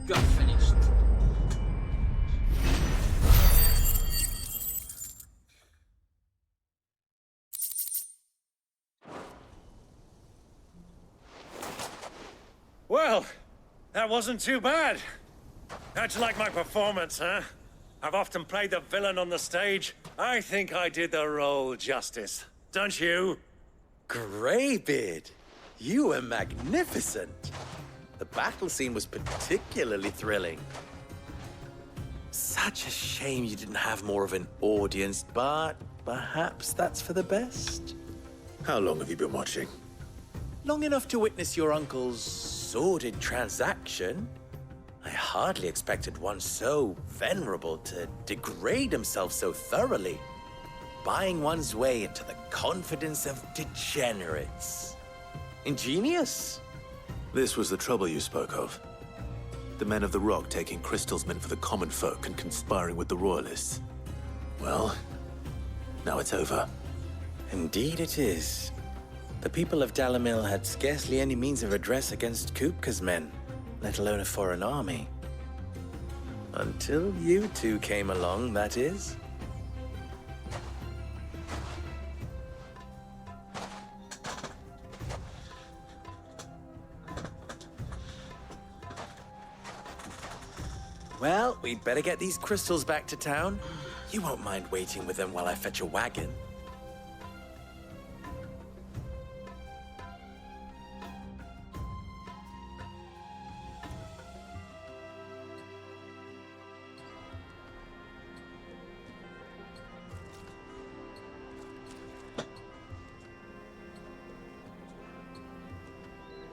Got finished. Well, that wasn't too bad. How'd you like my performance, huh? I've often played the villain on the stage. I think I did the role justice. Don't you? Greybeard, you were magnificent. The battle scene was particularly thrilling. Such a shame you didn't have more of an audience, but perhaps that's for the best. How long have you been watching? Long enough to witness your uncle's sordid transaction. I hardly expected one so venerable to degrade himself so thoroughly, buying one's way into the confidence of degenerates. Ingenious. This was the trouble you spoke of. The men of the Rock taking crystals meant for the common folk and conspiring with the Royalists. Well, now it's over. Indeed it is. The people of Dalamil had scarcely any means of redress against Kupka's men, let alone a foreign army. Until you two came along, that is. Well, we'd better get these crystals back to town. You won't mind waiting with them while I fetch a wagon.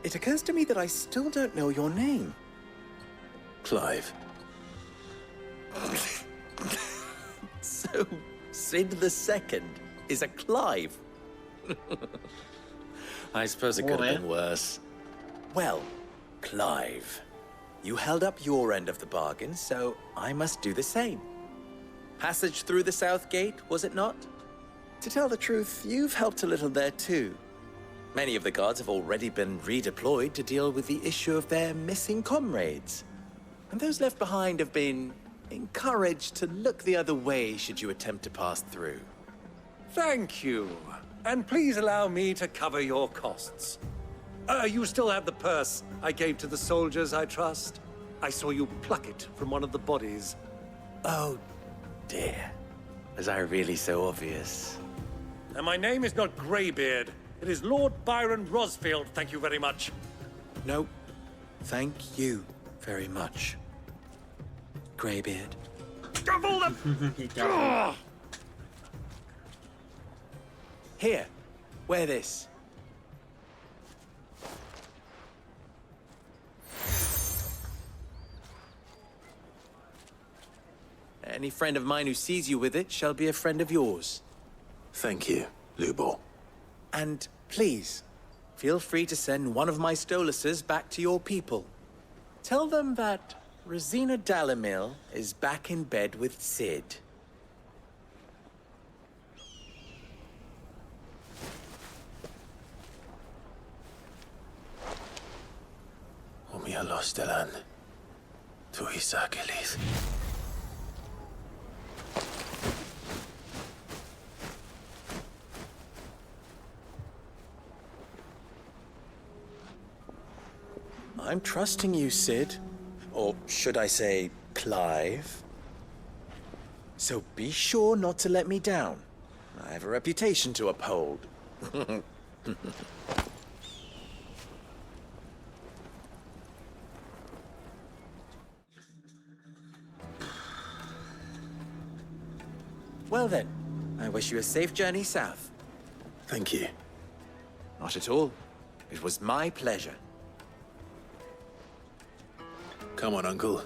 It occurs to me that I still don't know your name. Clive. So, Sid the Second is a Clive? I suppose it could have been worse. Well, Clive, you held up your end of the bargain, so I must do the same. Passage through the South Gate, was it not? To tell the truth, you've helped a little there too. Many of the guards have already been redeployed to deal with the issue of their missing comrades. And those left behind have been encouraged to look the other way should you attempt to pass through. Thank you. And please allow me to cover your costs. You still have the purse I gave to the soldiers, I trust? I saw you pluck it from one of the bodies. Oh, dear. Was I really so obvious? And my name is not Greybeard. It is Lord Byron Rosfield, thank you very much. No, thank you very much, Greybeard. Double the... Here, wear this. Any friend of mine who sees you with it shall be a friend of yours. Thank you, Lubor. And please, feel free to send one of my Stoluses back to your people. Tell them that Rosina Dalamil is back in bed with Sid. Omia los delan. Tu isakelis. I'm trusting you, Sid. Or should I say, Clive? So be sure not to let me down. I have a reputation to uphold. Well then, I wish you a safe journey south. Thank you. Not at all. It was my pleasure. Come on, Uncle.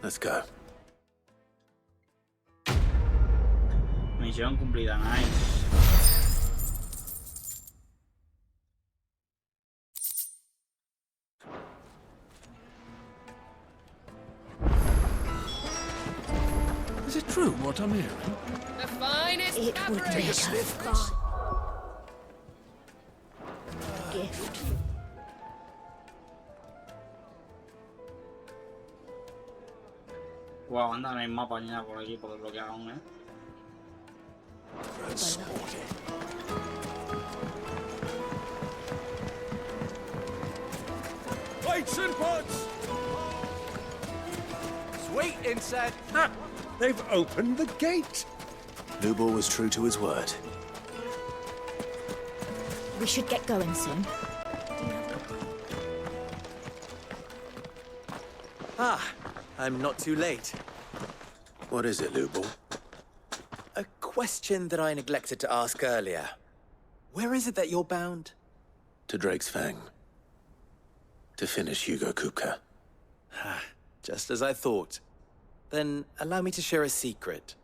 Let's go. Misión cumplida, nice. Is it true what I'm hearing? The finest It would fabric. be a fine gift. Wow, anda, no hay mapa ni nada por aquí por desbloquear aún, ¿eh? Weights and pots! Sweet inside. Ha! They've opened the gate! Lubor was true to his word. We should get going soon. Ah, I'm not too late. What is it, Lubor? A question that I neglected to ask earlier. Where is it that you're bound? To Drake's Fang. To finish Hugo Kupka. Just as I thought. Then allow me to share a secret.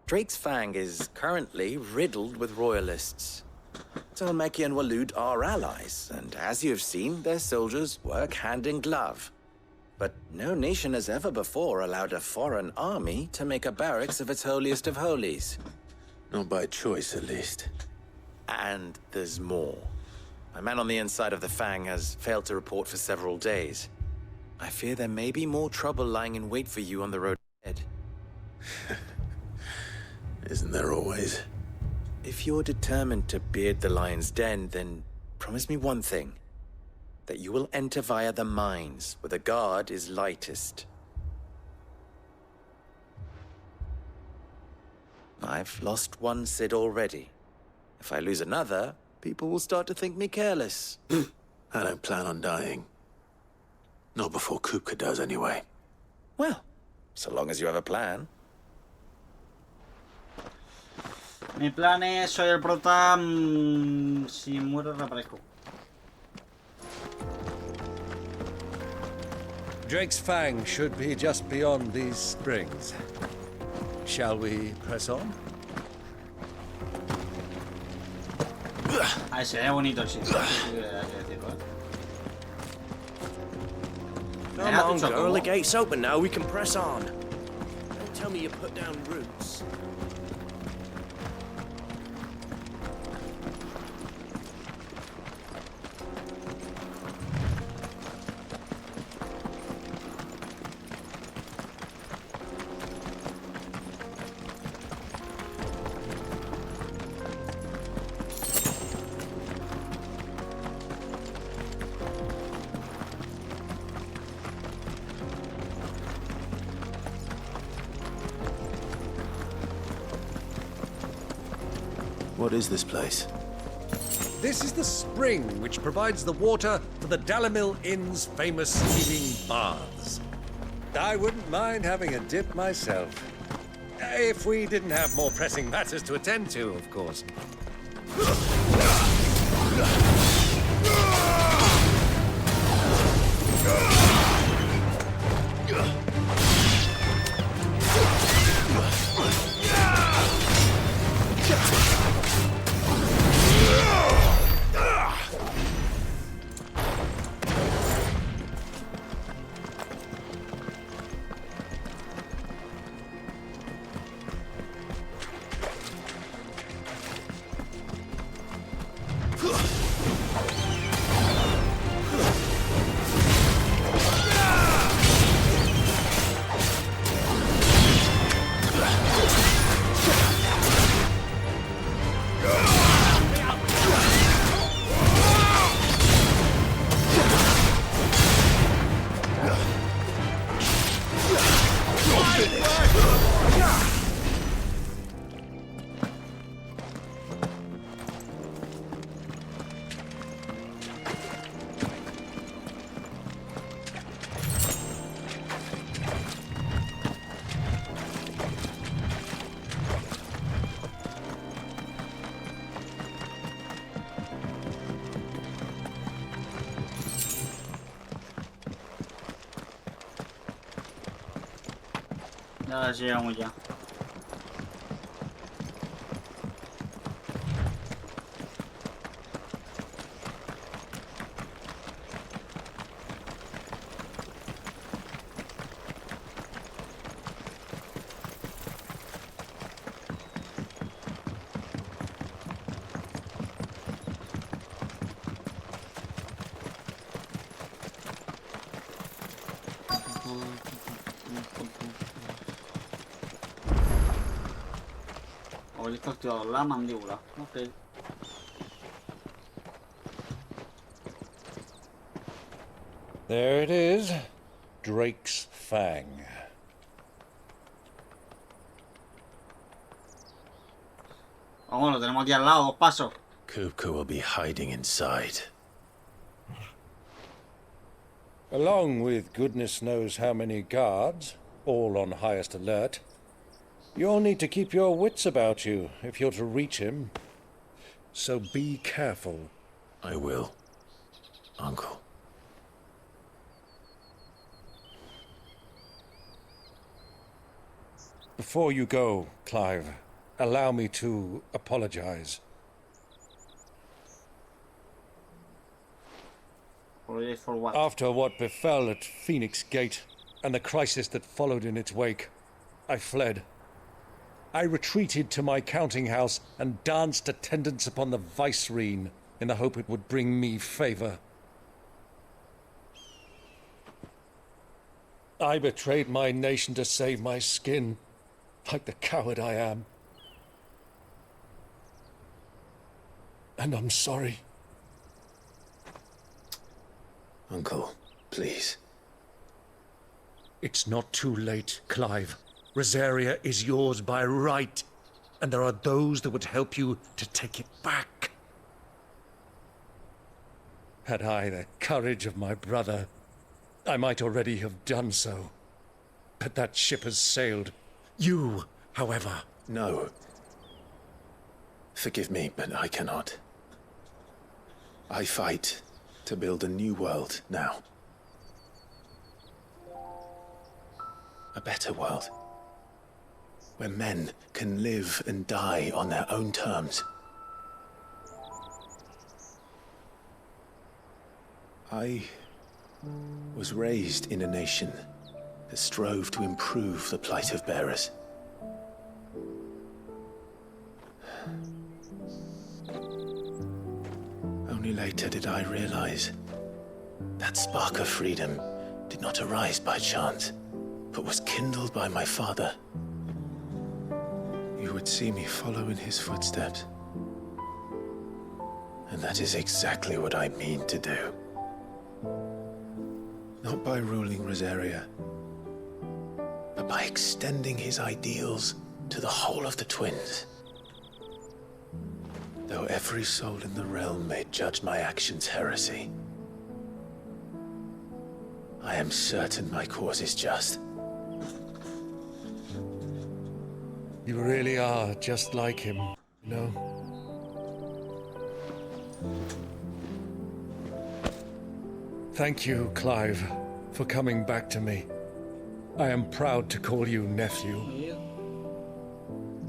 Drake's Fang is currently riddled with royalists. Dhalmekia and Waloed are allies, and as you have seen, their soldiers work hand in glove. But no nation has ever before allowed a foreign army to make a barracks of its holiest of holies. Not by choice, at least. And there's more. My man on the inside of the Fang has failed to report for several days. I fear there may be more trouble lying in wait for you on the road ahead. Isn't there always? If you're determined to beard the lion's den, then promise me one thing. That you will enter via the mines, where the guard is lightest. I've lost one Cid already. If I lose another, people will start to think me careless. I don't plan on dying. Not before Kupka does, anyway. Well, so long as you have a plan. Mi plan es, soy el prota, si muero reaparezco. Drake's Fang should be just beyond these springs. Shall we press on? Ay, se ve bonito el sitio. Hay que decirlo, Come on, girl, the gate's open now, we can press on. Don't tell me you put down roots. What is this place? This is the spring which provides the water for the Dalimil Inn's famous healing baths. I wouldn't mind having a dip myself. If we didn't have more pressing matters to attend to, of course. Ya llegamos ya. Obelisco activado. La mandíbula. Ok. There it is. Drake's Fang. Vamos, lo tenemos aquí al lado, 2 pasos. Kupka will be hiding inside. Along with goodness knows how many guards, all on highest alert. You'll need to keep your wits about you if you're to reach him. So be careful. I will, Uncle. Before you go, Clive, allow me to apologize. For what? After what befell at Phoenix Gate and the crisis that followed in its wake, I fled. I retreated to my counting house and danced attendance upon the vicereine in the hope it would bring me favor. I betrayed my nation to save my skin, like the coward I am. And I'm sorry. Uncle, please. It's not too late, Clive. Rosaria is yours by right, and there are those that would help you to take it back. Had I the courage of my brother, I might already have done so. But that ship has sailed. You, however... No. Forgive me, but I cannot. I fight to build a new world now. A better world. Where men can live and die on their own terms. I was raised in a nation that strove to improve the plight of bearers. Only later did I realize that spark of freedom did not arise by chance, but was kindled by my father. You would see me follow in his footsteps. And that is exactly what I mean to do. Not by ruling Rosaria, but by extending his ideals to the whole of the twins. Though every soul in the realm may judge my actions heresy, I am certain my cause is just. You really are just like him, you know? Thank you, Clive, for coming back to me. I am proud to call you nephew.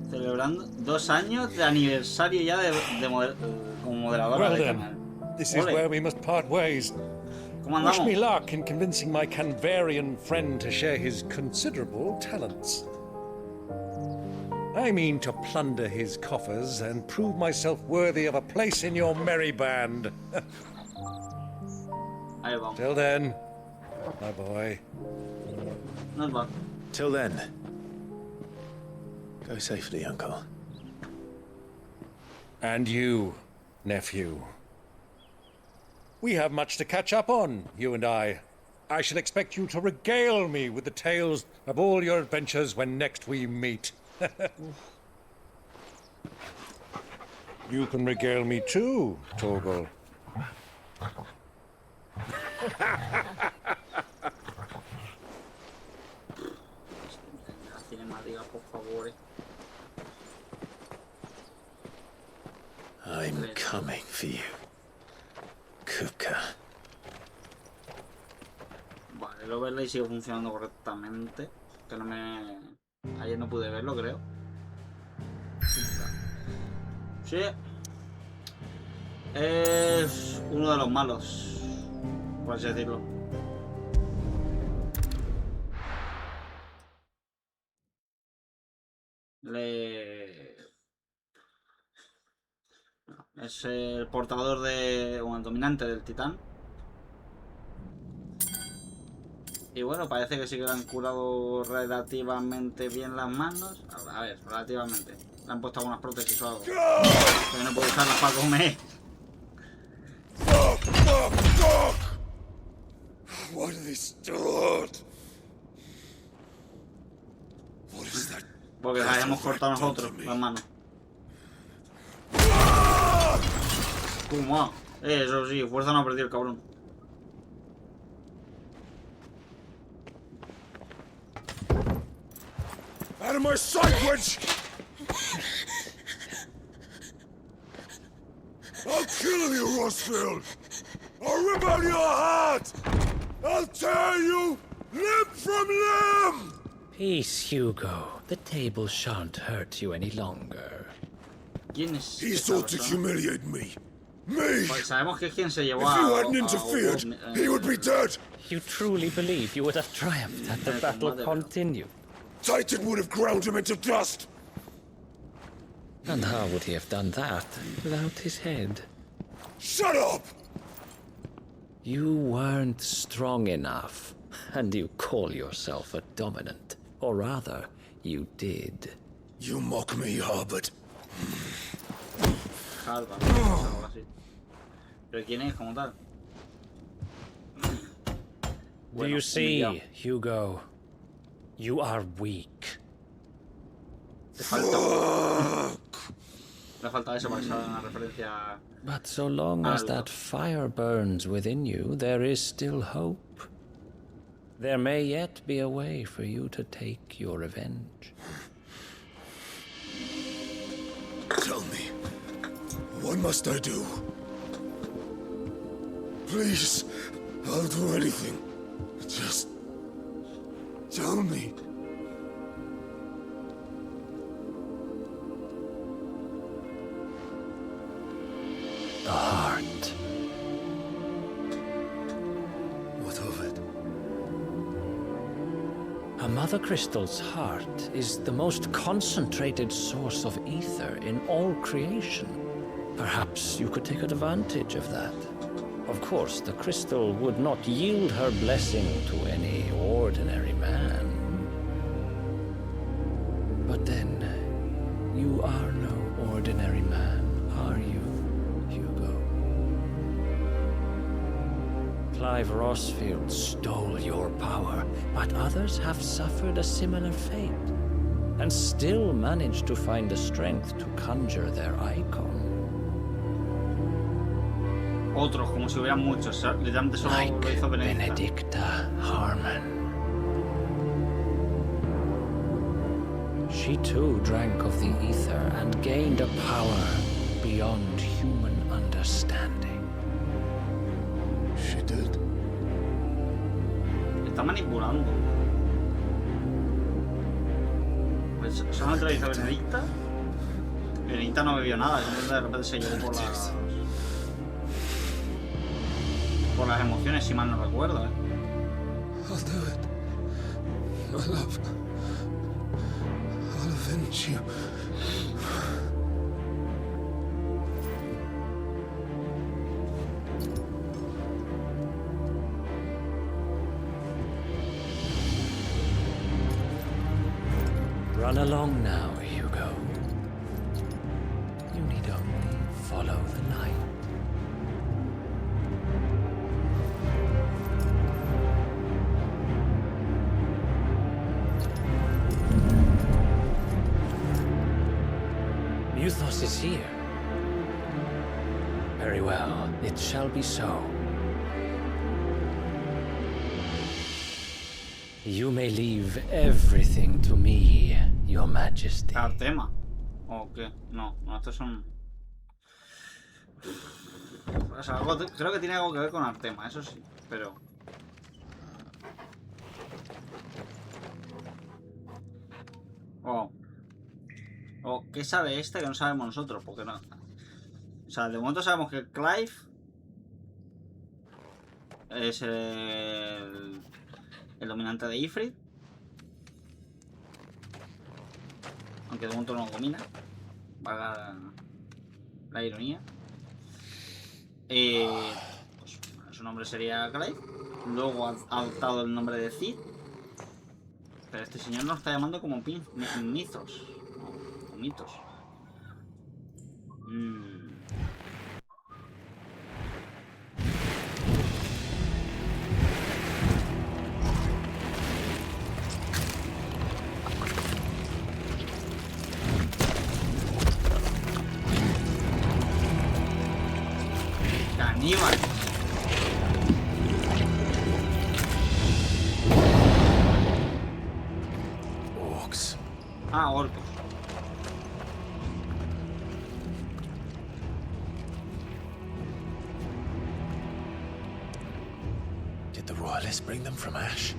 Celebrando 2 años de aniversario ya como moderadora Well de then, canal. this is where we must part ways. ¿Cómo Wish andamos? me luck in convincing my Canvarian friend to share his considerable talents. I mean to plunder his coffers and prove myself worthy of a place in your merry band. Ahí vamos. Till then, my boy. Nos va. Till then, go safely, Uncle. And you, nephew. We have much to catch up on, you and I. I shall expect you to regale me with the tales of all your adventures when next we meet. You can regale me too, Torgal. La cinemática, por favor. I'm coming for you, Kupka. Vale, el overlay sigue funcionando correctamente. Que no me... Ayer no pude verlo, creo. Sí. Es uno de los malos, por así decirlo. Es el portador de... o el dominante del titán. Y bueno, parece que sí que le han curado relativamente bien las manos. A ver, relativamente. Le han puesto algunas prótesis o algo. Pero no puedo usarlas para comer. Fuck! Why do they still hurt? What is that? Porque las hemos cortado nosotros, las manos. ¿Cómo? Eso sí, fuerza no ha perdido el cabrón. Out of my sight, wench! I'll kill you, Rossfield! I'll rip out your heart! I'll tear you limb from limb! Peace, Hugo. The table shan't hurt you any longer. ¿Quién es? He sought to humiliate me. Me! Pues sabemos que es quien se llevó If you hadn't interfered, he would be dead! You truly believe you would have triumphed had the battle continued? Titan would have ground him into dust! And how would he have done that without his head? Shut up! You weren't strong enough, and you call yourself a dominant. Or rather, you did. You mock me, Harbert. Algo así. ¿Pero quién es como tal? Do you see, Hugo? You are weak. Le falta eso para que salga una referencia. But so long as that fire burns within you, there is still hope. There may yet be a way for you to take your revenge. Tell me, what must I do? Please, I'll do anything. Just tell me. The heart. What of it? A mother crystal's heart is the most concentrated source of ether in all creation. Perhaps you could take advantage of that. Of course, the crystal would not yield her blessing to any ordinary man. But then, you are no ordinary man, are you, Hugo? Clive Rossfield stole your power, but others have suffered a similar fate, and still managed to find the strength to conjure their icon. Otros, como si hubiera muchos. Literalmente solo lo hizo Benedicta Harmon. She too drank of the ether and gained a power beyond human understanding. She did. Está manipulando. Pues solamente lo hizo Benedicta. Benedicta no bebió nada, simplemente de repente se llevó por las emociones, si mal no recuerdo, I'll do it. My love. I'll avenge you. Run along now, Hugo. You need only follow the light. Muthos is here. Very well, it shall be so. You may leave everything to me, Your Majesty. Artema. ¿O qué? No, estos son... O sea, creo que tiene algo que ver con Artema, eso sí, pero... O ¿qué sabe este que no sabemos nosotros? Porque no... O sea, de momento sabemos que Clive es el dominante de Ifrit. Aunque de momento no lo domina. Valga la ironía. Pues, su nombre sería Clive. Luego ha adoptado el nombre de Cid. Pero este señor nos está llamando como Mithos. O Mitos. Caníbal. Orcs. Ah, orcos. Did the royalists bring them from Ash?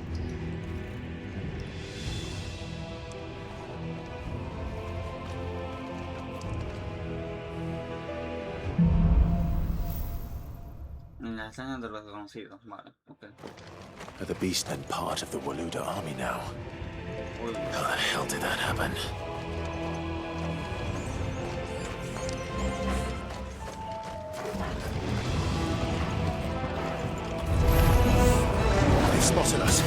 Las hazañas de los desconocidos, vale, ok. Are the beastmen part of the Waluda army now? Uy. How the hell did that happen? They've spotted us.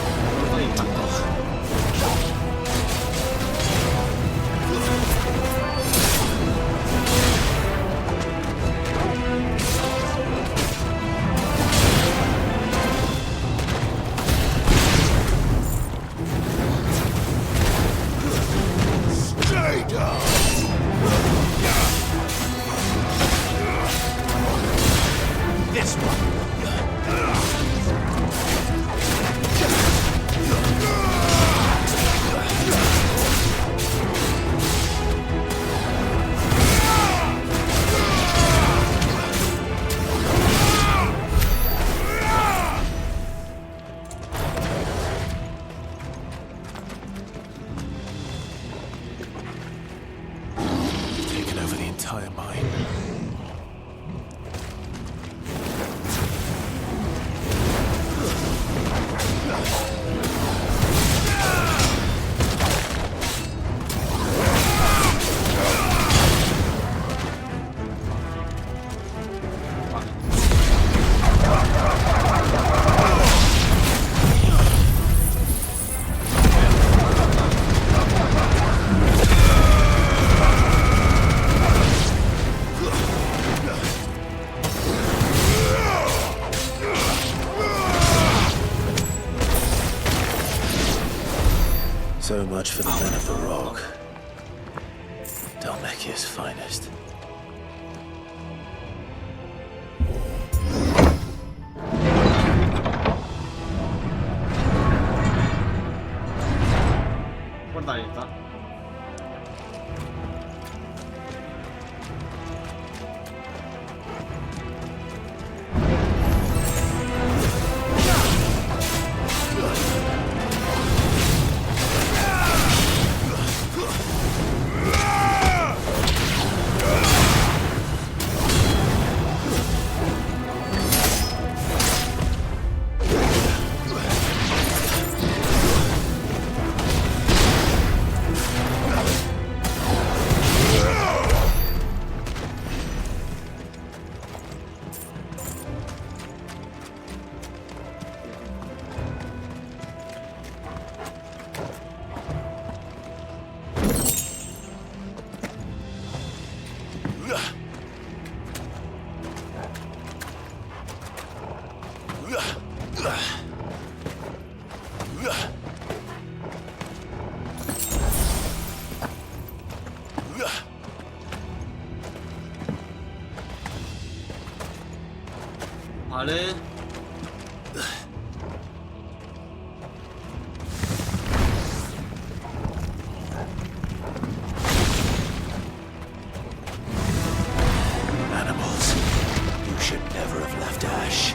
Stay down! This one! Taken over the entire mine. So much for the men of the rock. Dalmekia's finest. Puerta abierta. Vale. Animals, you should never have left Ash.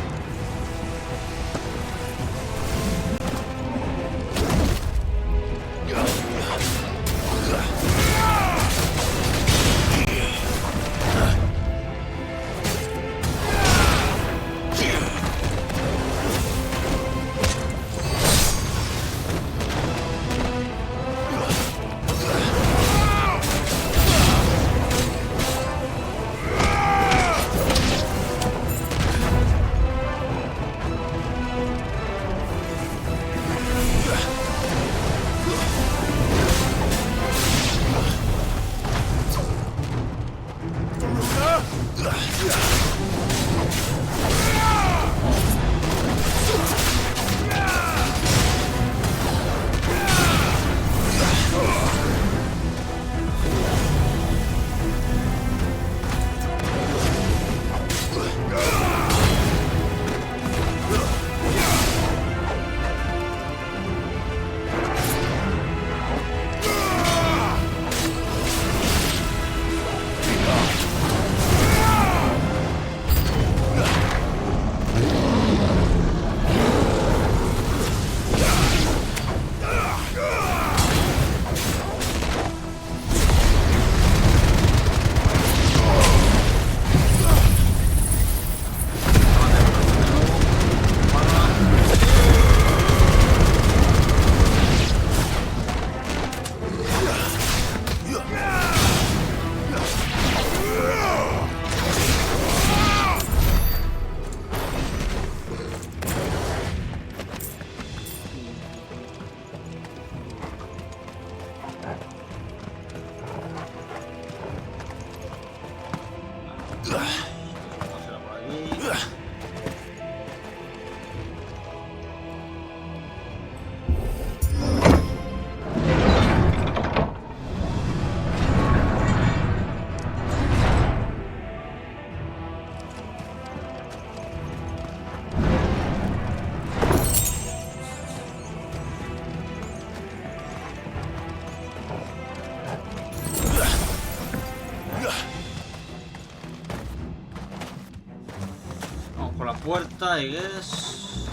puerta, I guess.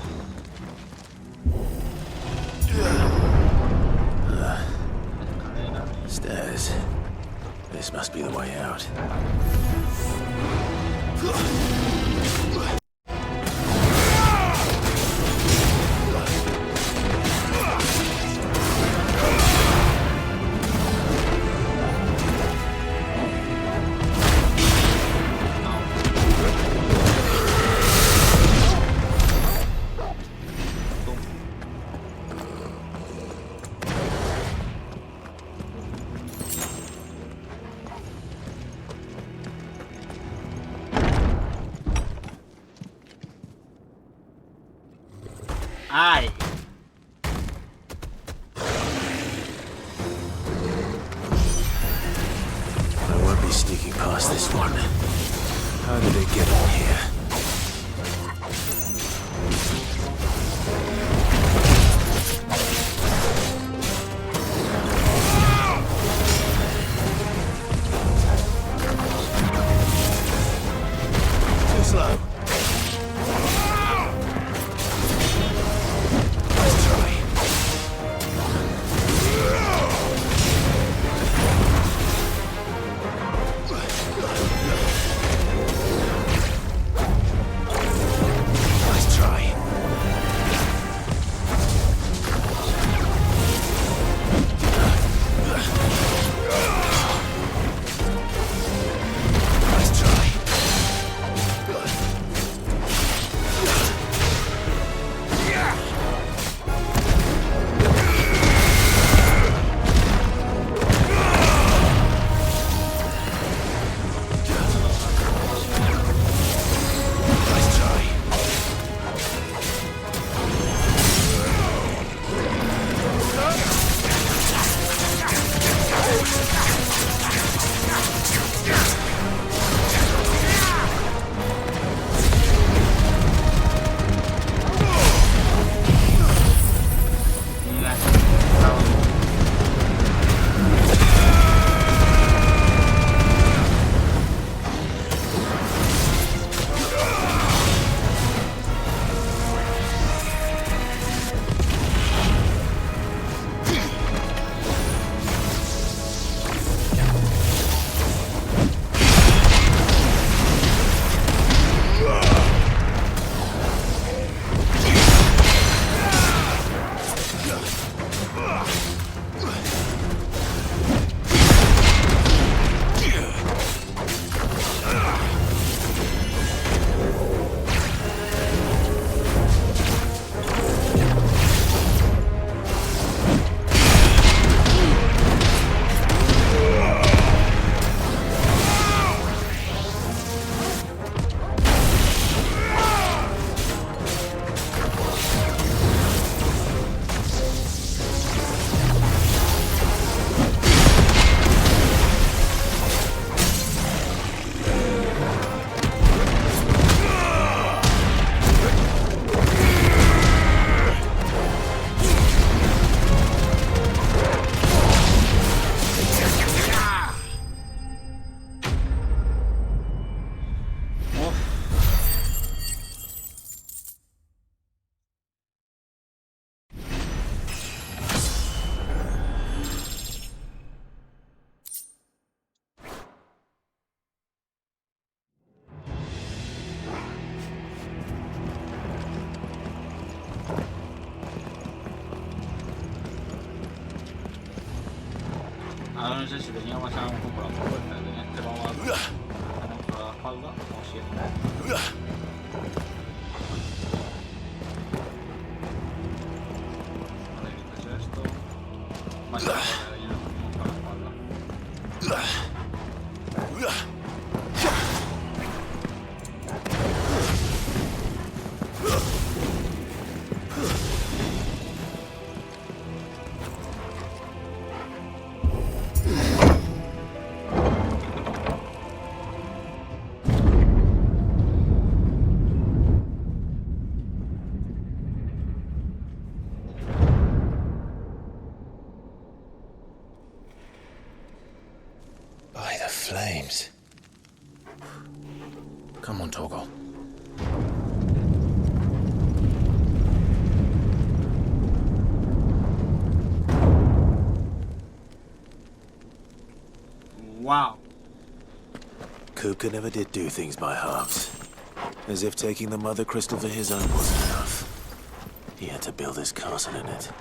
Stairs. This must be the way out. ¡Ay! I won't be sneaking past this one. How did it get in here? Too slow. Ahora no sé si tenía más algo por la puerta, tenía que vamos a la espalda o si es. Vale, quitas esto. Más a la espalda. By the flames. Come on, Torgal. Wow. Kupka never did do things by halves. As if taking the mother crystal for his own wasn't enough. He had to build his castle in it.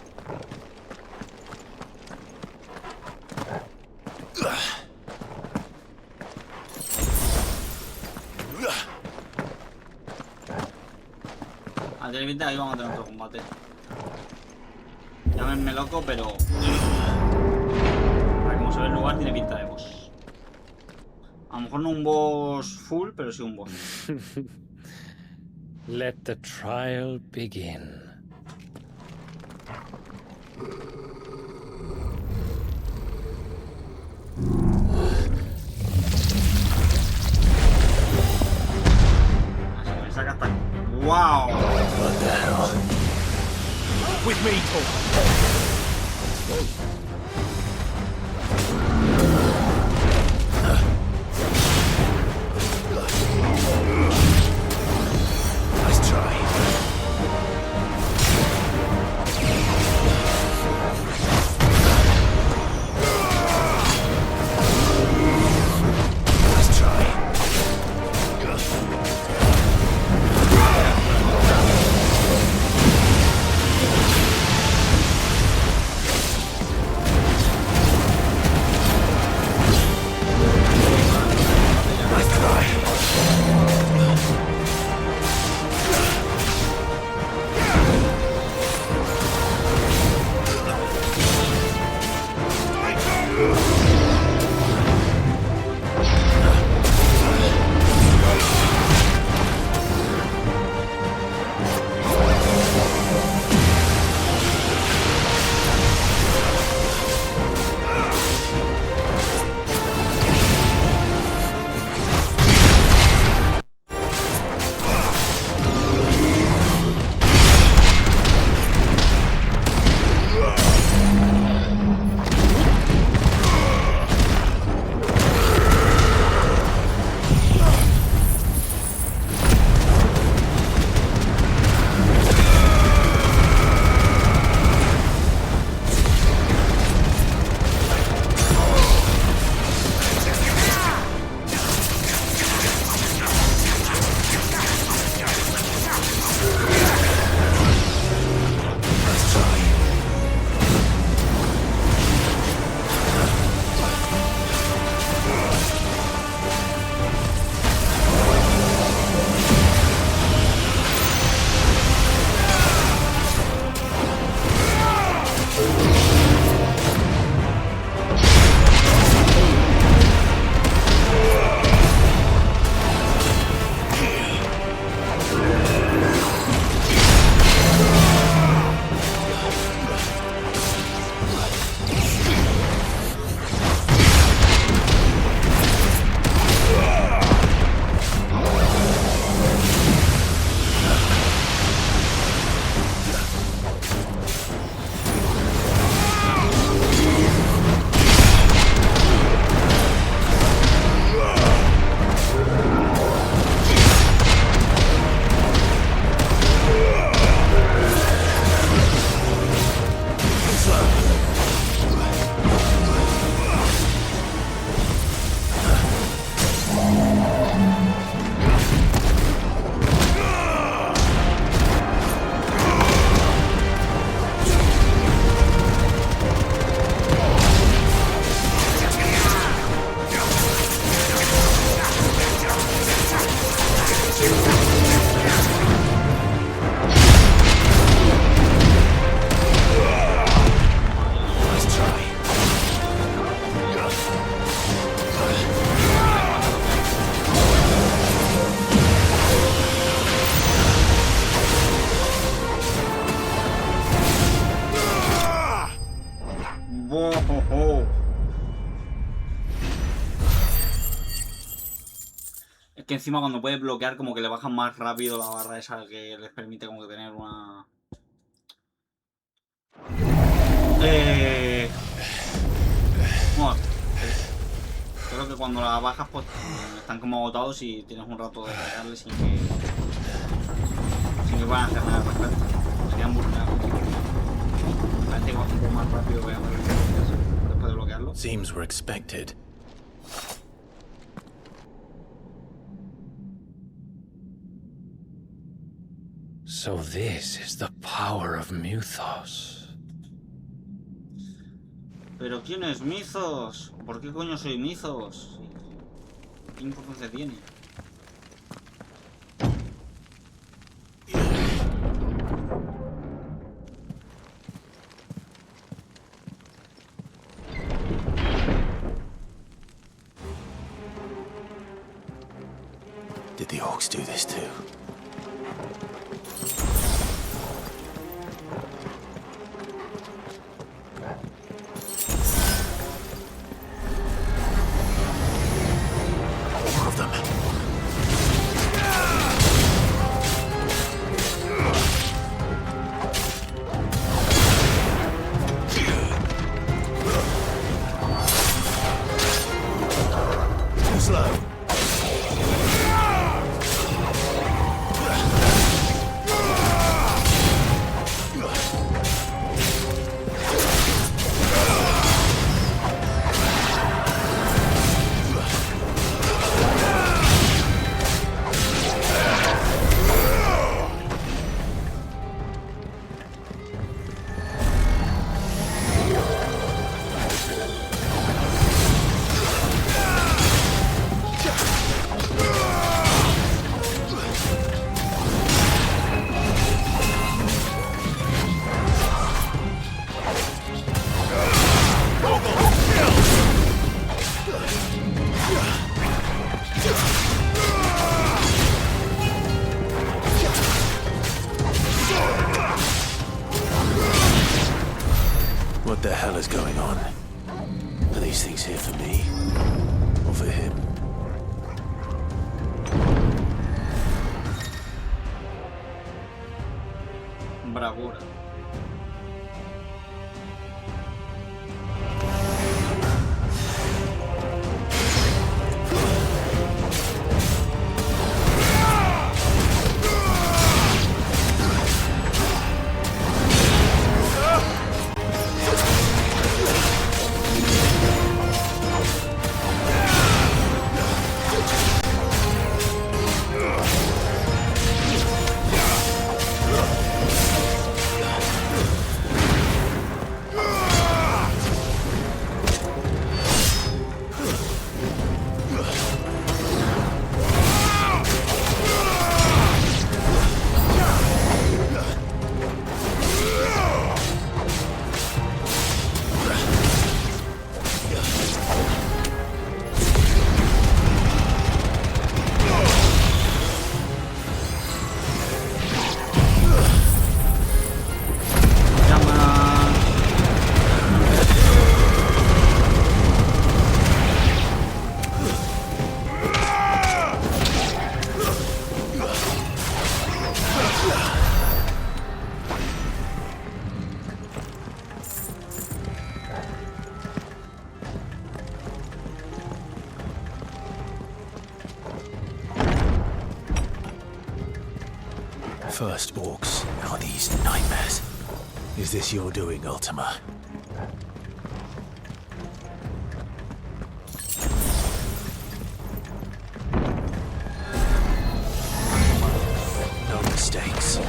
Tiene pinta de que vamos a tener otro combate. Llámenme loco, pero... Para como se ve el lugar, tiene pinta de boss. A lo mejor no un boss full, pero sí un boss. Let the trial begin. Así que me saca hasta... ¡Wow! What the hell? With me, Nice try. Nice try. Es que encima cuando puedes bloquear como que le bajan más rápido la barra esa que les permite como que tener una... Bueno, creo que cuando la bajas pues están como agotados y tienes un rato de pegarle sin que puedan hacer nada al respecto. Serían vulnerables. Parece que va un poco más rápido después de bloquearlo. Seems we're expected. So this is the power of Mythos. ¿Pero quién es Mythos? ¿Por qué coño soy Mythos? ¿Qué importancia tiene? Did the orcs do this too? More of them. Too slow. What the hell is going on? Are these things here for me? Or for him? Bravura. First orcs, now these nightmares. Is this your doing, Ultima? No mistakes.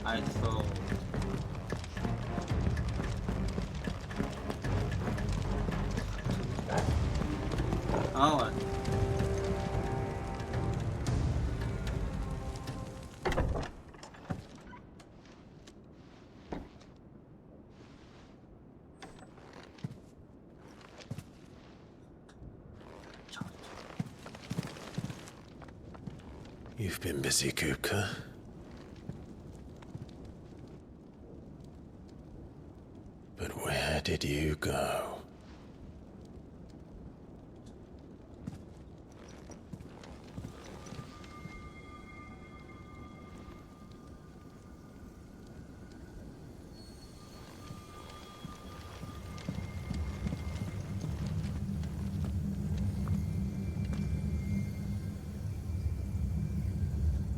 a esto. Ah, vale. You've been busy, Kupka. But where did you go?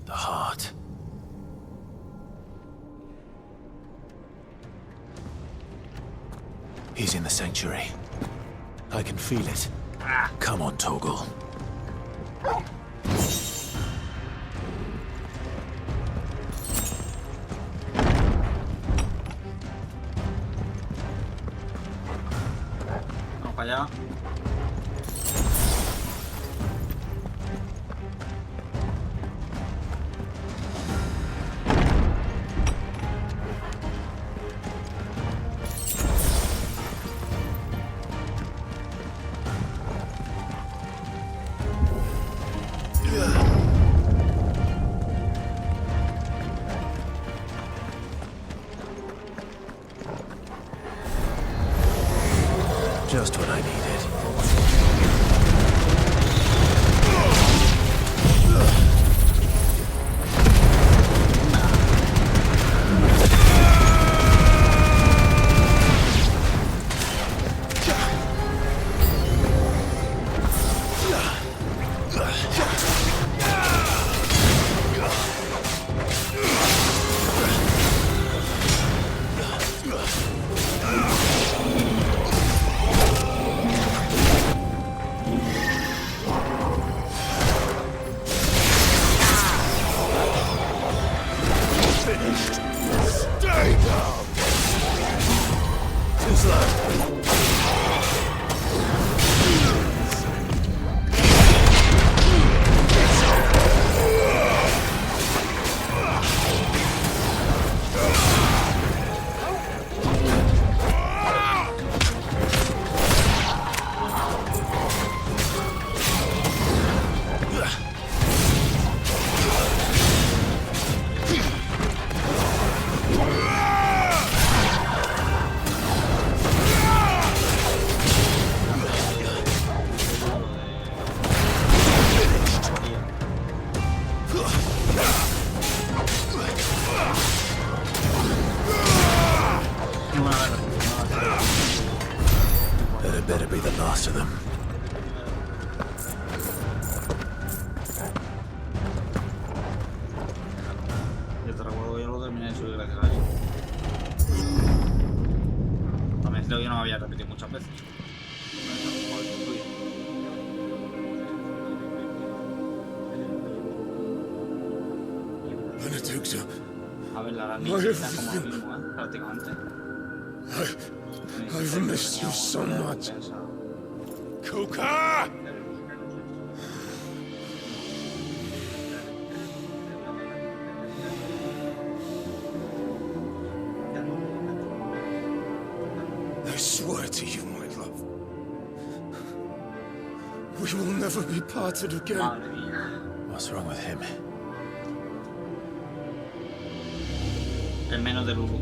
The heart. He's in the sanctuary. I can feel it. Come on, Torgal. Vamos para allá. Just what I needed. That better be the last of them. Yo te recuerdo, yo lo terminé de subir gracias a eso. También creo que yo no me había repetido muchas veces. A ver, la misma como lo mismo, prácticamente. I've missed you so much. Kupka! I swear to you, my love, we will never be parted again. What's wrong with him? El menos de Lulu.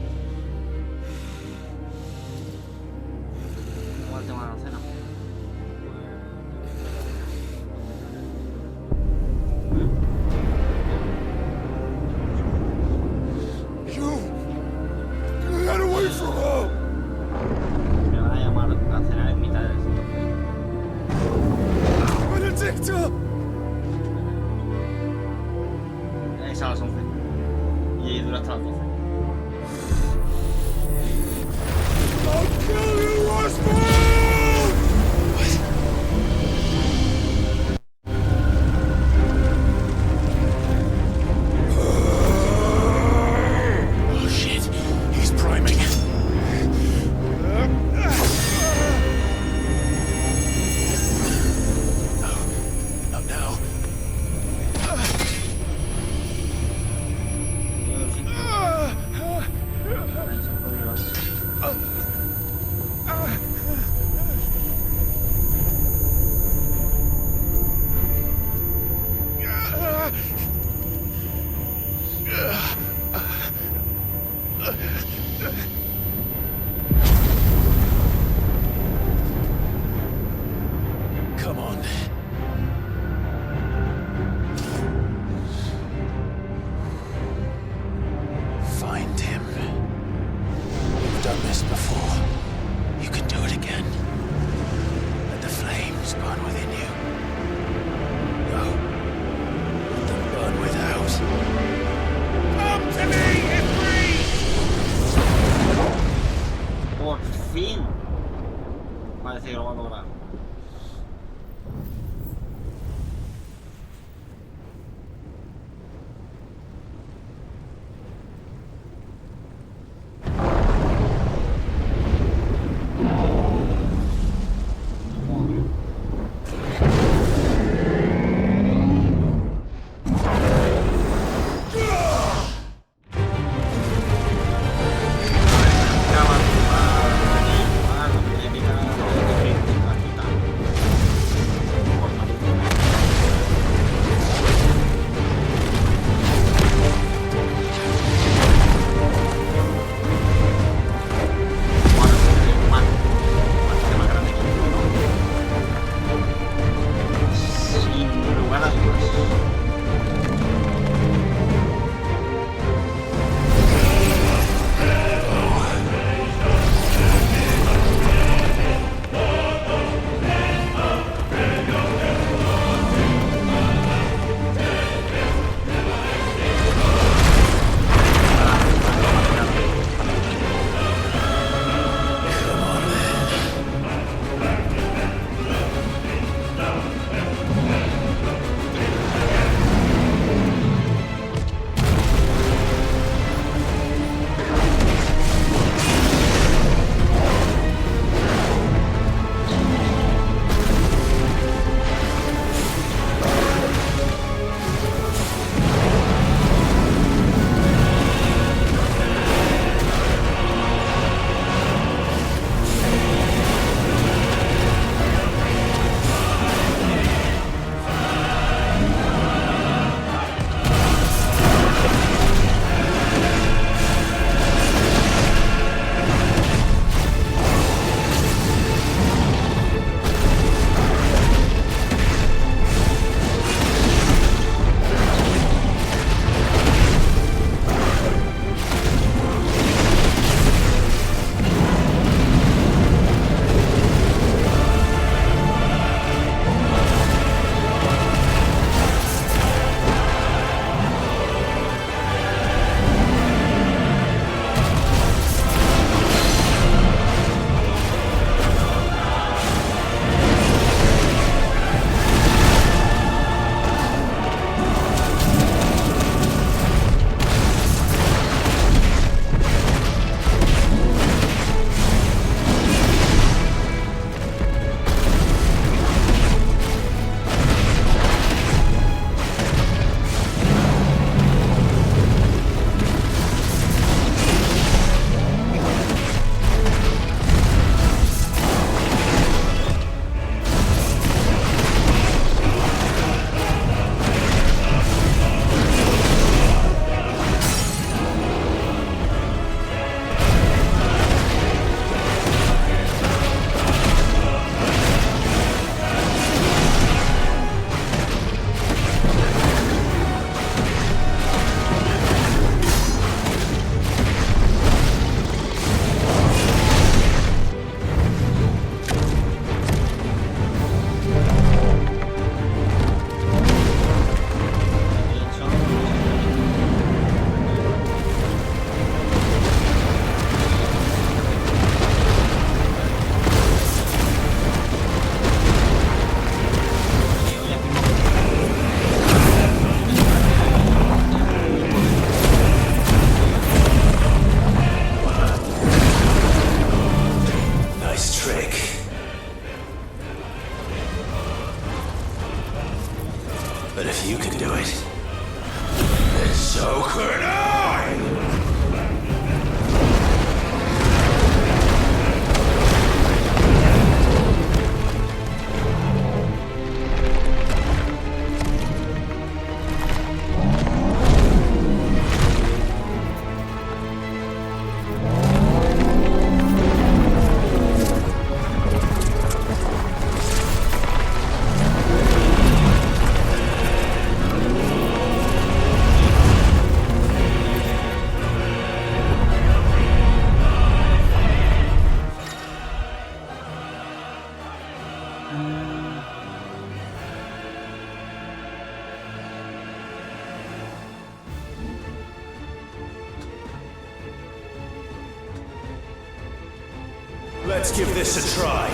Igual el tema de la cena. Get away from her! Me van a llamar a cenar en mitad del sitio. Benedicta! Es a las 11. Y dura hasta las 12. I'll kill you, Oswald! parece que lo va a lograr. But if you can do it, then so could I! Let's give this a try.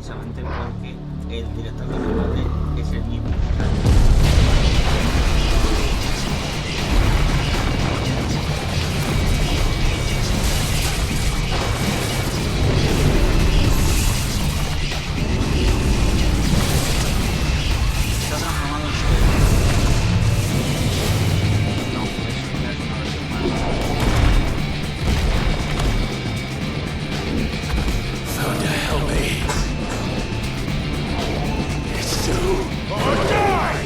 precisamente porque el director de combate es el mismo. Está transformado en Thunder, help me. It's through or die!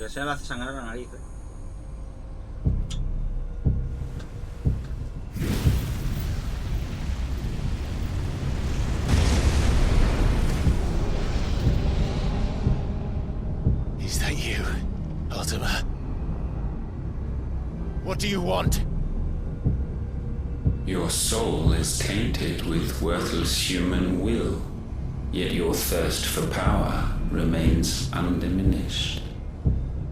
Porque ese le hace sangrar la nariz, ¿eh? Is that you, Ultima? What do you want? Your soul is tainted with worthless human will, yet your thirst for power remains undiminished.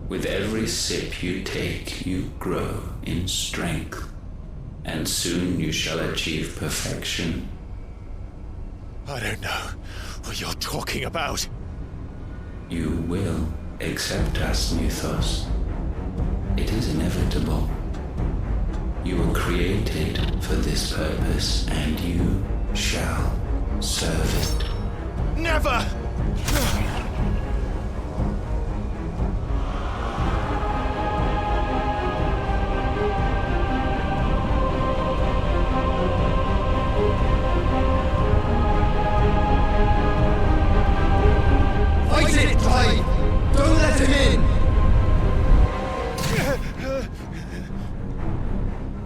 With every sip you take, you grow in strength, and soon you shall achieve perfection. I don't know what you're talking about. You will accept us, Mythos. It is inevitable. You were created for this purpose, and you shall serve it. Never! Fight it, Clive! Don't let him in!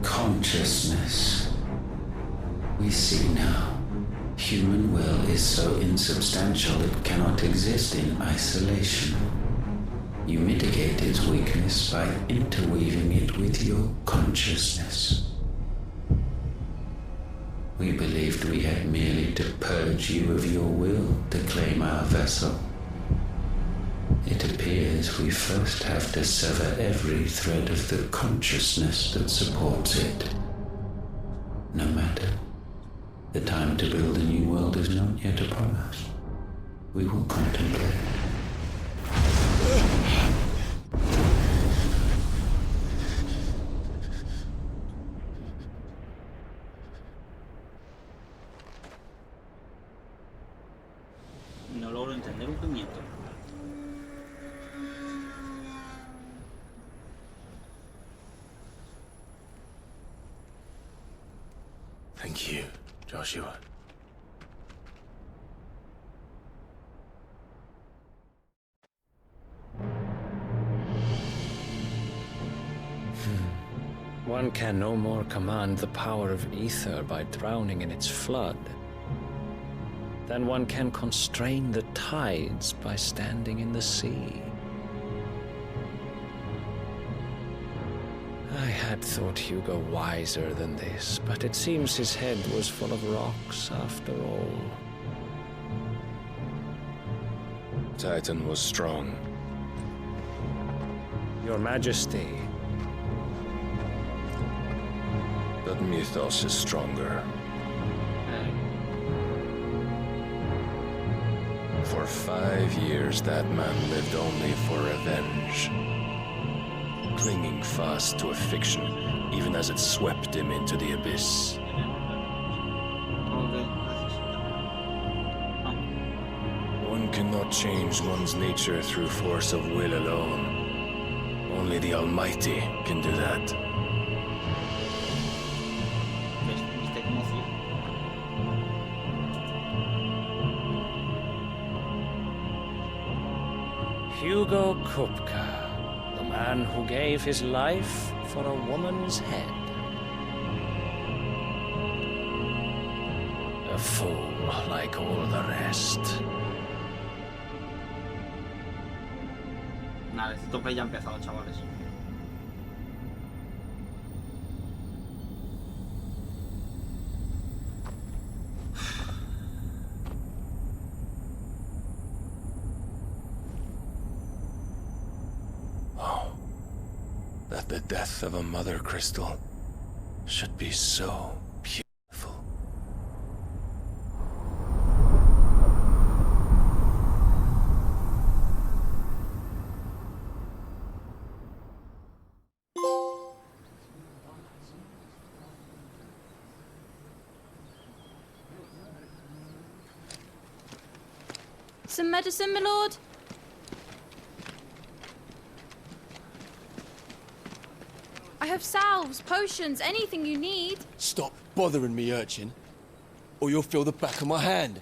Consciousness. We see now. Human will is so insubstantial it cannot exist in isolation. You mitigate its weakness by interweaving it with your consciousness. We believed we had merely to purge you of your will to claim our vessel. It appears we first have to sever every thread of the consciousness that supports it. No matter. The time to build a new world is not yet upon us. We will contemplate. No logro entender un pimiento. Thank you, Joshua. One can no more command the power of ether by drowning in its flood than one can constrain the tides by standing in the sea. I had thought Hugo wiser than this, but it seems his head was full of rocks after all. Titan was strong. Your Majesty. But Mythos is stronger. For 5 years, that man lived only for revenge. Clinging fast to a fiction, even as it swept him into the abyss. One cannot change one's nature through force of will alone. Only the Almighty can do that. Hugo Kupka, the man who gave his life for a woman's head. A fool like all the rest. Nada, este tope ya ha empezado, chavales. That the death of a mother crystal should be so beautiful. Some medicine, my lord? I have salves, potions, anything you need. Stop bothering me, urchin, or you'll feel the back of my hand.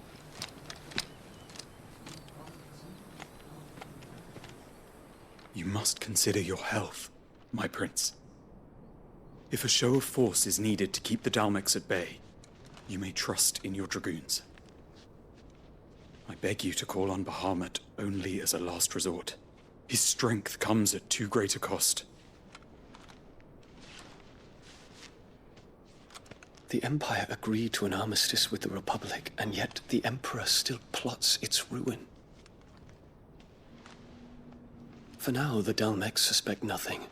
You must consider your health, my prince. If a show of force is needed to keep the Dalmex at bay, you may trust in your dragoons. I beg you to call on Bahamut only as a last resort. His strength comes at too great a cost. The Empire agreed to an armistice with the Republic, and yet the Emperor still plots its ruin. For now, the Dalmex suspect nothing,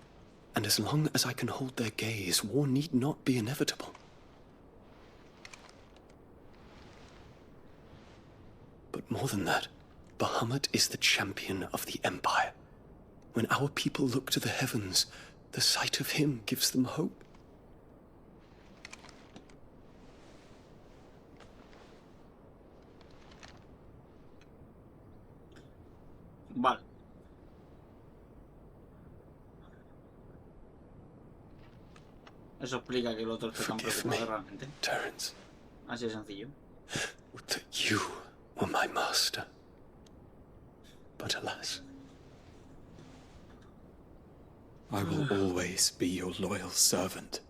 and as long as I can hold their gaze, war need not be inevitable. But more than that, Bahamut is the champion of the Empire. When our people look to the heavens, the sight of him gives them hope. Vale. Eso explica que el otro esté tan preocupado realmente. Terence. Así de sencillo. Would that you were my master. But alas. I will always be your loyal servant.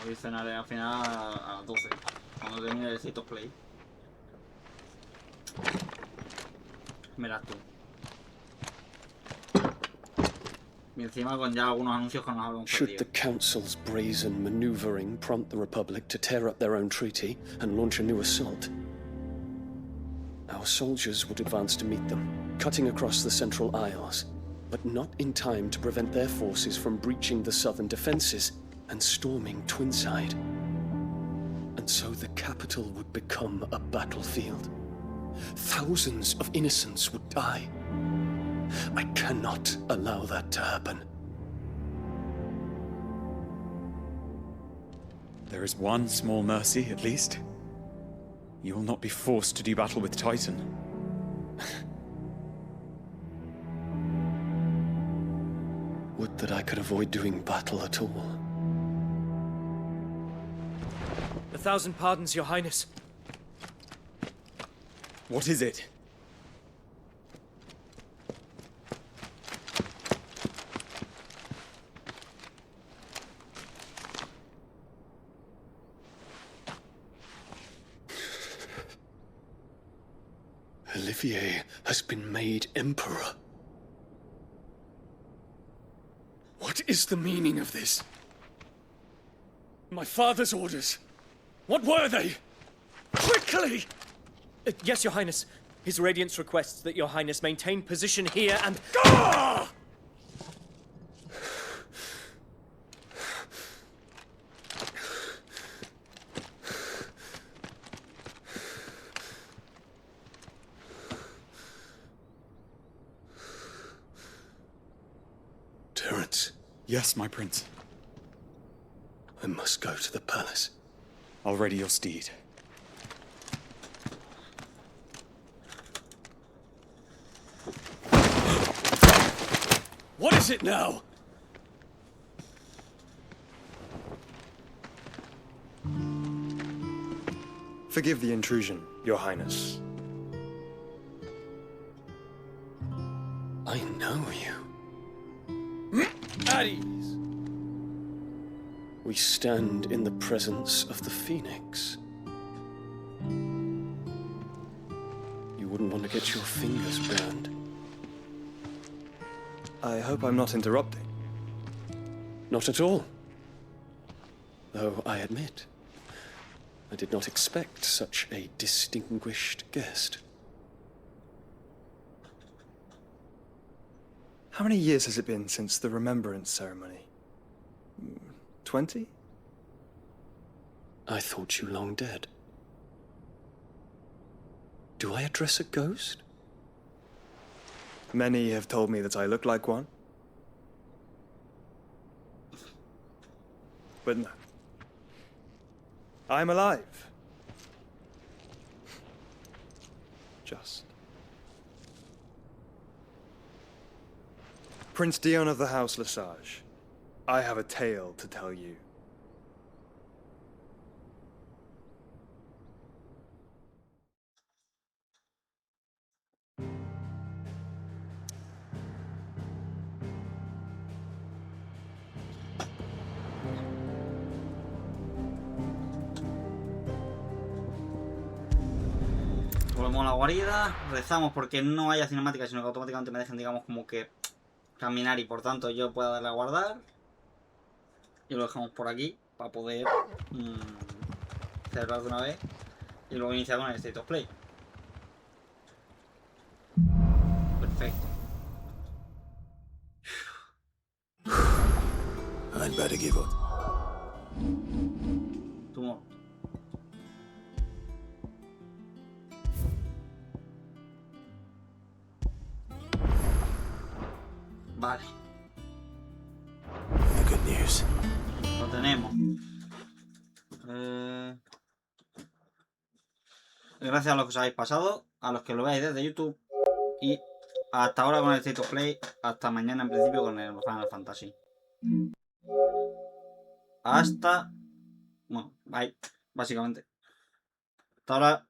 Hoy cenaré al final a las 12, cuando termine el State of Play. Verás tú. Y encima con ya algunos anuncios que nos habíamos Should perdido. the Council's brazen maneuvering prompt the Republic to tear up their own treaty and launch a new assault, our soldiers would advance to meet them, cutting across the Central Isles, but not in time to prevent their forces from breaching the southern defenses and storming Twinside. And so the capital would become a battlefield. Thousands of innocents would die. I cannot allow that to happen. There is one small mercy, at least. You will not be forced to do battle with Titan. Would that I could avoid doing battle at all. 1,000 pardons, Your Highness. What is it? Olivier has been made Emperor. What is the meaning of this? My father's orders. What were they? Quickly! Yes, Your Highness. His Radiance requests that Your Highness maintain position here and... Ah! Terence. Yes, my prince. I must go to the palace. I'll ready your steed. What is it now? Forgive the intrusion, Your Highness. I know you. At ease. We stand in the presence of the Phoenix. You wouldn't want to get your fingers burned. I hope I'm not interrupting. Not at all. Though I admit, I did not expect such a distinguished guest. How many years has it been since the Remembrance ceremony? 20? I thought you long dead. Do I address a ghost? Many have told me that I look like one. But no. I'm alive. Just. Prince Dion of the House Lesage. I have a tale to tell you. Volvemos a la guarida, rezamos porque no haya cinemática, sino que automáticamente me dejen, digamos, como que caminar y por tanto yo pueda darle a guardar. Y lo dejamos por aquí para poder cerrar de una vez y luego iniciar con el State of Play. Perfecto. I'd better give up. Tumor. Vale. The good news. Lo tenemos. Gracias a los que os habéis pasado, a los que lo veáis desde YouTube y hasta ahora con el State of Play, hasta mañana en principio con el Final Fantasy. Hasta... Bueno, bye, básicamente. Hasta ahora.